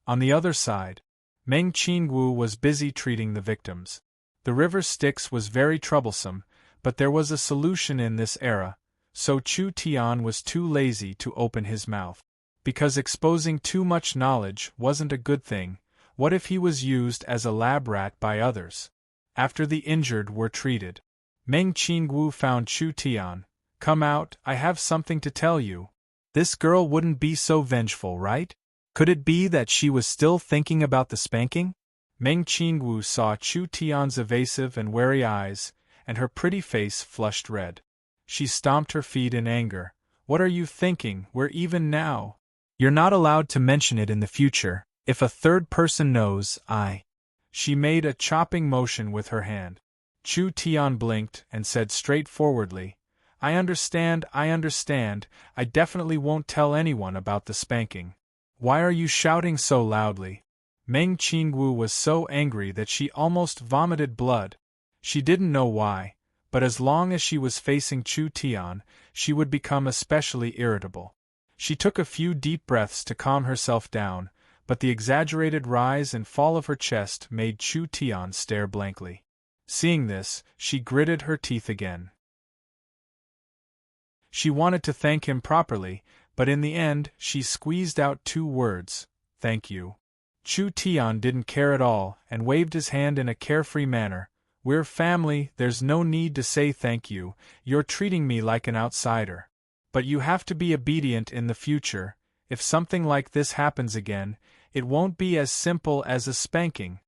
On the other side, Meng Qingwu was busy treating the victims. The river Styx was very troublesome, but there was a solution in this era, so Chu Tian was too lazy to open his mouth. Because exposing too much knowledge wasn't a good thing. What if he was used as a lab rat by others? After the injured were treated, Meng Qingwu found Chu Tian. "Come out, I have something to tell you." This girl wouldn't be so vengeful, right? Could it be that she was still thinking about the spanking? Meng Qingwu saw Chu Tian's evasive and wary eyes, and her pretty face flushed red. She stomped her feet in anger. "What are you thinking? We're even now. You're not allowed to mention it in the future. If a third person knows, I—" She made a chopping motion with her hand. Chu Tian blinked and said straightforwardly, I understand, I definitely won't tell anyone about the spanking." "Why are you shouting so loudly?" Meng Qingwu was so angry that she almost vomited blood. She didn't know why, but as long as she was facing Chu Tian, she would become especially irritable. She took a few deep breaths to calm herself down, but the exaggerated rise and fall of her chest made Chu Tian stare blankly. Seeing this, she gritted her teeth again. She wanted to thank him properly, but in the end, she squeezed out 2 words, "Thank you." Chu Tian didn't care at all and waved his hand in a carefree manner. "We're family, there's no need to say thank you, you're treating me like an outsider. But you have to be obedient in the future. If something like this happens again, it won't be as simple as a spanking."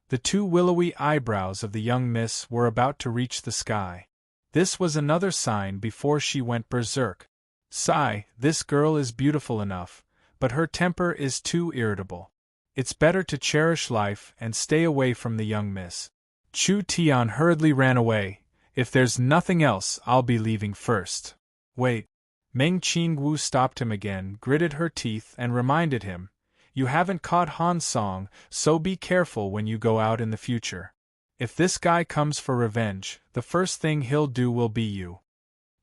The 2 willowy eyebrows of the young miss were about to reach the sky. This was another sign before she went berserk. "Sigh, this girl is beautiful enough, but her temper is too irritable. It's better to cherish life and stay away from the young miss." Chu Tian hurriedly ran away. "If there's nothing else, I'll be leaving first." "Wait." Meng Qingwu stopped him again, gritted her teeth and reminded him, "You haven't caught Han Song, so be careful when you go out in the future. If this guy comes for revenge, the first thing he'll do will be you."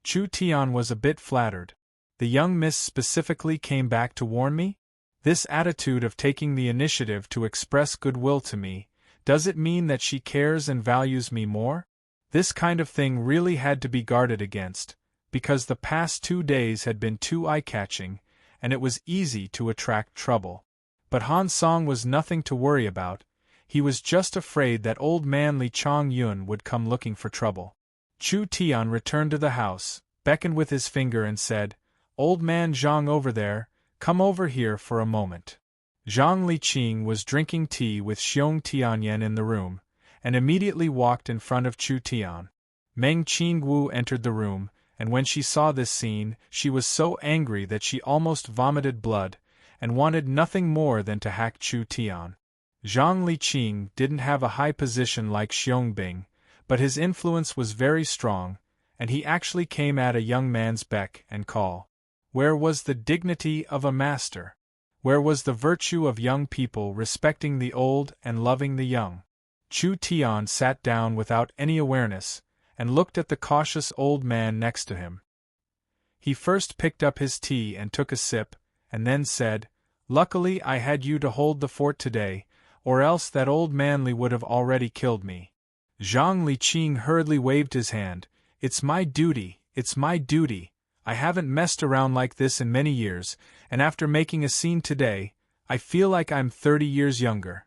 Chu Tian was a bit flattered. The young miss specifically came back to warn me? This attitude of taking the initiative to express goodwill to me, does it mean that she cares and values me more? This kind of thing really had to be guarded against, because the past 2 days had been too eye-catching, and it was easy to attract trouble. But Han Song was nothing to worry about. He was just afraid that old man Li Chongyun would come looking for trouble. Chu Tian returned to the house, beckoned with his finger and said, "Old man Zhang over there, come over here for a moment." Zhang Liqing was drinking tea with Xiong Tianyan in the room, and immediately walked in front of Chu Tian. Meng Qingwu entered the room, and when she saw this scene, she was so angry that she almost vomited blood, and wanted nothing more than to hack Chu Tian. Zhang Liqing didn't have a high position like Xiong, but his influence was very strong, and he actually came at a young man's beck and call. Where was the dignity of a master? Where was the virtue of young people respecting the old and loving the young? Chu Tian sat down without any awareness, and looked at the cautious old man next to him. He first picked up his tea and took a sip, and then said, "Luckily I had you to hold the fort today, or else that old manly would have already killed me." Zhang Liqing hurriedly waved his hand. It's my duty. I haven't messed around like this in many years, and after making a scene today, I feel like I'm 30 years younger."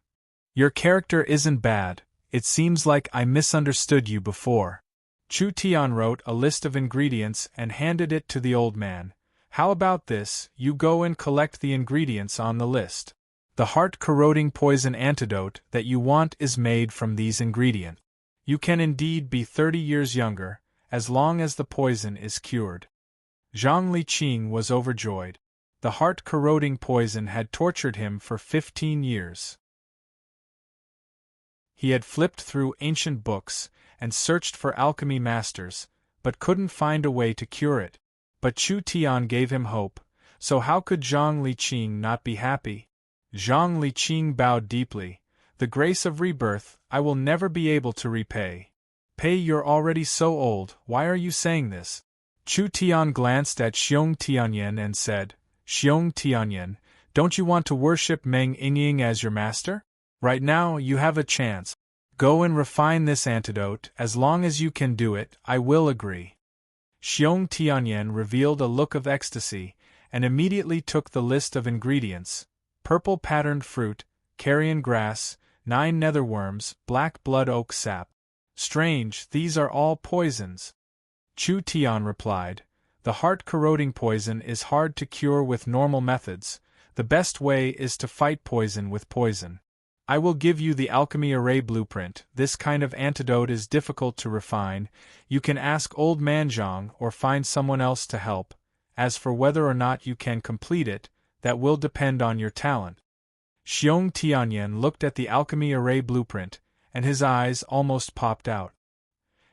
"Your character isn't bad. It seems like I misunderstood you before." Chu Tian wrote a list of ingredients and handed it to the old man. "How about this, you go and collect the ingredients on the list. The heart-corroding poison antidote that you want is made from these ingredients. You can indeed be 30 years younger, as long as the poison is cured." Zhang Liqing was overjoyed. The heart-corroding poison had tortured him for 15 years. He had flipped through ancient books and searched for alchemy masters, but couldn't find a way to cure it. But Chu Tian gave him hope, so how could Zhang Liqing not be happy? Zhang Liqing bowed deeply. "The grace of rebirth I will never be able to repay." "Pay, you're already so old, why are you saying this?" Chu Tian glanced at Xiong Tianyan and said, Xiong Tianyan, don't you want to worship Meng Yingying as your master? Right now you have a chance. Go and refine this antidote. As long as you can do it, I will agree. Xiong Tianyan revealed a look of ecstasy, and immediately took the list of ingredients: purple patterned fruit, carrion grass, 9 netherworms, black blood oak sap. Strange, these are all poisons. Chu Tian replied, the heart-corroding poison is hard to cure with normal methods. The best way is to fight poison with poison. I will give you the alchemy array blueprint. This kind of antidote is difficult to refine. You can ask old man Zhang or find someone else to help. As for whether or not you can complete it, that will depend on your talent. Xiong Tianyan looked at the alchemy array blueprint, and his eyes almost popped out.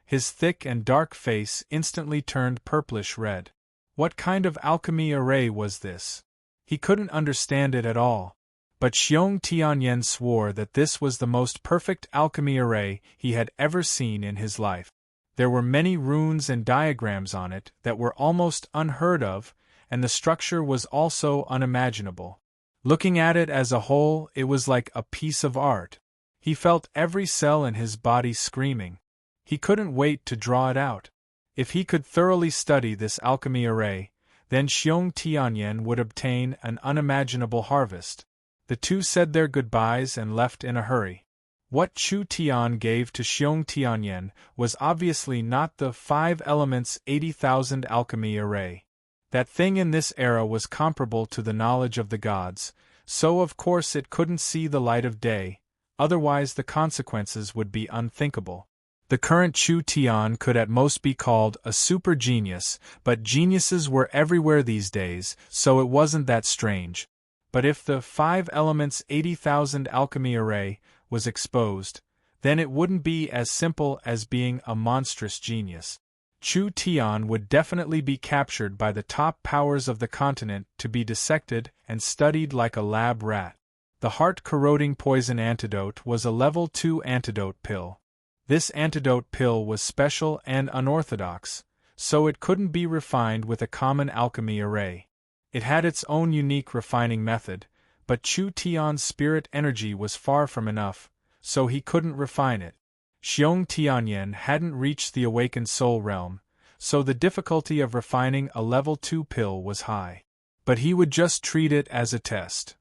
His thick and dark face instantly turned purplish red. What kind of alchemy array was this? He couldn't understand it at all. But Xiong Tianyan swore that this was the most perfect alchemy array he had ever seen in his life. There were many runes and diagrams on it that were almost unheard of, and the structure was also unimaginable. Looking at it as a whole, it was like a piece of art. He felt every cell in his body screaming. He couldn't wait to draw it out. If he could thoroughly study this alchemy array, then Xiong Tianyan would obtain an unimaginable harvest. The two said their goodbyes and left in a hurry. What Chu Tian gave to Xiong Tianyan was obviously not the 5 elements 80,000 alchemy array. That thing in this era was comparable to the knowledge of the gods, so of course it couldn't see the light of day, otherwise the consequences would be unthinkable. The current Chu Tian could at most be called a super genius, but geniuses were everywhere these days, so it wasn't that strange. But if the 5 elements 80,000 alchemy array was exposed, then it wouldn't be as simple as being a monstrous genius. Chu Tian would definitely be captured by the top powers of the continent to be dissected and studied like a lab rat. The heart-corroding poison antidote was a level 2 antidote pill. This antidote pill was special and unorthodox, so it couldn't be refined with a common alchemy array. It had its own unique refining method, but Chu Tian's spirit energy was far from enough, so he couldn't refine it. Xiong Tianyan hadn't reached the awakened soul realm, so the difficulty of refining a level 2 pill was high. But he would just treat it as a test.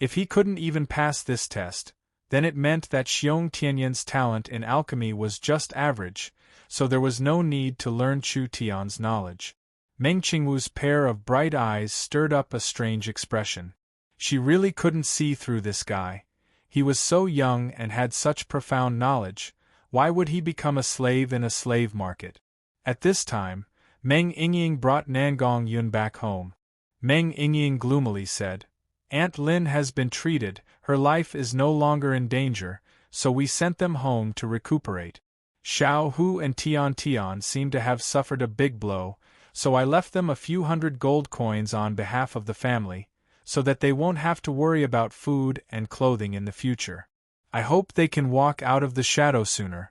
If he couldn't even pass this test, then it meant that Xiong Tianyan's talent in alchemy was just average, so there was no need to learn Chu Tian's knowledge. Meng Qingwu's pair of bright eyes stirred up a strange expression. She really couldn't see through this guy. He was so young and had such profound knowledge. Why would he become a slave in a slave market? At this time, Meng Yingying brought Nangong Yun back home. Meng Yingying gloomily said, Aunt Lin has been treated, her life is no longer in danger, so we sent them home to recuperate. Xiao Hu and Tian Tian seem to have suffered a big blow, so I left them a few hundred gold coins on behalf of the family, so that they won't have to worry about food and clothing in the future. I hope they can walk out of the shadow sooner.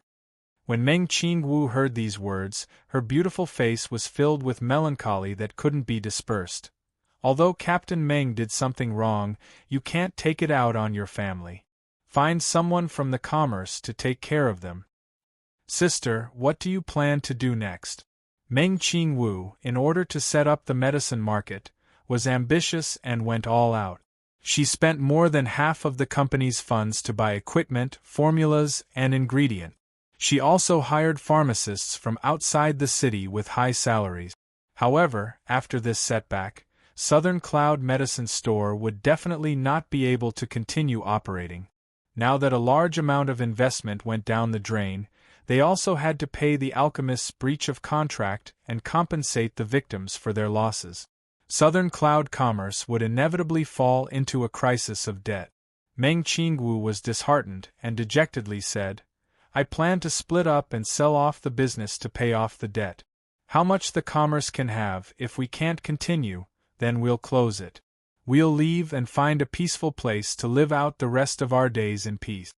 When Meng Qingwu heard these words, her beautiful face was filled with melancholy that couldn't be dispersed. Although Captain Meng did something wrong, you can't take it out on your family. Find someone from the commerce to take care of them. Sister, what do you plan to do next? Meng Qingwu, in order to set up the medicine market, was ambitious and went all out. She spent more than half of the company's funds to buy equipment, formulas, and ingredient. She also hired pharmacists from outside the city with high salaries. However, after this setback, Southern Cloud Medicine Store would definitely not be able to continue operating. Now that a large amount of investment went down the drain, they also had to pay the alchemist's breach of contract and compensate the victims for their losses. Southern Cloud Commerce would inevitably fall into a crisis of debt. Meng Qingwu was disheartened and dejectedly said, I plan to split up and sell off the business to pay off the debt. How much the commerce can have, if we can't continue, then we'll close it. We'll leave and find a peaceful place to live out the rest of our days in peace.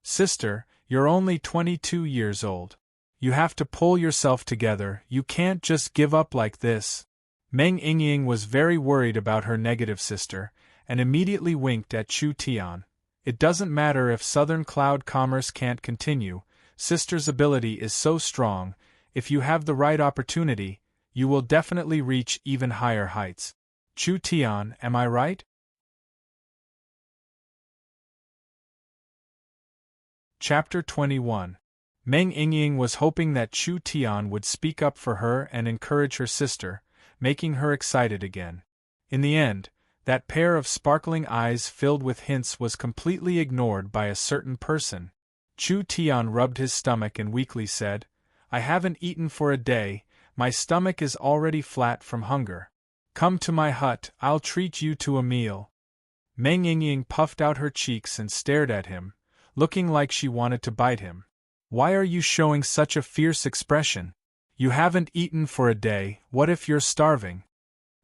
Sister, you're only 22 years old. You have to pull yourself together, you can't just give up like this. Meng Yingying was very worried about her negative sister, and immediately winked at Chu Tian. It doesn't matter if Southern Cloud commerce can't continue, sister's ability is so strong, if you have the right opportunity, you will definitely reach even higher heights. Chu Tian, am I right? Chapter 21. Meng Yingying was hoping that Chu Tian would speak up for her and encourage her sister, making her excited again. In the end, that pair of sparkling eyes filled with hints was completely ignored by a certain person. Chu Tian rubbed his stomach and weakly said, I haven't eaten for a day, my stomach is already flat from hunger. Come to my hut, I'll treat you to a meal. Meng Yingying puffed out her cheeks and stared at him, looking like she wanted to bite him. Why are you showing such a fierce expression? You haven't eaten for a day, what if you're starving?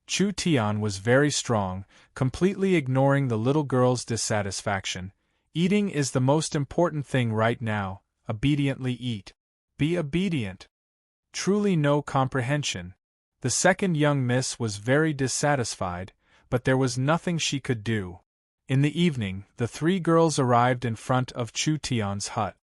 Chu Tian was very strong, completely ignoring the little girl's dissatisfaction. Eating is the most important thing right now, obediently eat. Be obedient. Truly no comprehension. The second young miss was very dissatisfied, but there was nothing she could do. In the evening, the three girls arrived in front of Chu Tian's hut.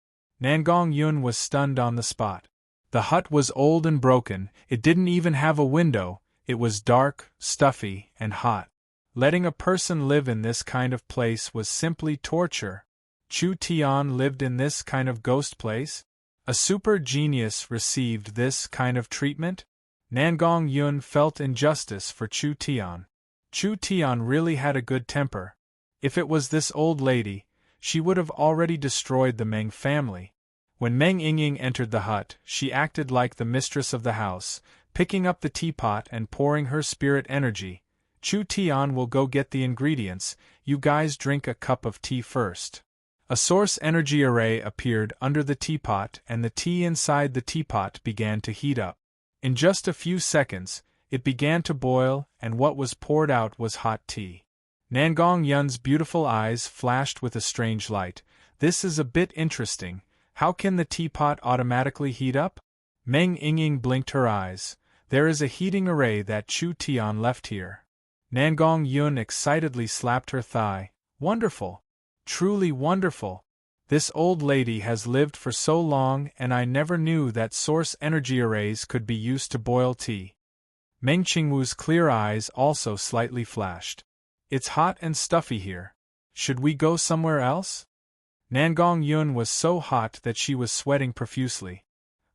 Nangong Yun was stunned on the spot. The hut was old and broken, it didn't even have a window, it was dark, stuffy, and hot. Letting a person live in this kind of place was simply torture. Chu Tian lived in this kind of ghost place? A super genius received this kind of treatment? Nangong Yun felt injustice for Chu Tian. Chu Tian really had a good temper. If it was this old lady, she would have already destroyed the Meng family. When Meng Yingying entered the hut, she acted like the mistress of the house, picking up the teapot and pouring her spirit energy. Chu Tian will go get the ingredients, you guys drink a cup of tea first. A source energy array appeared under the teapot and the tea inside the teapot began to heat up. In just a few seconds, it began to boil and what was poured out was hot tea. Nangong Yun's beautiful eyes flashed with a strange light. This is a bit interesting. How can the teapot automatically heat up? Meng Yingying blinked her eyes. There is a heating array that Chu Tian left here. Nangong Yun excitedly slapped her thigh. Wonderful! Truly wonderful! This old lady has lived for so long and I never knew that source energy arrays could be used to boil tea. Meng Qingwu's clear eyes also slightly flashed. It's hot and stuffy here. Should we go somewhere else? Nangong Yun was so hot that she was sweating profusely.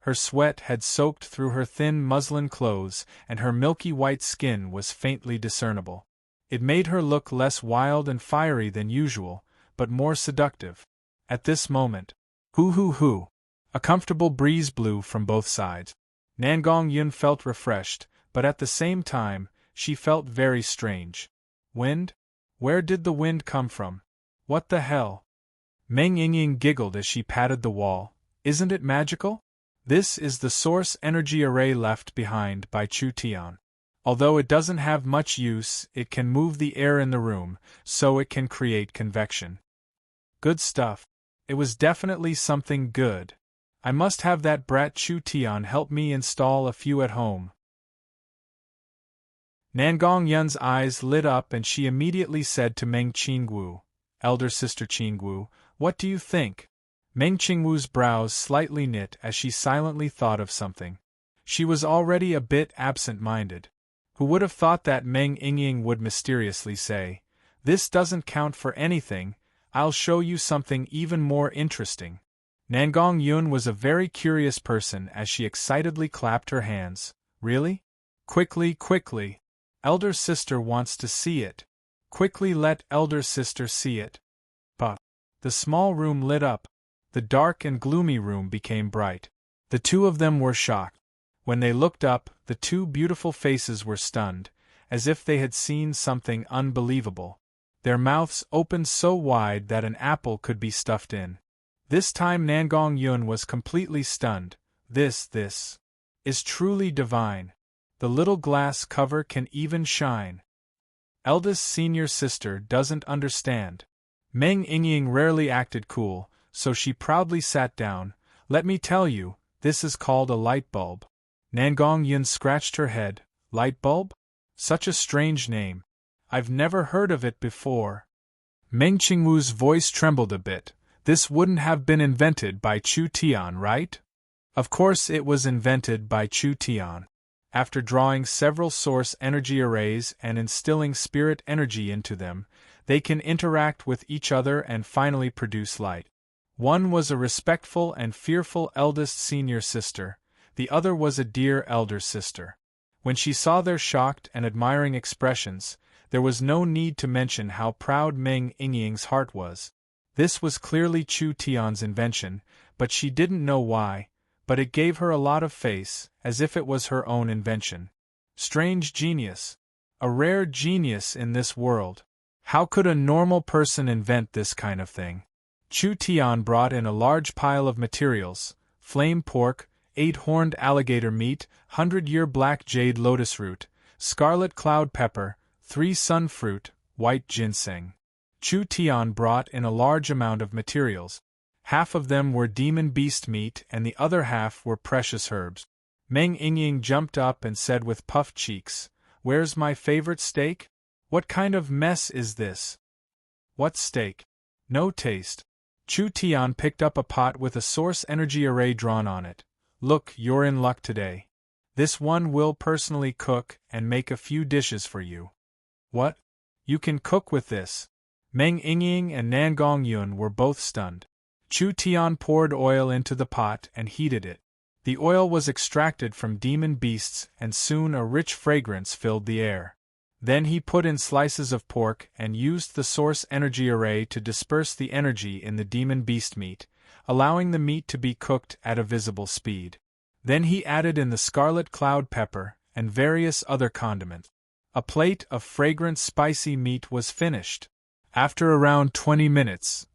Her sweat had soaked through her thin muslin clothes and her milky white skin was faintly discernible. It made her look less wild and fiery than usual, but more seductive. At this moment, hoo! A comfortable breeze blew from both sides. Nangong Yun felt refreshed, but at the same time, she felt very strange. Wind? Where did the wind come from? What the hell? Meng Yingying giggled as she patted the wall. Isn't it magical? This is the source energy array left behind by Chu Tian. Although it doesn't have much use, it can move the air in the room, so it can create convection. Good stuff. It was definitely something good. I must have that brat Chu Tian help me install a few at home. Nangong Yun's eyes lit up and she immediately said to Meng Qingwu, Elder Sister Qingwu, what do you think? Meng Qingwu's brows slightly knit as she silently thought of something. She was already a bit absent-minded. Who would have thought that Meng Yingying would mysteriously say, this doesn't count for anything, I'll show you something even more interesting. Nangong Yun was a very curious person as she excitedly clapped her hands. Really? Quickly! Elder sister wants to see it. Quickly let elder sister see it. But the small room lit up. The dark and gloomy room became bright. The two of them were shocked. When they looked up, the two beautiful faces were stunned, as if they had seen something unbelievable. Their mouths opened so wide that an apple could be stuffed in. This time Nangong Yun was completely stunned. This is truly divine. The little glass cover can even shine. Eldest senior sister doesn't understand. Meng Yingying rarely acted cool, so she proudly sat down. Let me tell you, This is called a light bulb. Nangong Yun scratched her head. Light bulb? Such a strange name. I've never heard of it before. Meng Qingwu's voice trembled a bit. This wouldn't have been invented by Chu Tian, right? Of course it was invented by Chu Tian. After drawing several source energy arrays and instilling spirit energy into them, they can interact with each other and finally produce light. One was a respectful and fearful eldest senior sister, the other was a dear elder sister. When she saw their shocked and admiring expressions, there was no need to mention how proud Meng Yingying's heart was. This was clearly Chu Tian's invention, but she didn't know why, but it gave her a lot of face, as if it was her own invention. Strange genius. A rare genius in this world. How could a normal person invent this kind of thing? Chu Tian brought in a large pile of materials: flame pork, 8-horned alligator meat, 100-year black jade lotus root, scarlet cloud pepper, 3 sun fruit, white ginseng. Chu Tian brought in a large amount of materials. Half of them were demon beast meat and the other half were precious herbs. Meng Yingying jumped up and said with puffed cheeks, "Where's my favorite steak? What kind of mess is this? What steak? No taste." Chu Tian picked up a pot with a source energy array drawn on it. "Look, you're in luck today. This one will personally cook and make a few dishes for you." "What? You can cook with this?" Meng Yingying and Nangong Yun were both stunned. Chu Tian poured oil into the pot and heated it. The oil was extracted from demon beasts and soon a rich fragrance filled the air. Then he put in slices of pork and used the source energy array to disperse the energy in the demon beast meat, allowing the meat to be cooked at a visible speed. Then he added in the scarlet cloud pepper and various other condiments. A plate of fragrant spicy meat was finished. After around 20 minutes,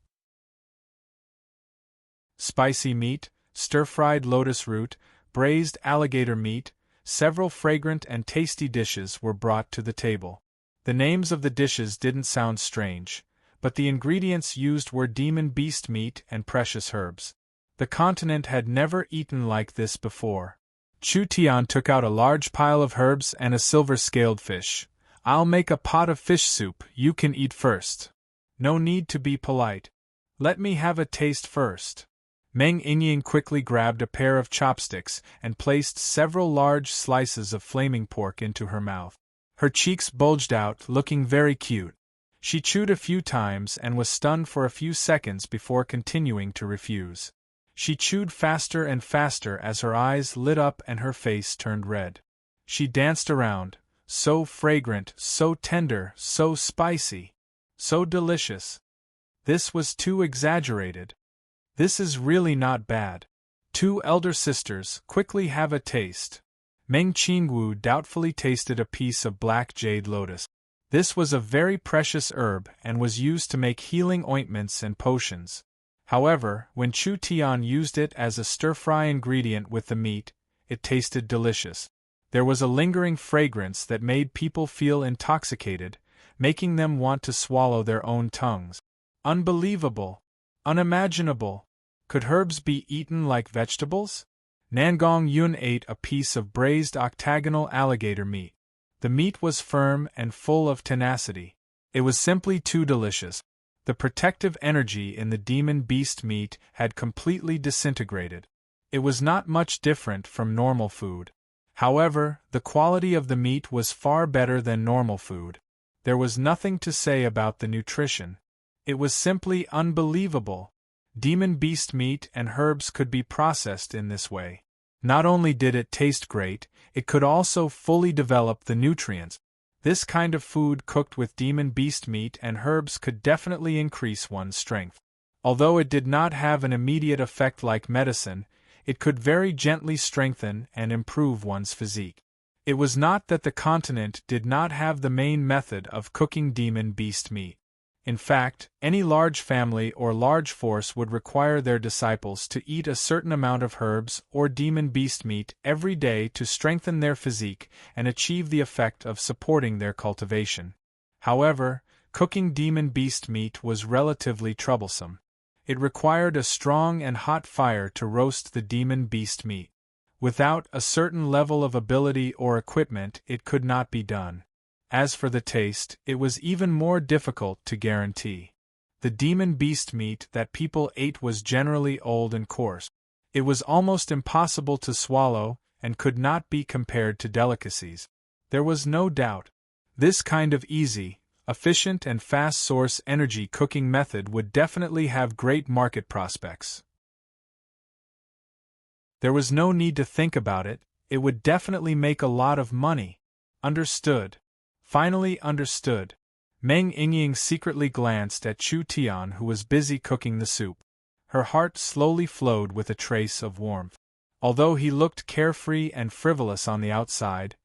spicy meat, stir-fried lotus root, braised alligator meat, several fragrant and tasty dishes were brought to the table. The names of the dishes didn't sound strange, but the ingredients used were demon beast meat and precious herbs. The continent had never eaten like this before. Chu Tian took out a large pile of herbs and a silver-scaled fish. "I'll make a pot of fish soup, you can eat first." "No need to be polite. Let me have a taste first." Meng Yingying quickly grabbed a pair of chopsticks and placed several large slices of flaming pork into her mouth. Her cheeks bulged out, looking very cute. She chewed a few times and was stunned for a few seconds before continuing to refuse. She chewed faster and faster as her eyes lit up and her face turned red. She danced around, so fragrant, so tender, so spicy, so delicious. This was too exaggerated. This is really not bad. 2 elder sisters, quickly have a taste. Meng Qingwu doubtfully tasted a piece of black jade lotus. This was a very precious herb and was used to make healing ointments and potions. However, when Chu Tian used it as a stir-fry ingredient with the meat, it tasted delicious. There was a lingering fragrance that made people feel intoxicated, making them want to swallow their own tongues. Unbelievable! Unimaginable! Could herbs be eaten like vegetables? Nangong Yun ate a piece of braised octagonal alligator meat. The meat was firm and full of tenacity. It was simply too delicious. The protective energy in the demon beast meat had completely disintegrated. It was not much different from normal food. However, the quality of the meat was far better than normal food. There was nothing to say about the nutrition. It was simply unbelievable. Demon beast meat and herbs could be processed in this way. Not only did it taste great, it could also fully develop the nutrients. This kind of food cooked with demon beast meat and herbs could definitely increase one's strength. Although it did not have an immediate effect like medicine, it could very gently strengthen and improve one's physique. It was not that the continent did not have the main method of cooking demon beast meat. In fact, any large family or large force would require their disciples to eat a certain amount of herbs or demon beast meat every day to strengthen their physique and achieve the effect of supporting their cultivation. However, cooking demon beast meat was relatively troublesome. It required a strong and hot fire to roast the demon beast meat. Without a certain level of ability or equipment, it could not be done. As for the taste, it was even more difficult to guarantee. The demon beast meat that people ate was generally old and coarse. It was almost impossible to swallow, and could not be compared to delicacies. There was no doubt. This kind of easy, efficient and fast source energy cooking method would definitely have great market prospects. There was no need to think about it, it would definitely make a lot of money. Understood. Finally understood. Meng Yingying secretly glanced at Chu Tian, who was busy cooking the soup. Her heart slowly flowed with a trace of warmth. Although he looked carefree and frivolous on the outside,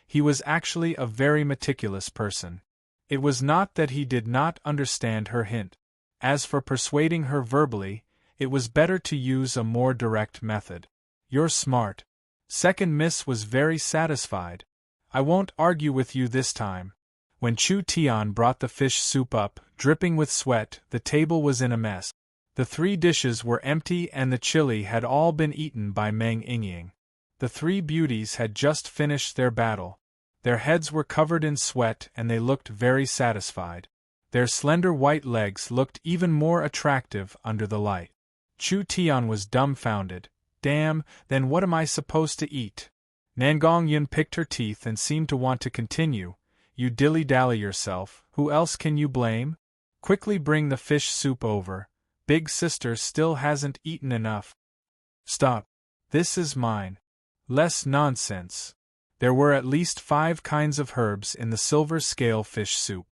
he was actually a very meticulous person. It was not that he did not understand her hint. As for persuading her verbally, it was better to use a more direct method. "You're smart." Second Miss was very satisfied. "I won't argue with you this time." When Chu Tian brought the fish soup up, dripping with sweat, the table was in a mess. The 3 dishes were empty and the chili had all been eaten by Meng Yingying. The 3 beauties had just finished their battle. Their heads were covered in sweat and they looked very satisfied. Their slender white legs looked even more attractive under the light. Chu Tian was dumbfounded. "Damn, then what am I supposed to eat?" Nangong Yun picked her teeth and seemed to want to continue. "You dilly-dally yourself, who else can you blame? Quickly bring the fish soup over. Big sister still hasn't eaten enough." "Stop. This is mine." "Less nonsense." There were at least 5 kinds of herbs in the silver scale fish soup.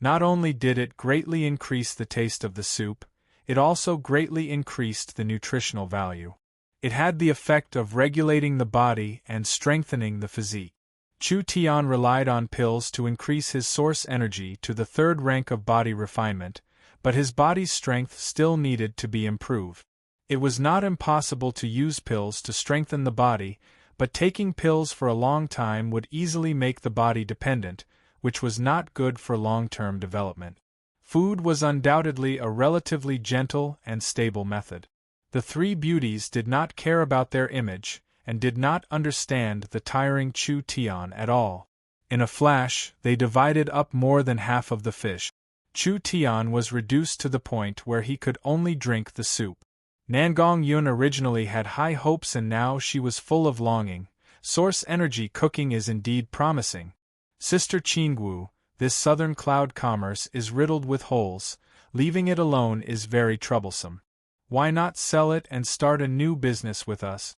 Not only did it greatly increase the taste of the soup, it also greatly increased the nutritional value. It had the effect of regulating the body and strengthening the physique. Chu Tian relied on pills to increase his source energy to the 3rd rank of body refinement, but his body's strength still needed to be improved. It was not impossible to use pills to strengthen the body, but taking pills for a long time would easily make the body dependent, which was not good for long-term development. Food was undoubtedly a relatively gentle and stable method. The 3 beauties did not care about their image, and did not understand the tiring Chu Tian at all. In a flash, they divided up more than half of the fish. Chu Tian was reduced to the point where he could only drink the soup. Nangong Yun originally had high hopes and now she was full of longing. Source energy cooking is indeed promising. Sister Qingwu, this southern cloud commerce is riddled with holes, leaving it alone is very troublesome. Why not sell it and start a new business with us?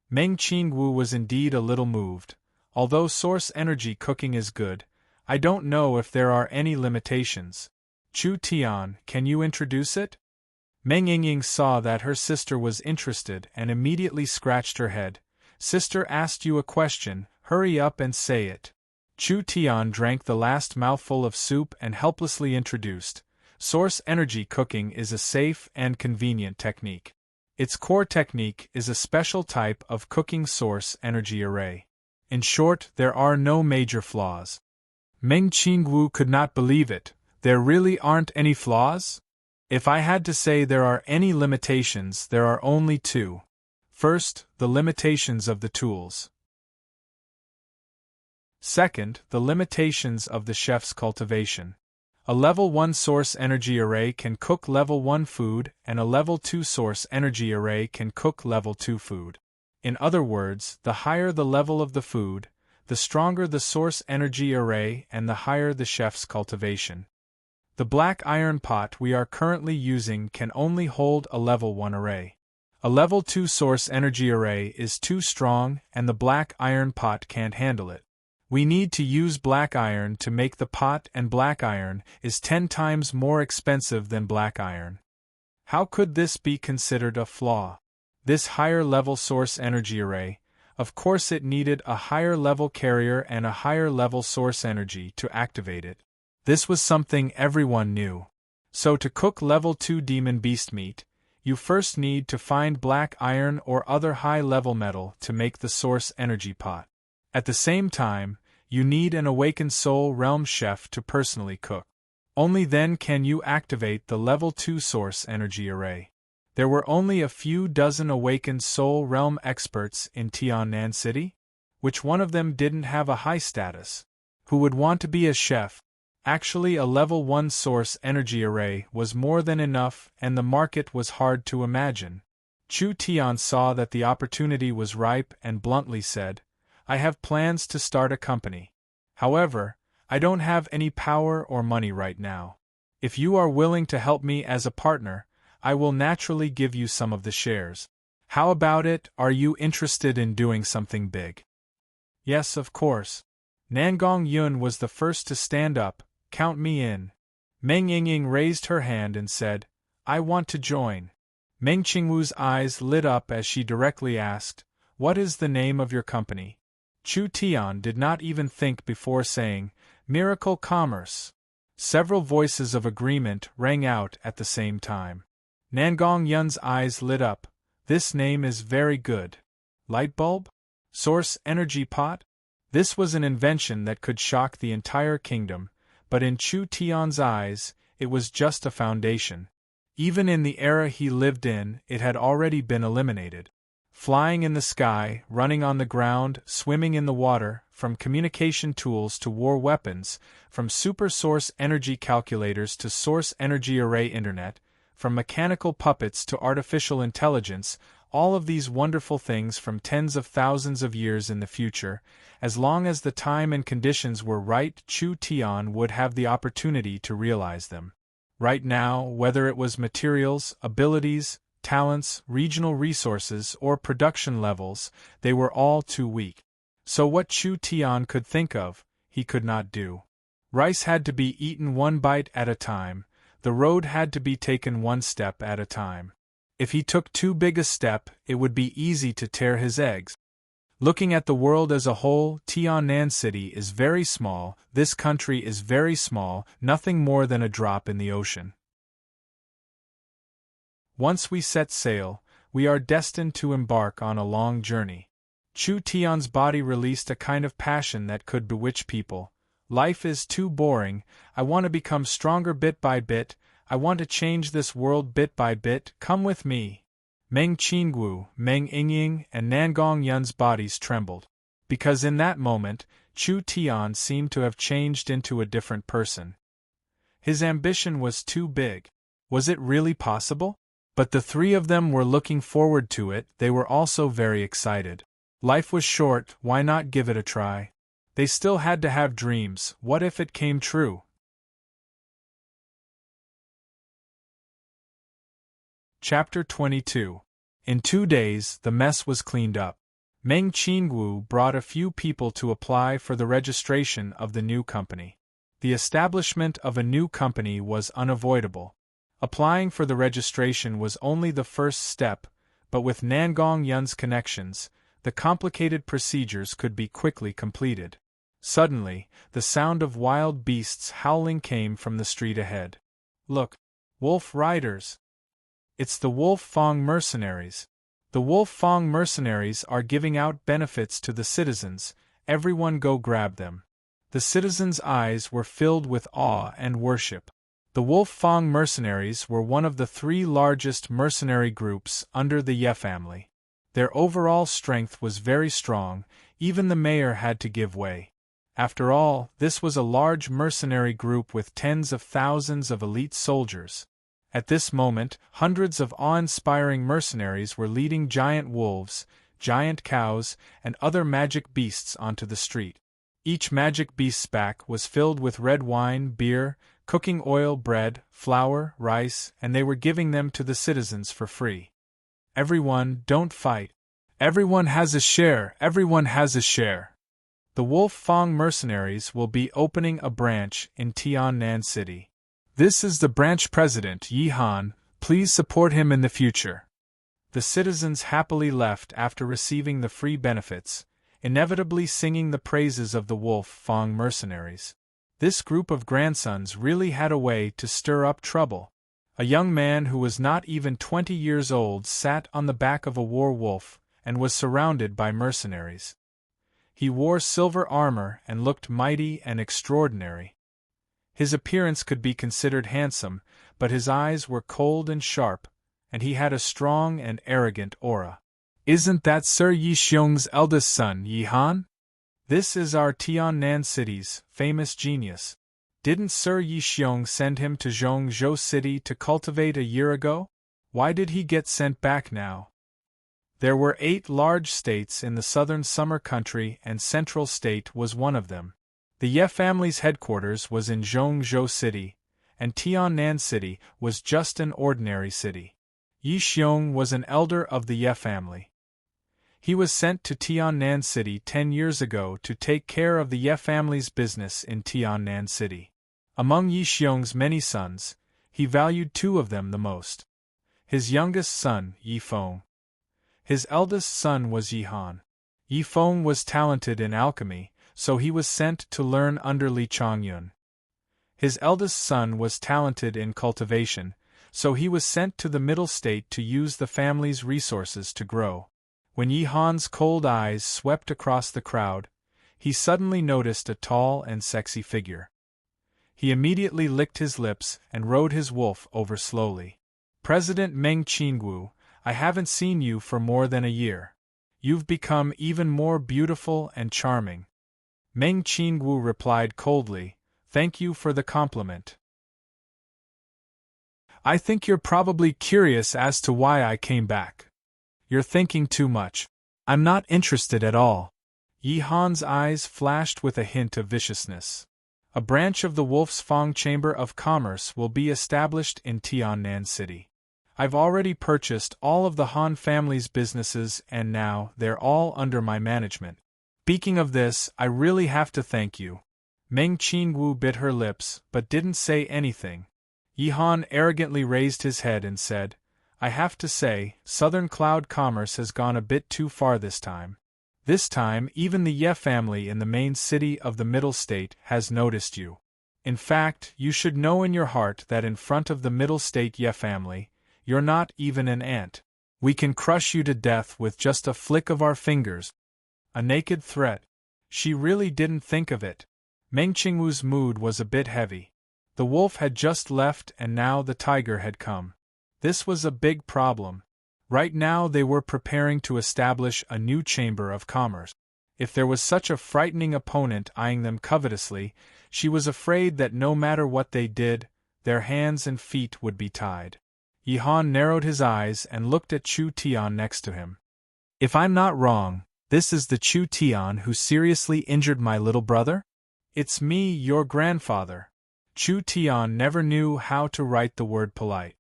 Meng Qingwu was indeed a little moved. Although source energy cooking is good, I don't know if there are any limitations. Chu Tian, can you introduce it? Meng Yingying saw that her sister was interested and immediately scratched her head. Sister asked you a question, hurry up and say it. Chu Tian drank the last mouthful of soup and helplessly introduced. Source energy cooking is a safe and convenient technique. Its core technique is a special type of cooking source energy array. In short, there are no major flaws. Meng Qingwu could not believe it. There really aren't any flaws? If I had to say there are any limitations, there are only 2. First, the limitations of the tools. Second, the limitations of the chef's cultivation. A level 1 source energy array can cook level 1 food, and a level 2 source energy array can cook level 2 food. In other words, the higher the level of the food, the stronger the source energy array and the higher the chef's cultivation. The black iron pot we are currently using can only hold a level 1 array. A level 2 source energy array is too strong and the black iron pot can't handle it. We need to use black iron to make the pot, and black iron is 10 times more expensive than black iron. How could this be considered a flaw? This higher level source energy array, of course it needed a higher level carrier and a higher level source energy to activate it. This was something everyone knew. So to cook level 2 demon beast meat, you first need to find black iron or other high-level metal to make the source energy pot. At the same time, you need an awakened soul realm chef to personally cook. Only then can you activate the Level 2 Source Energy Array. There were only a few dozen awakened Soul Realm experts in Tiannan City? Which one of them didn't have a high status? Who would want to be a chef? Actually, a Level 1 Source Energy Array was more than enough, and the market was hard to imagine. Chu Tian saw that the opportunity was ripe and bluntly said, I have plans to start a company. However, I don't have any power or money right now. If you are willing to help me as a partner, I will naturally give you some of the shares. How about it? Are you interested in doing something big? Yes, of course. Nangong Yun was the first to stand up. Count me in. Meng Yingying raised her hand and said, I want to join. Meng Qingwu's eyes lit up as she directly asked, What is the name of your company? Chu Tian did not even think before saying, Miracle Commerce. Several voices of agreement rang out at the same time. Nangong Yun's eyes lit up. This name is very good. Light bulb? Source energy pot? This was an invention that could shock the entire kingdom, but in Chu Tian's eyes, it was just a foundation. Even in the era he lived in, it had already been eliminated. Flying in the sky, running on the ground, swimming in the water, from communication tools to war weapons, from super source energy calculators to source energy array internet, from mechanical puppets to artificial intelligence, all of these wonderful things from tens of thousands of years in the future, as long as the time and conditions were right, Chu Tian would have the opportunity to realize them. Right now, whether it was materials, abilities, talents, regional resources, or production levels, they were all too weak. So what Chu Tian could think of, he could not do. Rice had to be eaten one bite at a time, the road had to be taken one step at a time. If he took too big a step, it would be easy to tear his eggs. Looking at the world as a whole, Tiannan City is very small, this country is very small, nothing more than a drop in the ocean. Once we set sail, we are destined to embark on a long journey. Chu Tian's body released a kind of passion that could bewitch people. Life is too boring, I want to become stronger bit by bit, I want to change this world bit by bit, come with me. Meng Qingwu, Meng Yingying, and Nangong Yun's bodies trembled. Because in that moment, Chu Tian seemed to have changed into a different person. His ambition was too big. Was it really possible? But the three of them were looking forward to it, they were also very excited. Life was short, why not give it a try? They still had to have dreams, what if it came true? Chapter 22. In 2 days, the mess was cleaned up. Meng Qingwu brought a few people to apply for the registration of the new company. The establishment of a new company was unavoidable. Applying for the registration was only the first step, but with Nangong Yun's connections, the complicated procedures could be quickly completed. Suddenly, the sound of wild beasts howling came from the street ahead. Look! Wolf riders! It's the Wolf Fang mercenaries. The Wolf Fang mercenaries are giving out benefits to the citizens, everyone go grab them. The citizens' eyes were filled with awe and worship. The Wolf Fang mercenaries were one of the 3 largest mercenary groups under the Ye family. Their overall strength was very strong, even the mayor had to give way. After all, this was a large mercenary group with tens of thousands of elite soldiers. At this moment, hundreds of awe-inspiring mercenaries were leading giant wolves, giant cows, and other magic beasts onto the street. Each magic beast's back was filled with red wine, beer, cooking oil, bread, flour, rice, and they were giving them to the citizens for free. Everyone, don't fight. Everyone has a share, everyone has a share. The Wolf Fang mercenaries will be opening a branch in Tiannan City. This is the branch president, Yi Han, please support him in the future. The citizens happily left after receiving the free benefits, inevitably singing the praises of the Wolf Fang mercenaries. This group of grandsons really had a way to stir up trouble. A young man who was not even 20 years old sat on the back of a war wolf and was surrounded by mercenaries. He wore silver armor and looked mighty and extraordinary. His appearance could be considered handsome, but his eyes were cold and sharp, and he had a strong and arrogant aura. "Isn't that Sir Yi Xiong's eldest son, Yi Han? This is our Tiannan City's famous genius. Didn't Sir Yi Xiong send him to Zhongzhou City to cultivate a year ago? Why did he get sent back now?" There were 8 large states in the southern summer country, and Central State was one of them. The Ye family's headquarters was in Zhongzhou City, and Tiannan City was just an ordinary city. Yi Xiong was an elder of the Ye family. He was sent to Tiannan City 10 years ago to take care of the Ye family's business in Tiannan City. Among Yi Xiong's many sons, he valued 2 of them the most. His youngest son, Yi Feng. His eldest son was Yi Han. Yi Feng was talented in alchemy, so he was sent to learn under Li Changyun. His eldest son was talented in cultivation, so he was sent to the middle state to use the family's resources to grow. When Yi Han's cold eyes swept across the crowd, he suddenly noticed a tall and sexy figure. He immediately licked his lips and rode his wolf over slowly. "President Meng Qingwu, I haven't seen you for more than a year. You've become even more beautiful and charming." Meng Qingwu replied coldly, "Thank you for the compliment. I think you're probably curious as to why I came back. You're thinking too much. I'm not interested at all." Yi Han's eyes flashed with a hint of viciousness. "A branch of the Wolf's Fang Chamber of Commerce will be established in Tiannan City. I've already purchased all of the Han family's businesses and now they're all under my management. Speaking of this, I really have to thank you." Meng Qingwu bit her lips but didn't say anything. Yi Han arrogantly raised his head and said, "I have to say, Southern Cloud Commerce has gone a bit too far this time. This time, even the Ye family in the main city of the Middle State has noticed you. In fact, you should know in your heart that in front of the Middle State Ye family, you're not even an ant. We can crush you to death with just a flick of our fingers." A naked threat. She really didn't think of it. Meng Qingwu's mood was a bit heavy. The wolf had just left and now the tiger had come. This was a big problem. Right now they were preparing to establish a new chamber of commerce. If there was such a frightening opponent eyeing them covetously, she was afraid that no matter what they did, their hands and feet would be tied. Yi Han narrowed his eyes and looked at Chu Tian next to him. "If I'm not wrong, this is the Chu Tian who seriously injured my little brother? It's me, your grandfather." Chu Tian never knew how to write the word polite.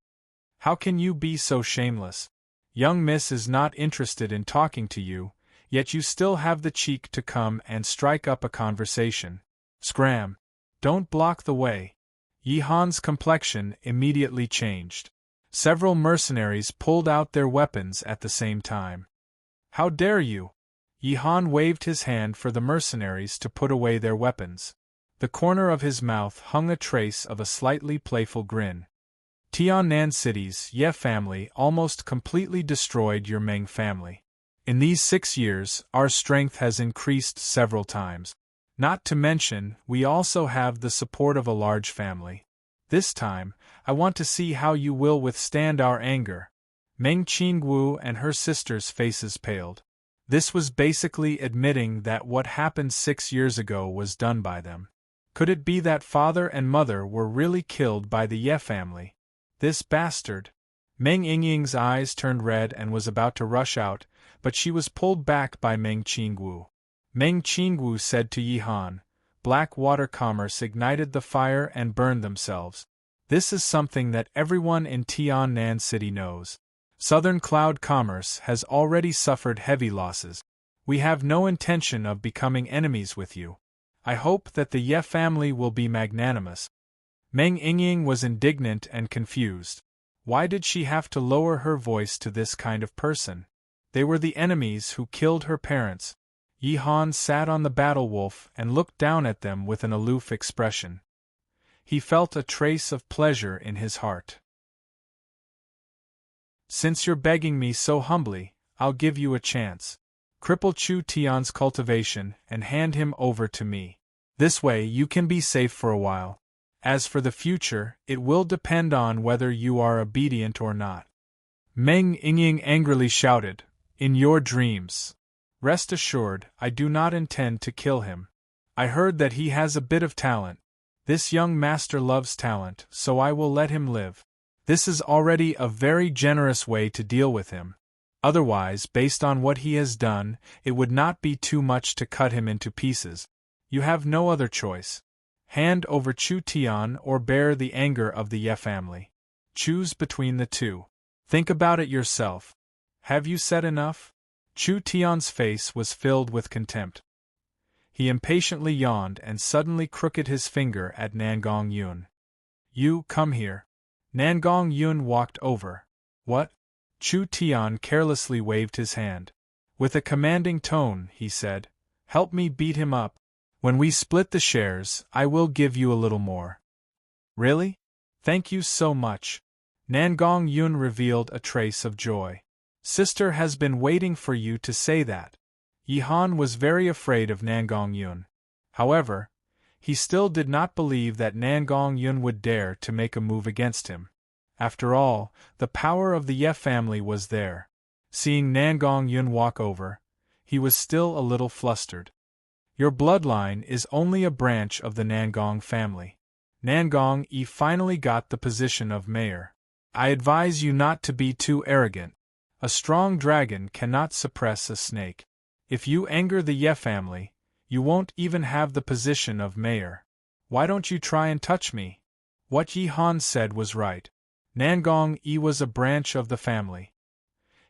"How can you be so shameless? Young miss is not interested in talking to you, yet you still have the cheek to come and strike up a conversation. Scram! Don't block the way." Yi Han's complexion immediately changed. Several mercenaries pulled out their weapons at the same time. "How dare you!" Yi Han waved his hand for the mercenaries to put away their weapons. The corner of his mouth hung a trace of a slightly playful grin. "Tiannan City's Ye family almost completely destroyed your Meng family. In these 6 years, our strength has increased several times. Not to mention, we also have the support of a large family. This time, I want to see how you will withstand our anger." Meng Qingwu and her sister's faces paled. This was basically admitting that what happened 6 years ago was done by them. Could it be that father and mother were really killed by the Ye family? This bastard! Meng Yingying's eyes turned red and was about to rush out, but she was pulled back by Meng Qingwu. Meng Qingwu said to Yi Han, "Black water commerce ignited the fire and burned themselves. This is something that everyone in Tiannan City knows. Southern Cloud Commerce has already suffered heavy losses. We have no intention of becoming enemies with you. I hope that the Ye family will be magnanimous." Meng Yingying was indignant and confused. Why did she have to lower her voice to this kind of person? They were the enemies who killed her parents. Yi Han sat on the battle wolf and looked down at them with an aloof expression. He felt a trace of pleasure in his heart. "Since you're begging me so humbly, I'll give you a chance. Cripple Chu Tian's cultivation and hand him over to me. This way you can be safe for a while." As for the future, it will depend on whether you are obedient or not. Meng Yingying angrily shouted, "In your dreams. Rest assured, I do not intend to kill him. I heard that he has a bit of talent. This young master loves talent, so I will let him live. This is already a very generous way to deal with him. Otherwise, based on what he has done, it would not be too much to cut him into pieces. You have no other choice. Hand over Chu Tian or bear the anger of the Ye family. Choose between the two. Think about it yourself. Have you said enough?" Chu Tian's face was filled with contempt. He impatiently yawned and suddenly crooked his finger at Nangong Yun. "You, come here." Nangong Yun walked over. "What?" Chu Tian carelessly waved his hand. With a commanding tone, he said, "Help me beat him up. When we split the shares, I will give you a little more." "Really? Thank you so much." Nangong Yun revealed a trace of joy. "Sister has been waiting for you to say that." Yi Han was very afraid of Nangong Yun. However, he still did not believe that Nangong Yun would dare to make a move against him. After all, the power of the Ye family was there. Seeing Nangong Yun walk over, he was still a little flustered. "Your bloodline is only a branch of the Nangong family. Nangong Yi finally got the position of mayor. I advise you not to be too arrogant. A strong dragon cannot suppress a snake. If you anger the Ye family, you won't even have the position of mayor. Why don't you try and touch me?" What Yi Han said was right. Nangong Yi was a branch of the family.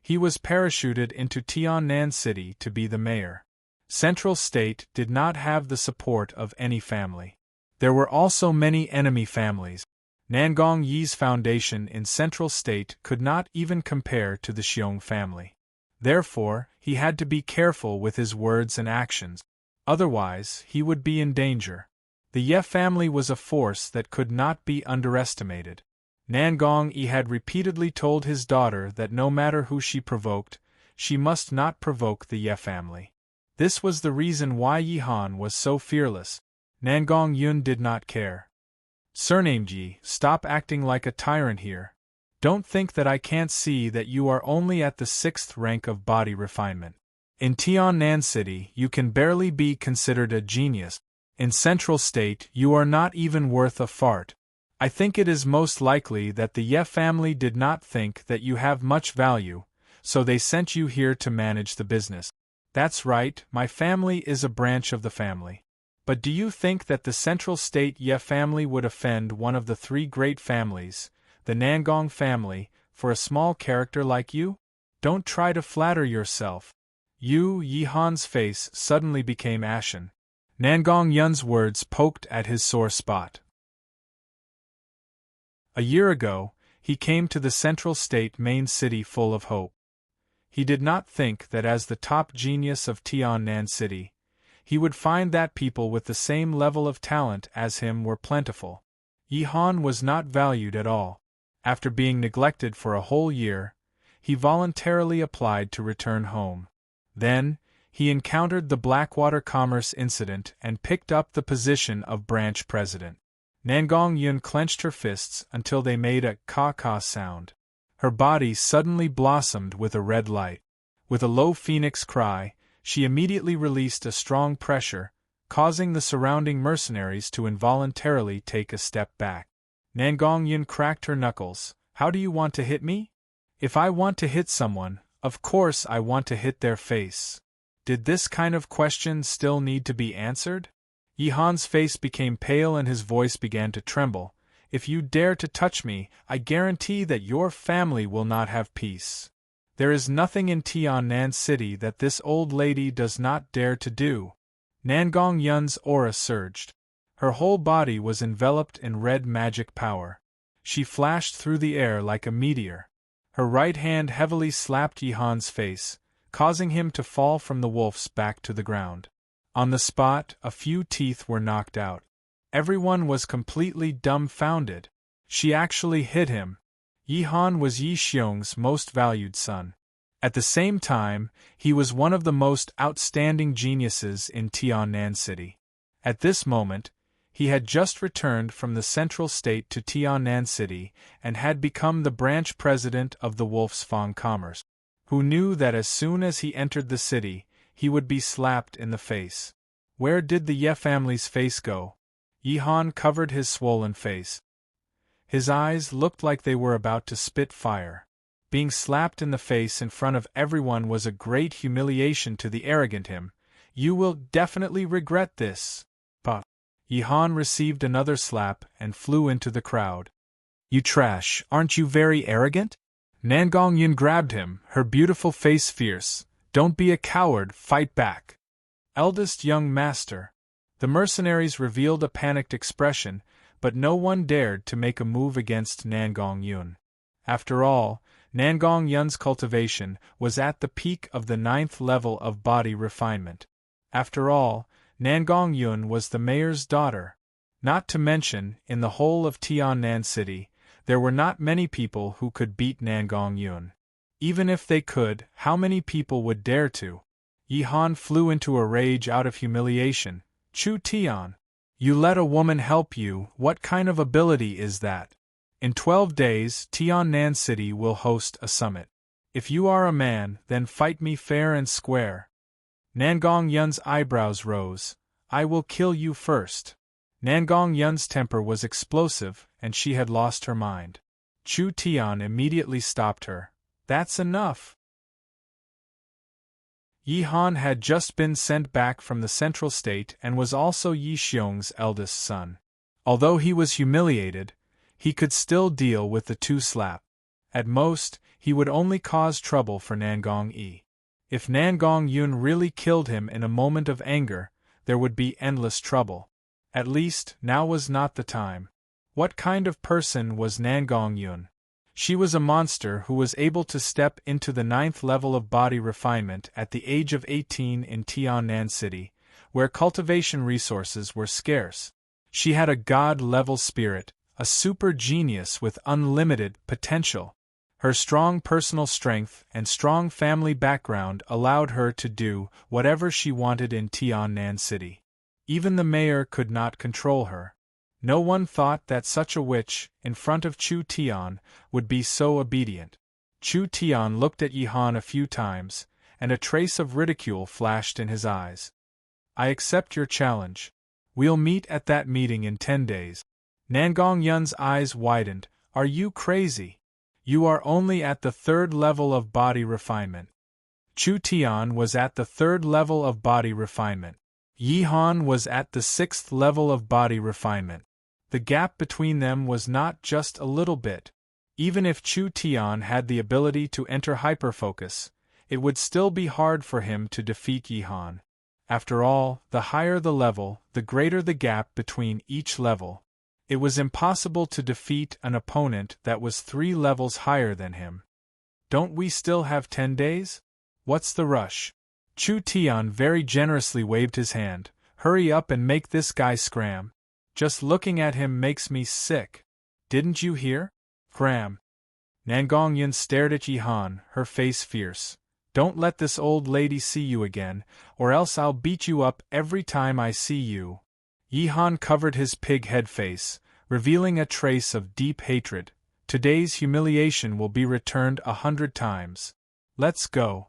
He was parachuted into Tiannan City to be the mayor. Central State did not have the support of any family. There were also many enemy families. Nangong Yi's foundation in Central State could not even compare to the Xiong family. Therefore, he had to be careful with his words and actions. Otherwise, he would be in danger. The Ye family was a force that could not be underestimated. Nangong Yi had repeatedly told his daughter that no matter who she provoked, she must not provoke the Ye family. This was the reason why Yi Han was so fearless. Nangong Yun did not care. "Surname Ji, stop acting like a tyrant here. Don't think that I can't see that you are only at the 6th rank of body refinement. In Tiannan City, you can barely be considered a genius. In Central State, you are not even worth a fart. I think it is most likely that the Ye family did not think that you have much value, so they sent you here to manage the business. That's right, my family is a branch of the family. But do you think that the Central State Ye family would offend one of the 3 great families, the Nangong family, for a small character like you? Don't try to flatter yourself." Yi Han's face suddenly became ashen. Nangong Yun's words poked at his sore spot. A year ago, he came to the Central State main city full of hope. He did not think that as the top genius of Tiannan City, he would find that people with the same level of talent as him were plentiful. Yi Han was not valued at all. After being neglected for a whole year, he voluntarily applied to return home. Then, he encountered the Blackwater Commerce incident and picked up the position of branch president. Nangong Yun clenched her fists until they made a caw-caw sound. Her body suddenly blossomed with a red light. With a low phoenix cry, she immediately released a strong pressure, causing the surrounding mercenaries to involuntarily take a step back. Nangong Yun cracked her knuckles. "How do you want to hit me?" "If I want to hit someone, of course I want to hit their face." Did this kind of question still need to be answered? Yi Han's face became pale and his voice began to tremble. "If you dare to touch me, I guarantee that your family will not have peace. There is nothing in Tiannan City that this old lady does not dare to do." Nangong Yun's aura surged. Her whole body was enveloped in red magic power. She flashed through the air like a meteor. Her right hand heavily slapped Yi Han's face, causing him to fall from the wolf's back to the ground. On the spot, a few teeth were knocked out. Everyone was completely dumbfounded. She actually hit him. Yi Han was Yi Xiong's most valued son. At the same time, he was one of the most outstanding geniuses in Tiannan City. At this moment, He had just returned from the Central State to Tiannan City and had become the branch president of the Wolf's Fang Commerce, who knew that as soon as he entered the city, he would be slapped in the face. Where did the Ye family's face go? Yi Han covered his swollen face. His eyes looked like they were about to spit fire. Being slapped in the face in front of everyone was a great humiliation to the arrogant him. You will definitely regret this. Puff. Yi Han received another slap and flew into the crowd. You trash, aren't you very arrogant? Nangong Yun grabbed him, her beautiful face fierce. Don't be a coward, fight back. Eldest young master. The mercenaries revealed a panicked expression, but no one dared to make a move against Nangong Yun. After all, Nangong Yun's cultivation was at the peak of the 9th level of body refinement. After all, Nangong Yun was the mayor's daughter. Not to mention, in the whole of Tiannan City, there were not many people who could beat Nangong Yun. Even if they could, how many people would dare to? Yi Han flew into a rage out of humiliation. Chu Tian, you let a woman help you, what kind of ability is that? In 12 days, Tiannan City will host a summit. If you are a man, then fight me fair and square. Nangong Yun's eyebrows rose. I will kill you first. Nangong Yun's temper was explosive, and she had lost her mind. Chu Tian immediately stopped her. That's enough. Yi Han had just been sent back from the Central State and was also Yi Xiong's eldest son. Although he was humiliated, he could still deal with the 2 slap. At most, he would only cause trouble for Nangong Yi. If Nangong Yun really killed him in a moment of anger, there would be endless trouble. At least, now was not the time. What kind of person was Nangong Yun? She was a monster who was able to step into the 9th level of body refinement at the age of 18 in Tiannan City, where cultivation resources were scarce. She had a god-level spirit, a super genius with unlimited potential. Her strong personal strength and strong family background allowed her to do whatever she wanted in Tiannan City. Even the mayor could not control her. No one thought that such a witch, in front of Chu Tian, would be so obedient. Chu Tian looked at Yi Han a few times, and a trace of ridicule flashed in his eyes. I accept your challenge. We'll meet at that meeting in 10 days. Nangong Yun's eyes widened. Are you crazy? You are only at the 3rd level of body refinement. Chu Tian was at the 3rd level of body refinement. Yi Han was at the 6th level of body refinement. The gap between them was not just a little bit. Even if Chu Tian had the ability to enter hyperfocus, it would still be hard for him to defeat Yi Han. After all, the higher the level, the greater the gap between each level. It was impossible to defeat an opponent that was 3 levels higher than him. Don't we still have 10 days? What's the rush? Chu Tian very generously waved his hand. Hurry up and make this guy scram. Just looking at him makes me sick. Didn't you hear? Scram. Nangong Yun stared at Yi Han, her face fierce. Don't let this old lady see you again, or else I'll beat you up every time I see you. Yi Han covered his pig-head face, revealing a trace of deep hatred. Today's humiliation will be returned 100 times. Let's go.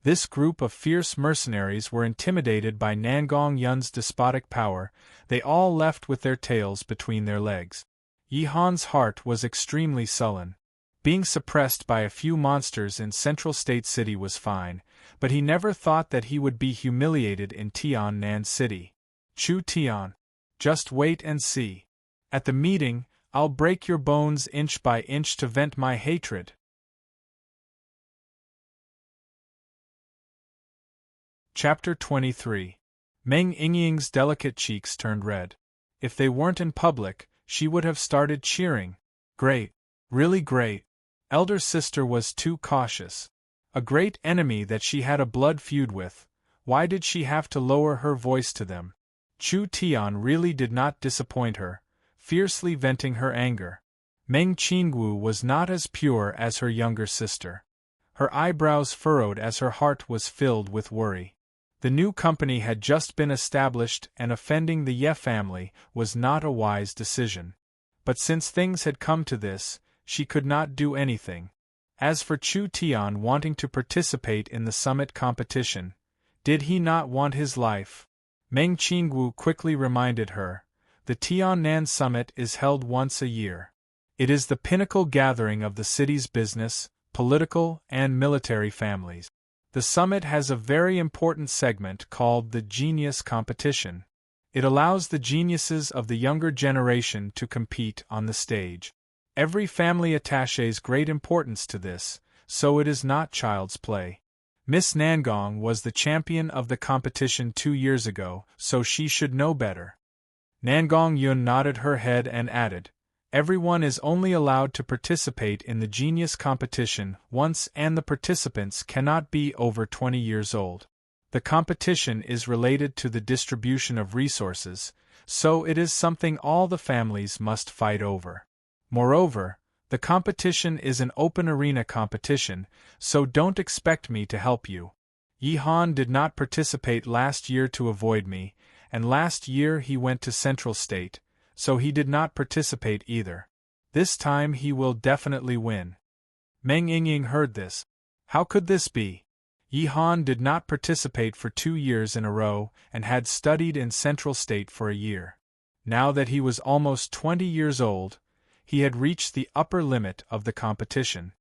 This group of fierce mercenaries were intimidated by Nangong Yun's despotic power. They all left with their tails between their legs. Yi Han's heart was extremely sullen. Being suppressed by a few monsters in Central State City was fine, but he never thought that he would be humiliated in Tiannan City. Chu Tian. Just wait and see. At the meeting, I'll break your bones inch by inch to vent my hatred. Chapter 23. Meng Yingying's delicate cheeks turned red. If they weren't in public, she would have started cheering. Great. Really great. Elder sister was too cautious. A great enemy that she had a blood feud with. Why did she have to lower her voice to them? Chu Tian really did not disappoint her, fiercely venting her anger. Meng Qingwu was not as pure as her younger sister. Her eyebrows furrowed as her heart was filled with worry. The new company had just been established, and offending the Ye family was not a wise decision. But since things had come to this, she could not do anything. As for Chu Tian wanting to participate in the summit competition, did he not want his life? Meng Qingwu quickly reminded her, the Tiannan Summit is held once a year. It is the pinnacle gathering of the city's business, political, and military families. The summit has a very important segment called the Genius Competition. It allows the geniuses of the younger generation to compete on the stage. Every family attaches great importance to this, so it is not child's play. Miss Nangong was the champion of the competition 2 years ago, so she should know better. Nangong Yun nodded her head and added, everyone is only allowed to participate in the genius competition once, and the participants cannot be over 20 years old. The competition is related to the distribution of resources, so it is something all the families must fight over. Moreover, the competition is an open arena competition, so don't expect me to help you. Yi Han did not participate last year to avoid me, and last year he went to Central State, so he did not participate either. This time he will definitely win. Meng Yingying heard this. How could this be? Yi Han did not participate for 2 years in a row and had studied in Central State for a year. Now that he was almost 20 years old, he had reached the upper limit of the competition.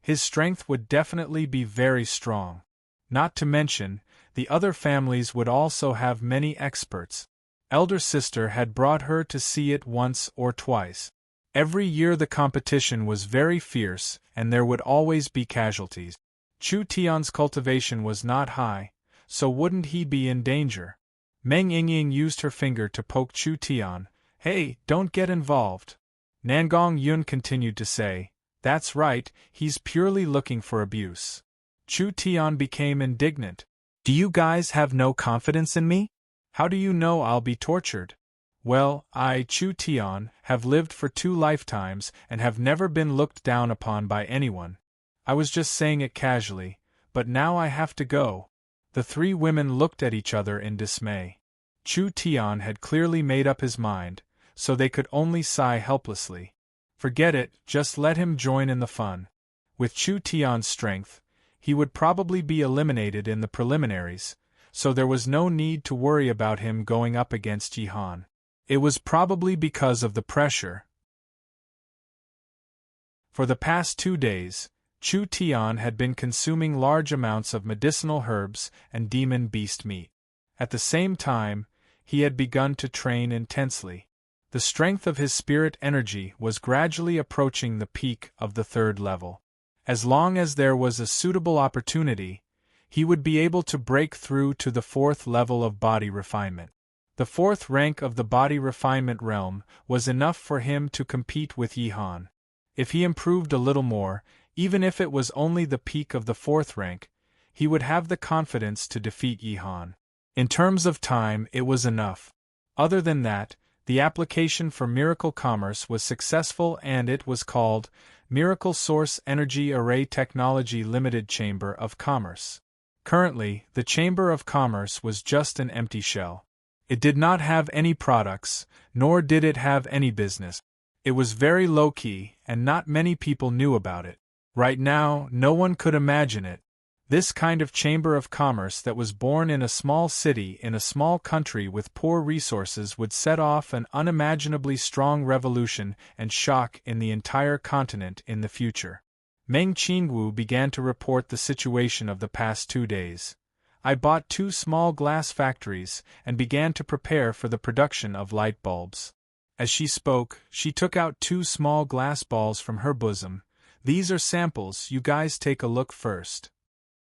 His strength would definitely be very strong. Not to mention, the other families would also have many experts. Elder sister had brought her to see it once or twice. Every year the competition was very fierce, and there would always be casualties. Chu Tian's cultivation was not high, so wouldn't he be in danger? Meng Yingying used her finger to poke Chu Tian. Hey, don't get involved. Nangong Yun continued to say, that's right, he's purely looking for abuse. Chu Tian became indignant. Do you guys have no confidence in me? How do you know I'll be tortured? Well, I, Chu Tian, have lived for 2 lifetimes and have never been looked down upon by anyone. I was just saying it casually, but now I have to go. The 3 women looked at each other in dismay. Chu Tian had clearly made up his mind, so they could only sigh helplessly. Forget it, just let him join in the fun. With Chu Tian's strength, he would probably be eliminated in the preliminaries, so there was no need to worry about him going up against Yi Han. It was probably because of the pressure. For the past 2 days, Chu Tian had been consuming large amounts of medicinal herbs and demon beast meat. At the same time, he had begun to train intensely. The strength of his spirit energy was gradually approaching the peak of the 3rd level. As long as there was a suitable opportunity, he would be able to break through to the 4th level of body refinement. The 4th rank of the body refinement realm was enough for him to compete with Yi Han. If he improved a little more, even if it was only the peak of the 4th rank, he would have the confidence to defeat Yi Han. In terms of time, it was enough. Other than that, the application for Miracle Commerce was successful, and it was called Miracle Source Energy Array Technology Limited Chamber of Commerce. Currently, the Chamber of Commerce was just an empty shell. It did not have any products, nor did it have any business. It was very low-key, and not many people knew about it. Right now, no one could imagine it. This kind of Chamber of Commerce that was born in a small city in a small country with poor resources would set off an unimaginably strong revolution and shock in the entire continent in the future. Meng Qingwu began to report the situation of the past 2 days. I bought 2 small glass factories and began to prepare for the production of light bulbs. As she spoke, she took out 2 small glass balls from her bosom. These are samples, you guys take a look first.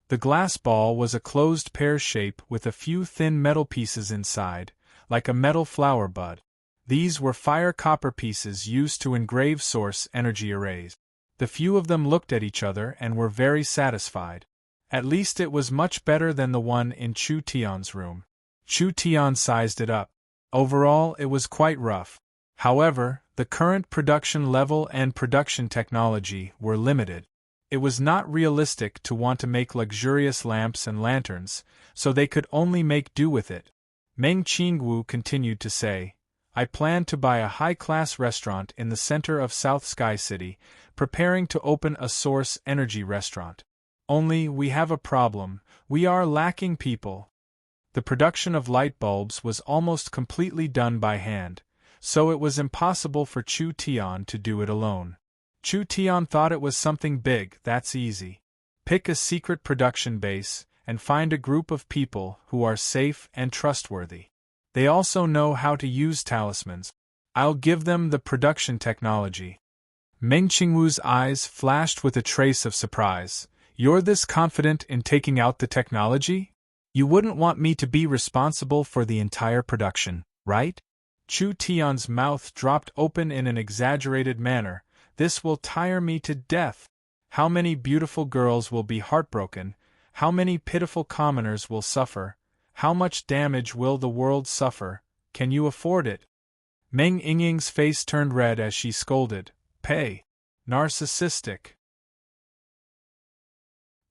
The glass ball was a closed pear shape with a few thin metal pieces inside, like a metal flower bud. These were fire copper pieces used to engrave source energy arrays. The few of them looked at each other and were very satisfied. At least it was much better than the one in Chu Tian's room. Chu Tian sized it up. Overall, it was quite rough. However, the current production level and production technology were limited. It was not realistic to want to make luxurious lamps and lanterns, so they could only make do with it. Meng Qingwu continued to say, I plan to buy a high-class restaurant in the center of South Sky City, preparing to open a source energy restaurant. Only we have a problem, we are lacking people. The production of light bulbs was almost completely done by hand, so it was impossible for Chu Tian to do it alone. Chu Tian thought it was something big, that's easy. Pick a secret production base, and find a group of people who are safe and trustworthy. They also know how to use talismans. I'll give them the production technology. Meng Qingwu's eyes flashed with a trace of surprise. You're this confident in taking out the technology? You wouldn't want me to be responsible for the entire production, right? Chu Tian's mouth dropped open in an exaggerated manner. This will tire me to death. How many beautiful girls will be heartbroken? How many pitiful commoners will suffer? How much damage will the world suffer? Can you afford it? Meng Yingying's face turned red as she scolded. Pay. Narcissistic.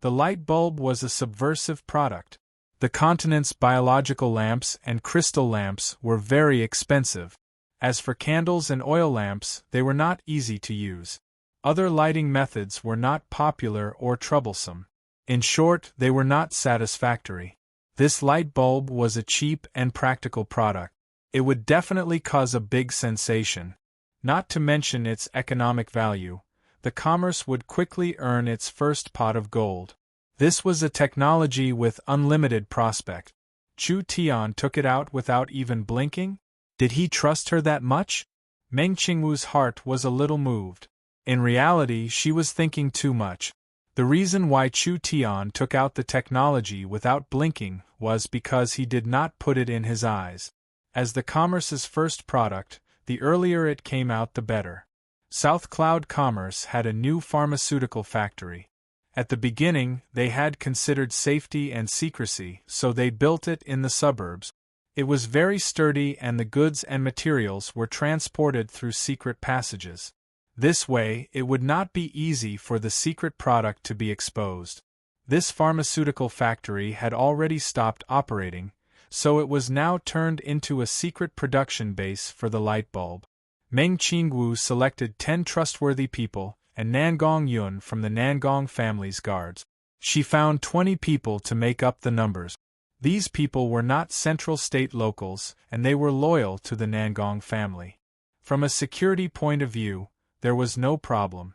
The light bulb was a subversive product. The continent's biological lamps and crystal lamps were very expensive. As for candles and oil lamps, they were not easy to use. Other lighting methods were not popular or troublesome. In short, they were not satisfactory. This light bulb was a cheap and practical product. It would definitely cause a big sensation. Not to mention its economic value, the commerce would quickly earn its first pot of gold. This was a technology with unlimited prospect. Chu Tian took it out without even blinking? Did he trust her that much? Meng Qingwu's heart was a little moved. In reality, she was thinking too much. The reason why Chu Tian took out the technology without blinking was because he did not put it in his eyes. As the commerce's first product, the earlier it came out the better. South Cloud Commerce had a new pharmaceutical factory. At the beginning, they had considered safety and secrecy, so they built it in the suburbs. It was very sturdy and the goods and materials were transported through secret passages. This way, it would not be easy for the secret product to be exposed. This pharmaceutical factory had already stopped operating, so it was now turned into a secret production base for the light bulb. Meng Qingwu selected 10 trustworthy people and Nangong Yun from the Nangong family's guards. She found 20 people to make up the numbers. These people were not Central State locals, and they were loyal to the Nangong family. From a security point of view, there was no problem.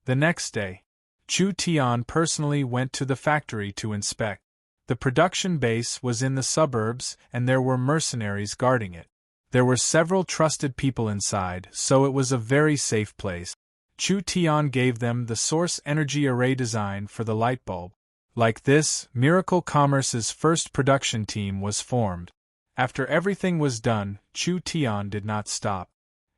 The next day, Chu Tian personally went to the factory to inspect. The production base was in the suburbs and there were mercenaries guarding it. There were several trusted people inside, so it was a very safe place. Chu Tian gave them the source energy array design for the light bulb. Like this, Miracle Commerce's first production team was formed. After everything was done, Chu Tian did not stop.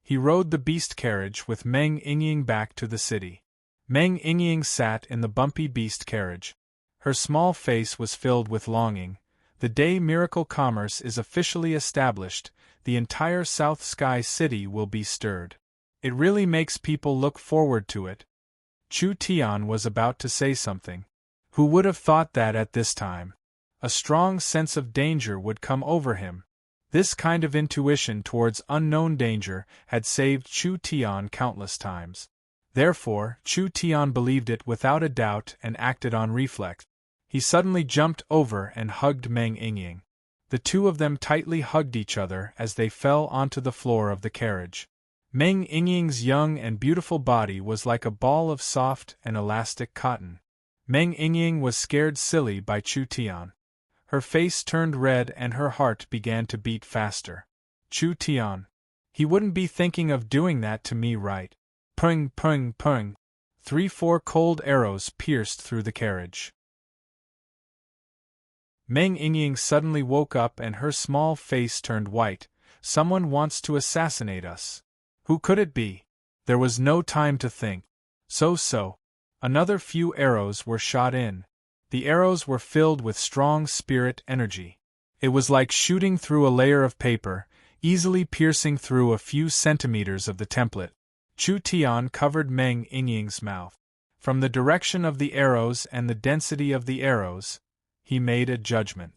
He rode the beast carriage with Meng Yingying back to the city. Meng Yingying sat in the bumpy beast carriage. Her small face was filled with longing. The day Miracle Commerce is officially established, the entire South Sky City will be stirred. It really makes people look forward to it. Chu Tian was about to say something. Who would have thought that at this time? A strong sense of danger would come over him. This kind of intuition towards unknown danger had saved Chu Tian countless times. Therefore, Chu Tian believed it without a doubt and acted on reflex. He suddenly jumped over and hugged Meng Yingying. The two of them tightly hugged each other as they fell onto the floor of the carriage. Meng Yingying's young and beautiful body was like a ball of soft and elastic cotton. Meng Yingying was scared silly by Chu Tian. Her face turned red and her heart began to beat faster. Chu Tian. He wouldn't be thinking of doing that to me, right? Pung, pung, pung. 3-4 cold arrows pierced through the carriage. Meng Yingying suddenly woke up and her small face turned white. Someone wants to assassinate us. Who could it be? There was no time to think. So. Another few arrows were shot in. The arrows were filled with strong spirit energy. It was like shooting through a layer of paper, easily piercing through a few centimeters of the template. Chu Tian covered Meng Yingying's mouth. From the direction of the arrows and the density of the arrows, he made a judgment.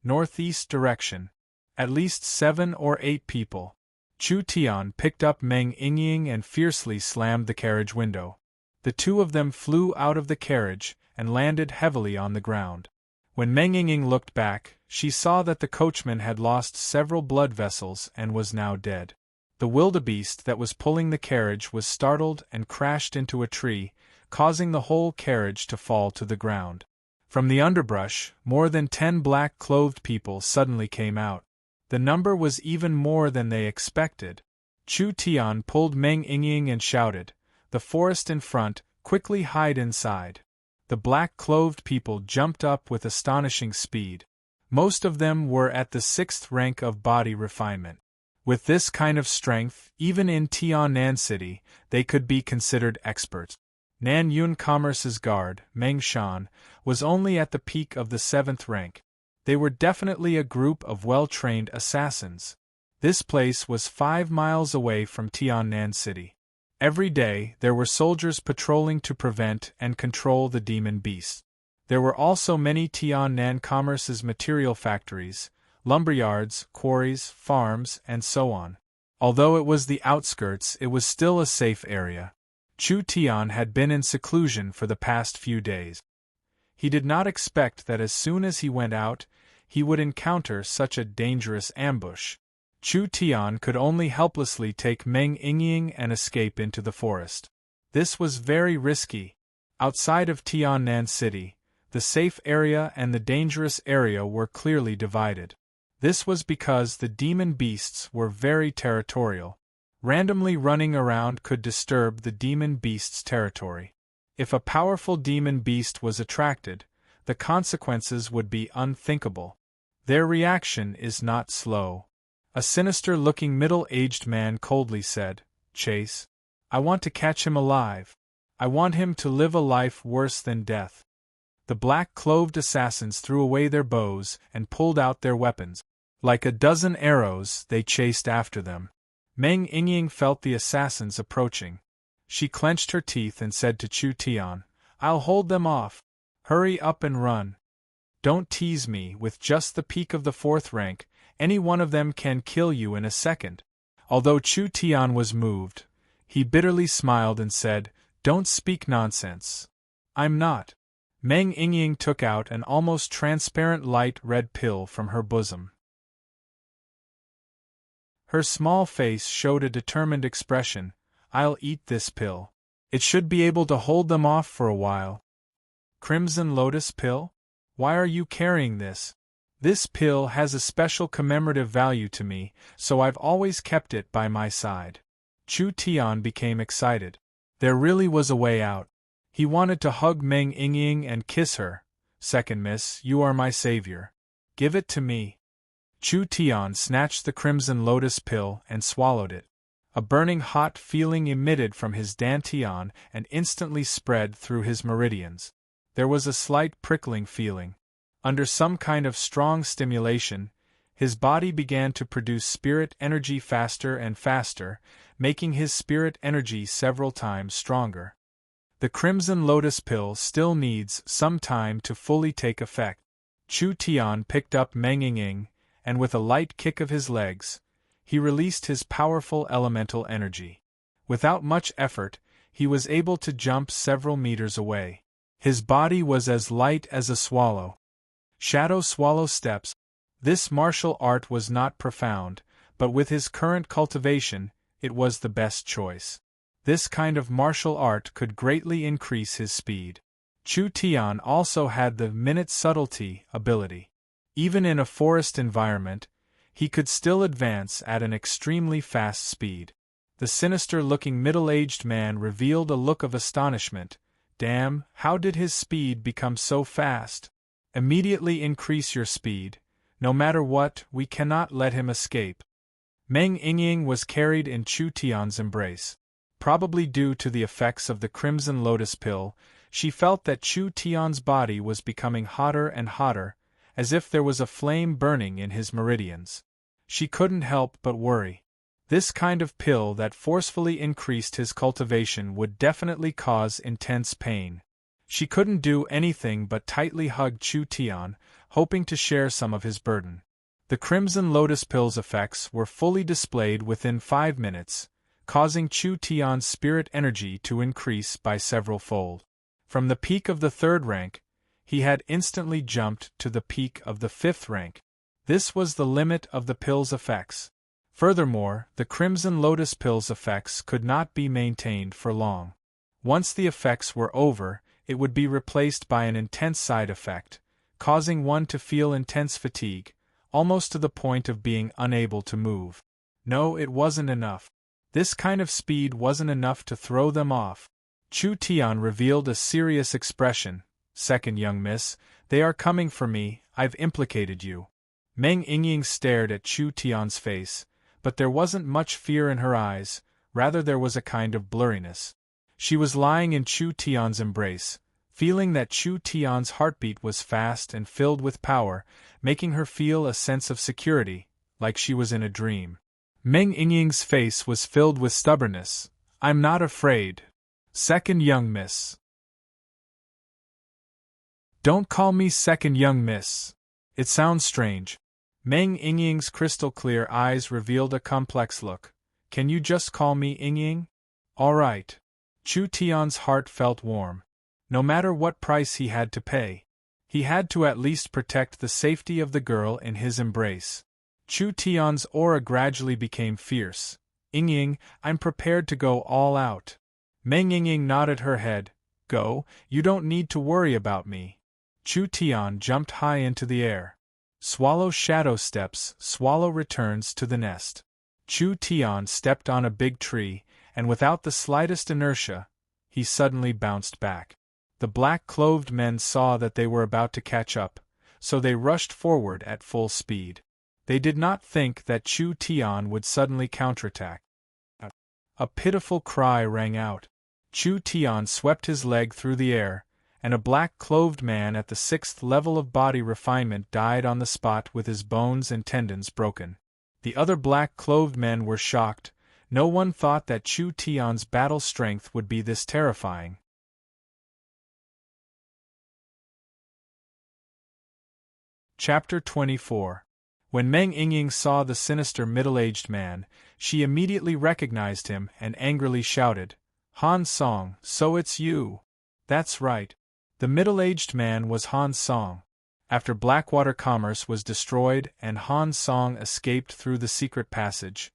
Northeast direction. At least 7 or 8 people. Chu Tian picked up Meng Yingying and fiercely slammed the carriage window. The two of them flew out of the carriage and landed heavily on the ground. When Meng Yingying looked back, she saw that the coachman had lost several blood vessels and was now dead. The wildebeest that was pulling the carriage was startled and crashed into a tree, causing the whole carriage to fall to the ground. From the underbrush, more than 10 black-clothed people suddenly came out. The number was even more than they expected. Chu Tian pulled Meng Yingying and shouted, "The forest in front, quickly hide inside." The black-clothed people jumped up with astonishing speed. Most of them were at the 6th rank of body refinement. With this kind of strength, even in Tiannan City, they could be considered experts. Nan Yun Commerce's guard, Meng Shan, was only at the peak of the 7th rank. They were definitely a group of well-trained assassins. This place was 5 miles away from Tiannan City. Every day, there were soldiers patrolling to prevent and control the demon beasts. There were also many Tiannan Commerce's material factories, lumberyards, quarries, farms, and so on. Although it was the outskirts, it was still a safe area. Chu Tian had been in seclusion for the past few days. He did not expect that as soon as he went out, he would encounter such a dangerous ambush. Chu Tian could only helplessly take Meng Yingying and escape into the forest. This was very risky. Outside of Tiannan City, the safe area and the dangerous area were clearly divided. This was because the demon beasts were very territorial. Randomly running around could disturb the demon beast's territory. If a powerful demon beast was attracted, the consequences would be unthinkable. Their reaction is not slow. A sinister-looking middle-aged man coldly said, "Chase. I want to catch him alive. I want him to live a life worse than death." The black-clothed assassins threw away their bows and pulled out their weapons. Like a dozen arrows, they chased after them. Meng Yingying felt the assassins approaching. She clenched her teeth and said to Chu Tian, "I'll hold them off. Hurry up and run. Don't tease me. With just the peak of the 4th rank, any one of them can kill you in a second." Although Chu Tian was moved, he bitterly smiled and said, "Don't speak nonsense. I'm not." Meng Yingying took out an almost transparent light red pill from her bosom. Her small face showed a determined expression. "I'll eat this pill. It should be able to hold them off for a while." "Crimson Lotus pill? Why are you carrying this?" "This pill has a special commemorative value to me, so I've always kept it by my side." Chu Tian became excited. There really was a way out. He wanted to hug Meng Yingying and kiss her. "Second miss, you are my savior. Give it to me." Chu Tian snatched the Crimson Lotus pill and swallowed it. A burning hot feeling emitted from his dantian and instantly spread through his meridians. There was a slight prickling feeling. Under some kind of strong stimulation, his body began to produce spirit energy faster and faster, making his spirit energy several times stronger. The Crimson Lotus pill still needs some time to fully take effect. Chu Tian picked up Meng Yingying, and with a light kick of his legs, he released his powerful elemental energy. Without much effort, he was able to jump several meters away. His body was as light as a swallow. Shadow swallow steps. This martial art was not profound, but with his current cultivation, it was the best choice. This kind of martial art could greatly increase his speed. Chu Tian also had the minute subtlety ability. Even in a forest environment, he could still advance at an extremely fast speed. The sinister-looking middle-aged man revealed a look of astonishment. "Damn, how did his speed become so fast?" "Immediately increase your speed. No matter what, we cannot let him escape." Meng Yingying was carried in Chu Tian's embrace. Probably due to the effects of the Crimson Lotus pill, she felt that Chu Tian's body was becoming hotter and hotter, as if there was a flame burning in his meridians. She couldn't help but worry. This kind of pill that forcefully increased his cultivation would definitely cause intense pain. She couldn't do anything but tightly hug Chu Tian, hoping to share some of his burden. The Crimson Lotus pill's effects were fully displayed within 5 minutes, causing Chu Tian's spirit energy to increase by several fold. From the peak of the 3rd rank, he had instantly jumped to the peak of the 5th rank. This was the limit of the pill's effects. Furthermore, the Crimson Lotus pill's effects could not be maintained for long. Once the effects were over, it would be replaced by an intense side effect, causing one to feel intense fatigue, almost to the point of being unable to move. No, it wasn't enough. This kind of speed wasn't enough to throw them off. Chu Tian revealed a serious expression. "Second young miss, they are coming for me, I've implicated you." Meng Yingying stared at Chu Tian's face, but there wasn't much fear in her eyes, rather there was a kind of blurriness. She was lying in Chu Tian's embrace, feeling that Chu Tian's heartbeat was fast and filled with power, making her feel a sense of security, like she was in a dream. Meng Yingying's face was filled with stubbornness. "I'm not afraid. Second young miss." "Don't call me second young miss. It sounds strange." Meng Yingying's crystal-clear eyes revealed a complex look. "Can you just call me Yingying?" "All right." Chu Tian's heart felt warm. No matter what price he had to pay, he had to at least protect the safety of the girl in his embrace. Chu Tian's aura gradually became fierce. "Yingying, I'm prepared to go all out." Meng Yingying nodded her head. "Go, you don't need to worry about me." Chu Tian jumped high into the air. Swallow shadow steps, swallow returns to the nest. Chu Tian stepped on a big tree, and without the slightest inertia, he suddenly bounced back. The black-clothed men saw that they were about to catch up, so they rushed forward at full speed. They did not think that Chu Tian would suddenly counterattack. A pitiful cry rang out. Chu Tian swept his leg through the air, and a black-clothed man at the 6th level of body refinement died on the spot with his bones and tendons broken. The other black-clothed men were shocked. No one thought that Chu Tian's battle strength would be this terrifying. Chapter 24. When Meng Yingying saw the sinister middle-aged man, she immediately recognized him and angrily shouted, "Han Song, so it's you!" That's right. The middle-aged man was Han Song. After Blackwater Commerce was destroyed and Han Song escaped through the secret passage,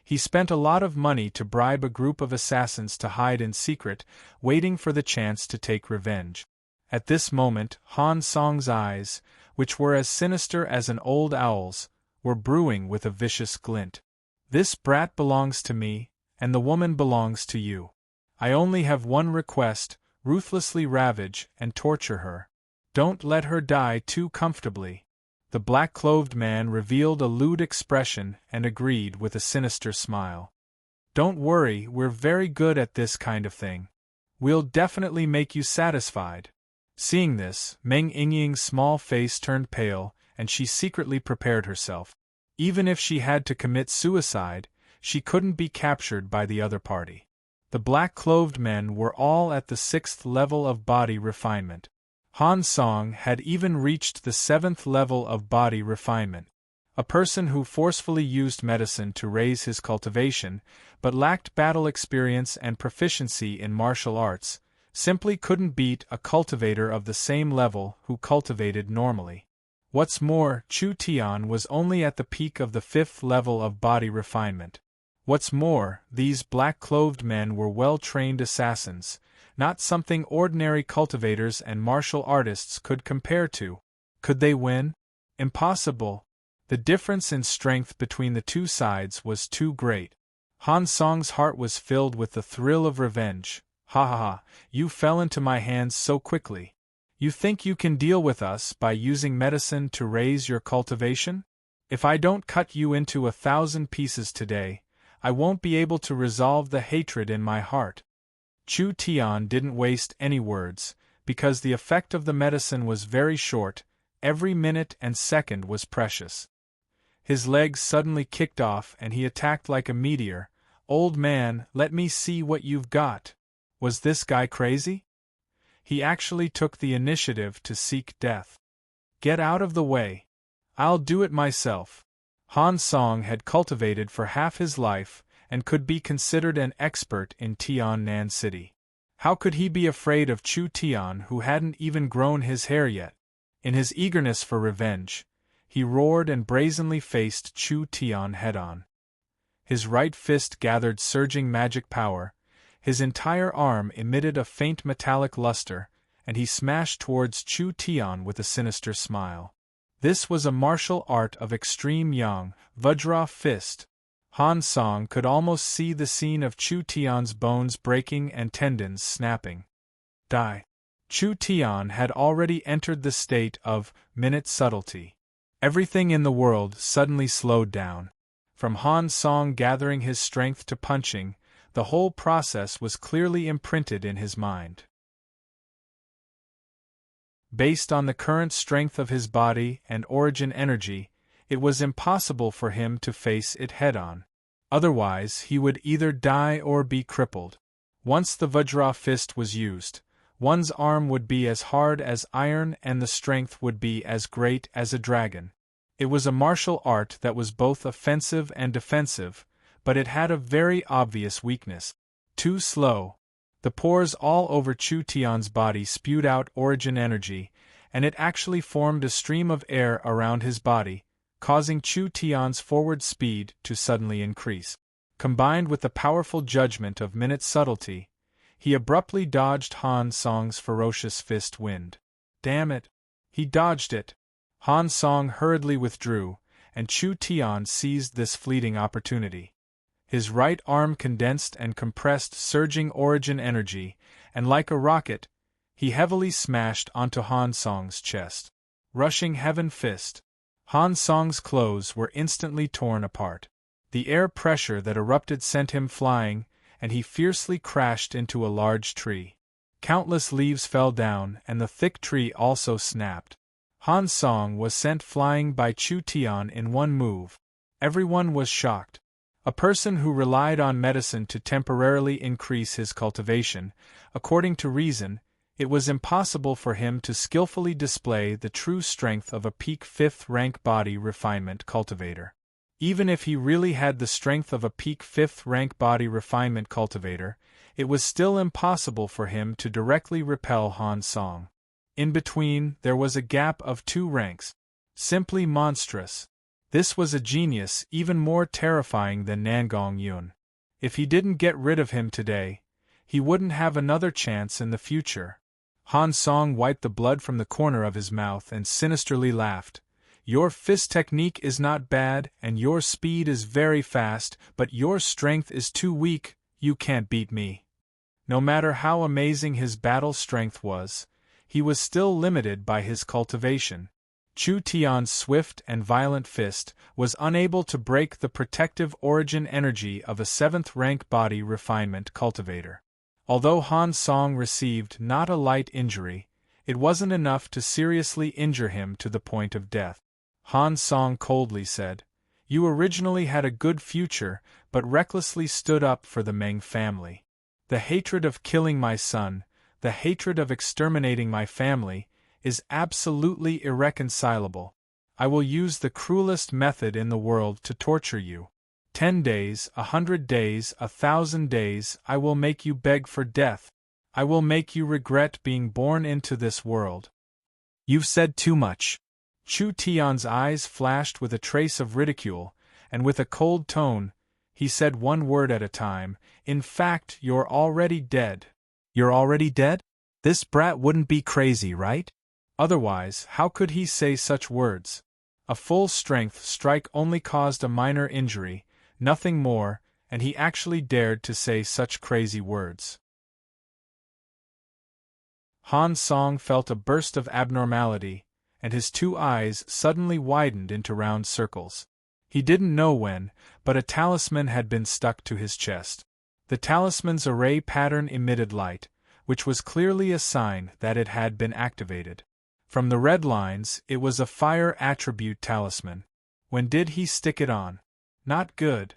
he spent a lot of money to bribe a group of assassins to hide in secret, waiting for the chance to take revenge. At this moment, Han Song's eyes, which were as sinister as an old owl's, were brewing with a vicious glint. "This brat belongs to me, and the woman belongs to you. I only have one request: ruthlessly ravage and torture her. Don't let her die too comfortably." The black-clothed man revealed a lewd expression and agreed with a sinister smile. "Don't worry, we're very good at this kind of thing. We'll definitely make you satisfied." Seeing this, Meng Yingying's small face turned pale, and she secretly prepared herself. Even if she had to commit suicide, she couldn't be captured by the other party. The black-clothed men were all at the 6th level of body refinement. Han Song had even reached the 7th level of body refinement. A person who forcefully used medicine to raise his cultivation, but lacked battle experience and proficiency in martial arts, simply couldn't beat a cultivator of the same level who cultivated normally. What's more, Chu Tian was only at the peak of the 5th level of body refinement. What's more, these black-clothed men were well-trained assassins, not something ordinary cultivators and martial artists could compare to. Could they win? Impossible. The difference in strength between the two sides was too great. Han Song's heart was filled with the thrill of revenge. "Ha ha ha, you fell into my hands so quickly. You think you can deal with us by using medicine to raise your cultivation? If I don't cut you into 1,000 pieces today, I won't be able to resolve the hatred in my heart." Chu Tian didn't waste any words, because the effect of the medicine was very short. Every minute and second was precious. His legs suddenly kicked off and he attacked like a meteor. "Old man, let me see what you've got." Was this guy crazy? He actually took the initiative to seek death. "Get out of the way. I'll do it myself." Han Song had cultivated for half his life and could be considered an expert in Tian City. How could he be afraid of Chu Tian, who hadn't even grown his hair yet? In his eagerness for revenge, he roared and brazenly faced Chu Tian head-on. His right fist gathered surging magic power, his entire arm emitted a faint metallic luster, and he smashed towards Chu Tian with a sinister smile. This was a martial art of extreme yang, Vajra fist. Han Song could almost see the scene of Chu Tian's bones breaking and tendons snapping. Die. Chu Tian had already entered the state of minute subtlety. Everything in the world suddenly slowed down. From Han Song gathering his strength to punching, the whole process was clearly imprinted in his mind. Based on the current strength of his body and origin energy, it was impossible for him to face it head-on. Otherwise, he would either die or be crippled. Once the Vajra fist was used, one's arm would be as hard as iron and the strength would be as great as a dragon. It was a martial art that was both offensive and defensive, but it had a very obvious weakness. Too slow. The pores all over Chu Tian's body spewed out origin energy, and it actually formed a stream of air around his body, causing Chu Tian's forward speed to suddenly increase. Combined with the powerful judgment of minute subtlety, he abruptly dodged Han Song's ferocious fist wind. Damn it! He dodged it. Han Song hurriedly withdrew, and Chu Tian seized this fleeting opportunity. His right arm condensed and compressed surging origin energy, and like a rocket, he heavily smashed onto Han Song's chest. Rushing heaven fist. Han Song's clothes were instantly torn apart. The air pressure that erupted sent him flying, and he fiercely crashed into a large tree. Countless leaves fell down, and the thick tree also snapped. Han Song was sent flying by Chu Tian in one move. Everyone was shocked. A person who relied on medicine to temporarily increase his cultivation, according to reason, it was impossible for him to skillfully display the true strength of a peak 5th rank body refinement cultivator. Even if he really had the strength of a peak 5th rank body refinement cultivator, it was still impossible for him to directly repel Han Song. In between, there was a gap of 2 ranks. Simply monstrous. This was a genius even more terrifying than Nangong Yun. If he didn't get rid of him today, he wouldn't have another chance in the future. Han Song wiped the blood from the corner of his mouth and sinisterly laughed. Your fist technique is not bad and your speed is very fast, but your strength is too weak, you can't beat me. No matter how amazing his battle strength was, he was still limited by his cultivation. Chu Tian's swift and violent fist was unable to break the protective origin energy of a 7th rank body refinement cultivator. Although Han Song received not a light injury, it wasn't enough to seriously injure him to the point of death. Han Song coldly said, "You originally had a good future, but recklessly stood up for the Meng family. The hatred of killing my son, the hatred of exterminating my family, is absolutely irreconcilable. I will use the cruelest method in the world to torture you. 10 days, 100 days, 1,000 days, I will make you beg for death. I will make you regret being born into this world." "You've said too much." Chu Tian's eyes flashed with a trace of ridicule, and with a cold tone, he said one word at a time, "In fact, you're already dead." "You're already dead? This brat wouldn't be crazy, right?" Otherwise, how could he say such words? A full-strength strike only caused a minor injury, nothing more, and he actually dared to say such crazy words. Han Song felt a burst of abnormality, and his 2 eyes suddenly widened into round circles. He didn't know when, but a talisman had been stuck to his chest. The talisman's array pattern emitted light, which was clearly a sign that it had been activated. From the red lines, it was a fire attribute talisman. When did he stick it on? Not good.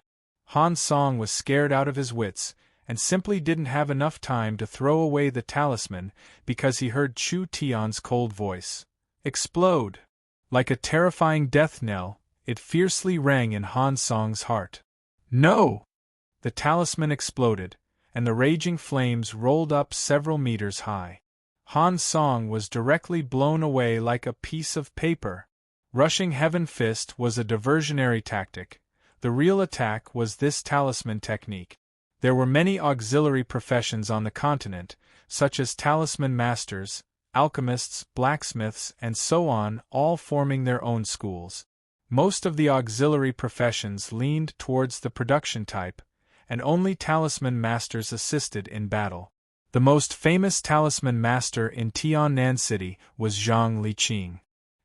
Han Song was scared out of his wits, and simply didn't have enough time to throw away the talisman because he heard Chu Tian's cold voice. Explode! Like a terrifying death knell, it fiercely rang in Han Song's heart. No! The talisman exploded, and the raging flames rolled up several meters high. Han Song was directly blown away like a piece of paper. Rushing Heaven Fist was a diversionary tactic. The real attack was this talisman technique. There were many auxiliary professions on the continent, such as talisman masters, alchemists, blacksmiths, and so on, all forming their own schools. Most of the auxiliary professions leaned towards the production type, and only talisman masters assisted in battle. The most famous talisman master in Tiannan City was Zhang Liqing.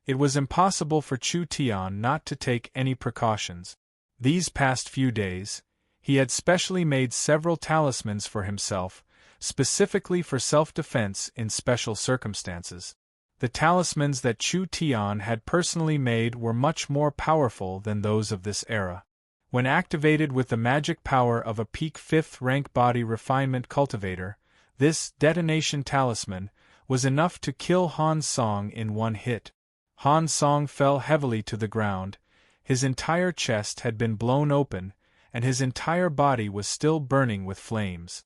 It was impossible for Chu Tian not to take any precautions. These past few days, he had specially made several talismans for himself, specifically for self-defense in special circumstances. The talismans that Chu Tian had personally made were much more powerful than those of this era. When activated with the magic power of a peak 5th rank body refinement cultivator, this detonation talisman was enough to kill Han Song in one hit. Han Song fell heavily to the ground. His entire chest had been blown open, and his entire body was still burning with flames.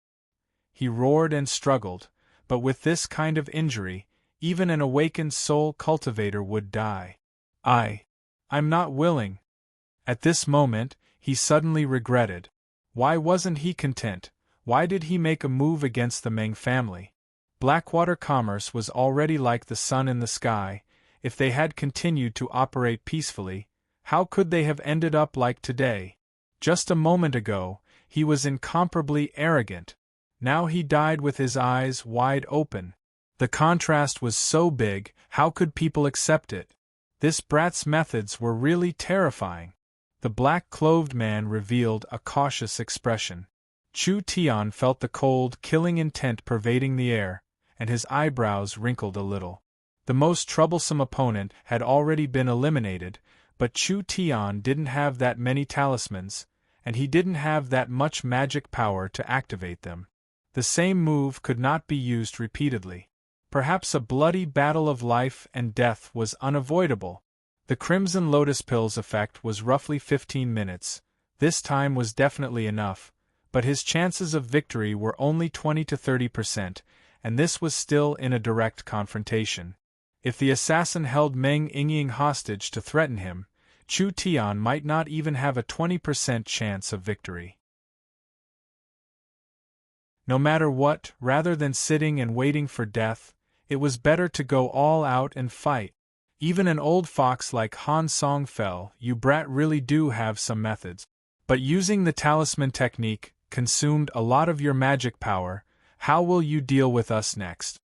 He roared and struggled, but with this kind of injury, even an awakened soul cultivator would die. I'm not willing. At this moment, he suddenly regretted. Why wasn't he content? Why did he make a move against the Meng family? Blackwater commerce was already like the sun in the sky. If they had continued to operate peacefully, how could they have ended up like today? Just a moment ago, he was incomparably arrogant. Now he died with his eyes wide open. The contrast was so big, how could people accept it? This brat's methods were really terrifying. The black-clothed man revealed a cautious expression. Chu Tian felt the cold, killing intent pervading the air, and his eyebrows wrinkled a little. The most troublesome opponent had already been eliminated, but Chu Tian didn't have that many talismans, and he didn't have that much magic power to activate them. The same move could not be used repeatedly. Perhaps a bloody battle of life and death was unavoidable. The Crimson Lotus Pill's effect was roughly 15 minutes. This time was definitely enough, but his chances of victory were only 20 to 30%, and this was still in a direct confrontation. If the assassin held Meng Yingying hostage to threaten him, Chu Tian might not even have a 20% chance of victory. No matter what, rather than sitting and waiting for death, it was better to go all out and fight. Even an old fox like Han Song fell. You brat really do have some methods. But using the talisman technique consumed a lot of your magic power. How will you deal with us next?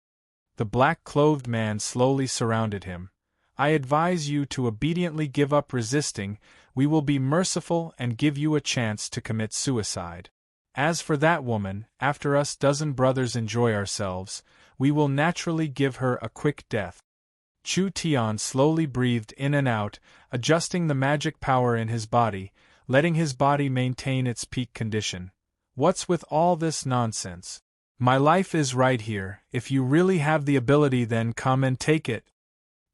The black-clothed man slowly surrounded him. I advise you to obediently give up resisting. We will be merciful and give you a chance to commit suicide. As for that woman, after us dozen brothers enjoy ourselves, we will naturally give her a quick death. Chu Tian slowly breathed in and out, adjusting the magic power in his body, letting his body maintain its peak condition. What's with all this nonsense? My life is right here. If you really have the ability, then come and take it.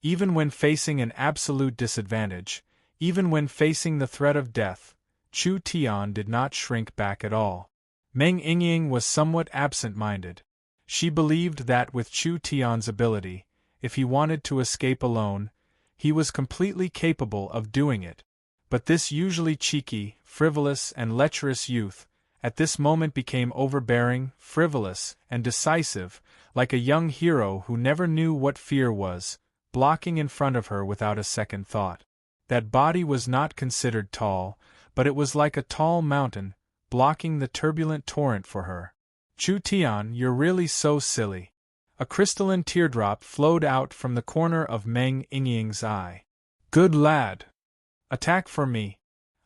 Even when facing an absolute disadvantage, even when facing the threat of death, Chu Tian did not shrink back at all. Meng Yingying was somewhat absent-minded. She believed that with Chu Tian's ability, if he wanted to escape alone, he was completely capable of doing it. But this usually cheeky, frivolous, and lecherous youth, at this moment became overbearing, frivolous, and decisive, like a young hero who never knew what fear was, blocking in front of her without a second thought. That body was not considered tall, but it was like a tall mountain, blocking the turbulent torrent for her. Chu Tian, you're really so silly. A crystalline teardrop flowed out from the corner of Meng Yingying's eye. Good lad. Attack for me.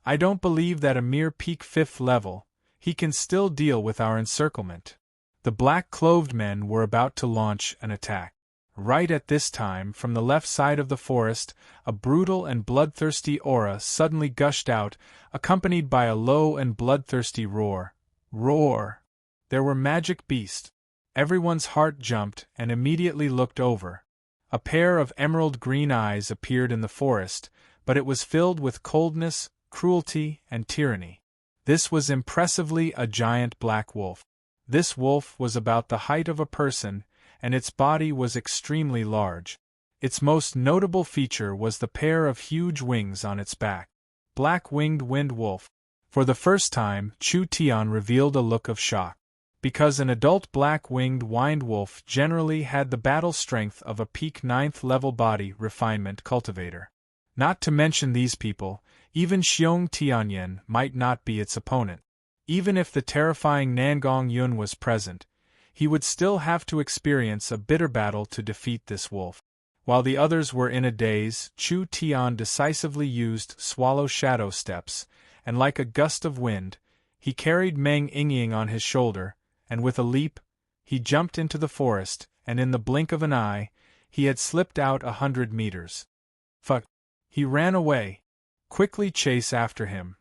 I don't believe that a mere peak 5th level, he can still deal with our encirclement. The black-clothed men were about to launch an attack. Right at this time, from the left side of the forest, a brutal and bloodthirsty aura suddenly gushed out, accompanied by a low and bloodthirsty roar. Roar! There were magic beasts. Everyone's heart jumped and immediately looked over. A pair of emerald green eyes appeared in the forest, but it was filled with coldness, cruelty, and tyranny. This was impressively a giant black wolf. This wolf was about the height of a person, and its body was extremely large. Its most notable feature was the pair of huge wings on its back. Black-winged wind wolf. For the first time, Chu Tian revealed a look of shock. Because an adult black-winged wind wolf generally had the battle strength of a peak 9th level body refinement cultivator. Not to mention these people, even Xiong Tianyan might not be its opponent. Even if the terrifying Nangong Yun was present, he would still have to experience a bitter battle to defeat this wolf. While the others were in a daze, Chu Tian decisively used swallow shadow steps, and like a gust of wind, he carried Meng Yingying on his shoulder, and with a leap, he jumped into the forest, and in the blink of an eye, he had slipped out 100 meters. Fuck! He ran away. Quickly chase after him.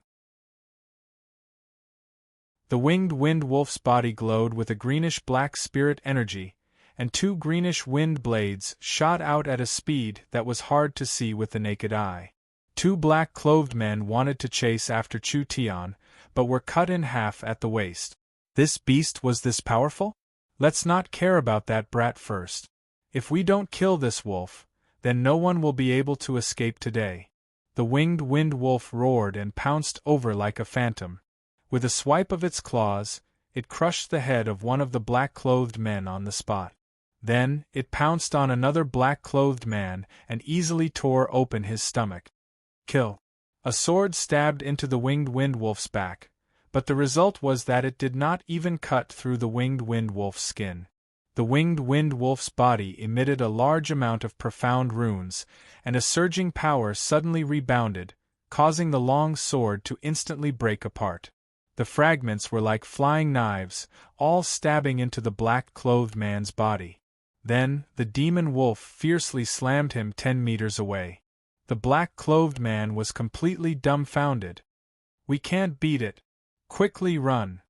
The winged wind wolf's body glowed with a greenish-black spirit energy, and 2 greenish wind blades shot out at a speed that was hard to see with the naked eye. 2 black-clothed men wanted to chase after Chu Tian, but were cut in half at the waist. This beast was this powerful? Let's not care about that brat first. If we don't kill this wolf, then no one will be able to escape today. The winged wind wolf roared and pounced over like a phantom. With a swipe of its claws, it crushed the head of one of the black-clothed men on the spot. Then, it pounced on another black-clothed man and easily tore open his stomach. Kill. A sword stabbed into the winged wind wolf's back, but the result was that it did not even cut through the winged wind wolf's skin. The winged wind wolf's body emitted a large amount of profound runes, and a surging power suddenly rebounded, causing the long sword to instantly break apart. The fragments were like flying knives, all stabbing into the black-clothed man's body. Then, the demon wolf fiercely slammed him 10 meters away. The black-clothed man was completely dumbfounded. We can't beat it. Quickly run.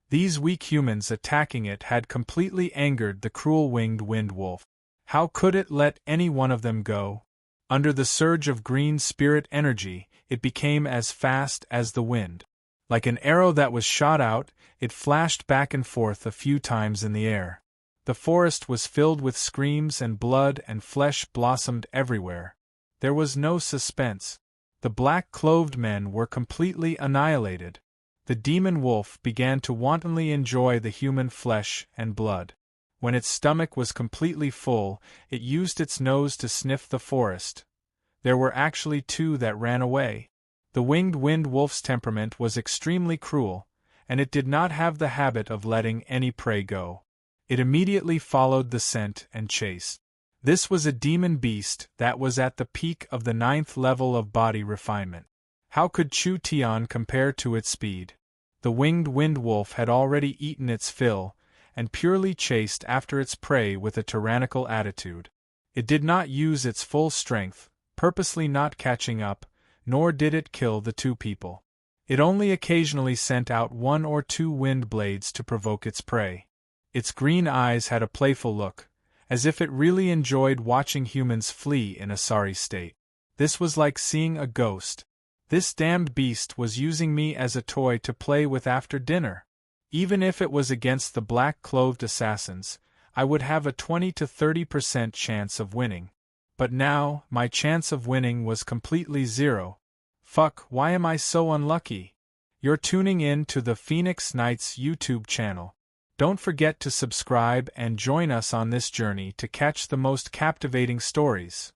These weak humans attacking it had completely angered the cruel winged wind wolf. How could it let any one of them go? Under the surge of green spirit energy, it became as fast as the wind. Like an arrow that was shot out, it flashed back and forth a few times in the air. The forest was filled with screams and blood and flesh blossomed everywhere. There was no suspense. The black-clothed men were completely annihilated. The demon wolf began to wantonly enjoy the human flesh and blood. When its stomach was completely full, it used its nose to sniff the forest. There were actually 2 that ran away. The winged wind wolf's temperament was extremely cruel, and it did not have the habit of letting any prey go. It immediately followed the scent and chased. This was a demon beast that was at the peak of the 9th level of body refinement. How could Chu Tian compare to its speed? The winged wind wolf had already eaten its fill, and purely chased after its prey with a tyrannical attitude. It did not use its full strength, purposely not catching up, nor did it kill the 2 people. It only occasionally sent out 1 or 2 wind blades to provoke its prey. Its green eyes had a playful look, as if it really enjoyed watching humans flee in a sorry state. This was like seeing a ghost. This damned beast was using me as a toy to play with after dinner. Even if it was against the black-clothed assassins, I would have a 20 to 30% chance of winning. But now, my chance of winning was completely 0. Fuck, why am I so unlucky? You're tuning in to the Phoenix Knights YouTube channel. Don't forget to subscribe and join us on this journey to catch the most captivating stories.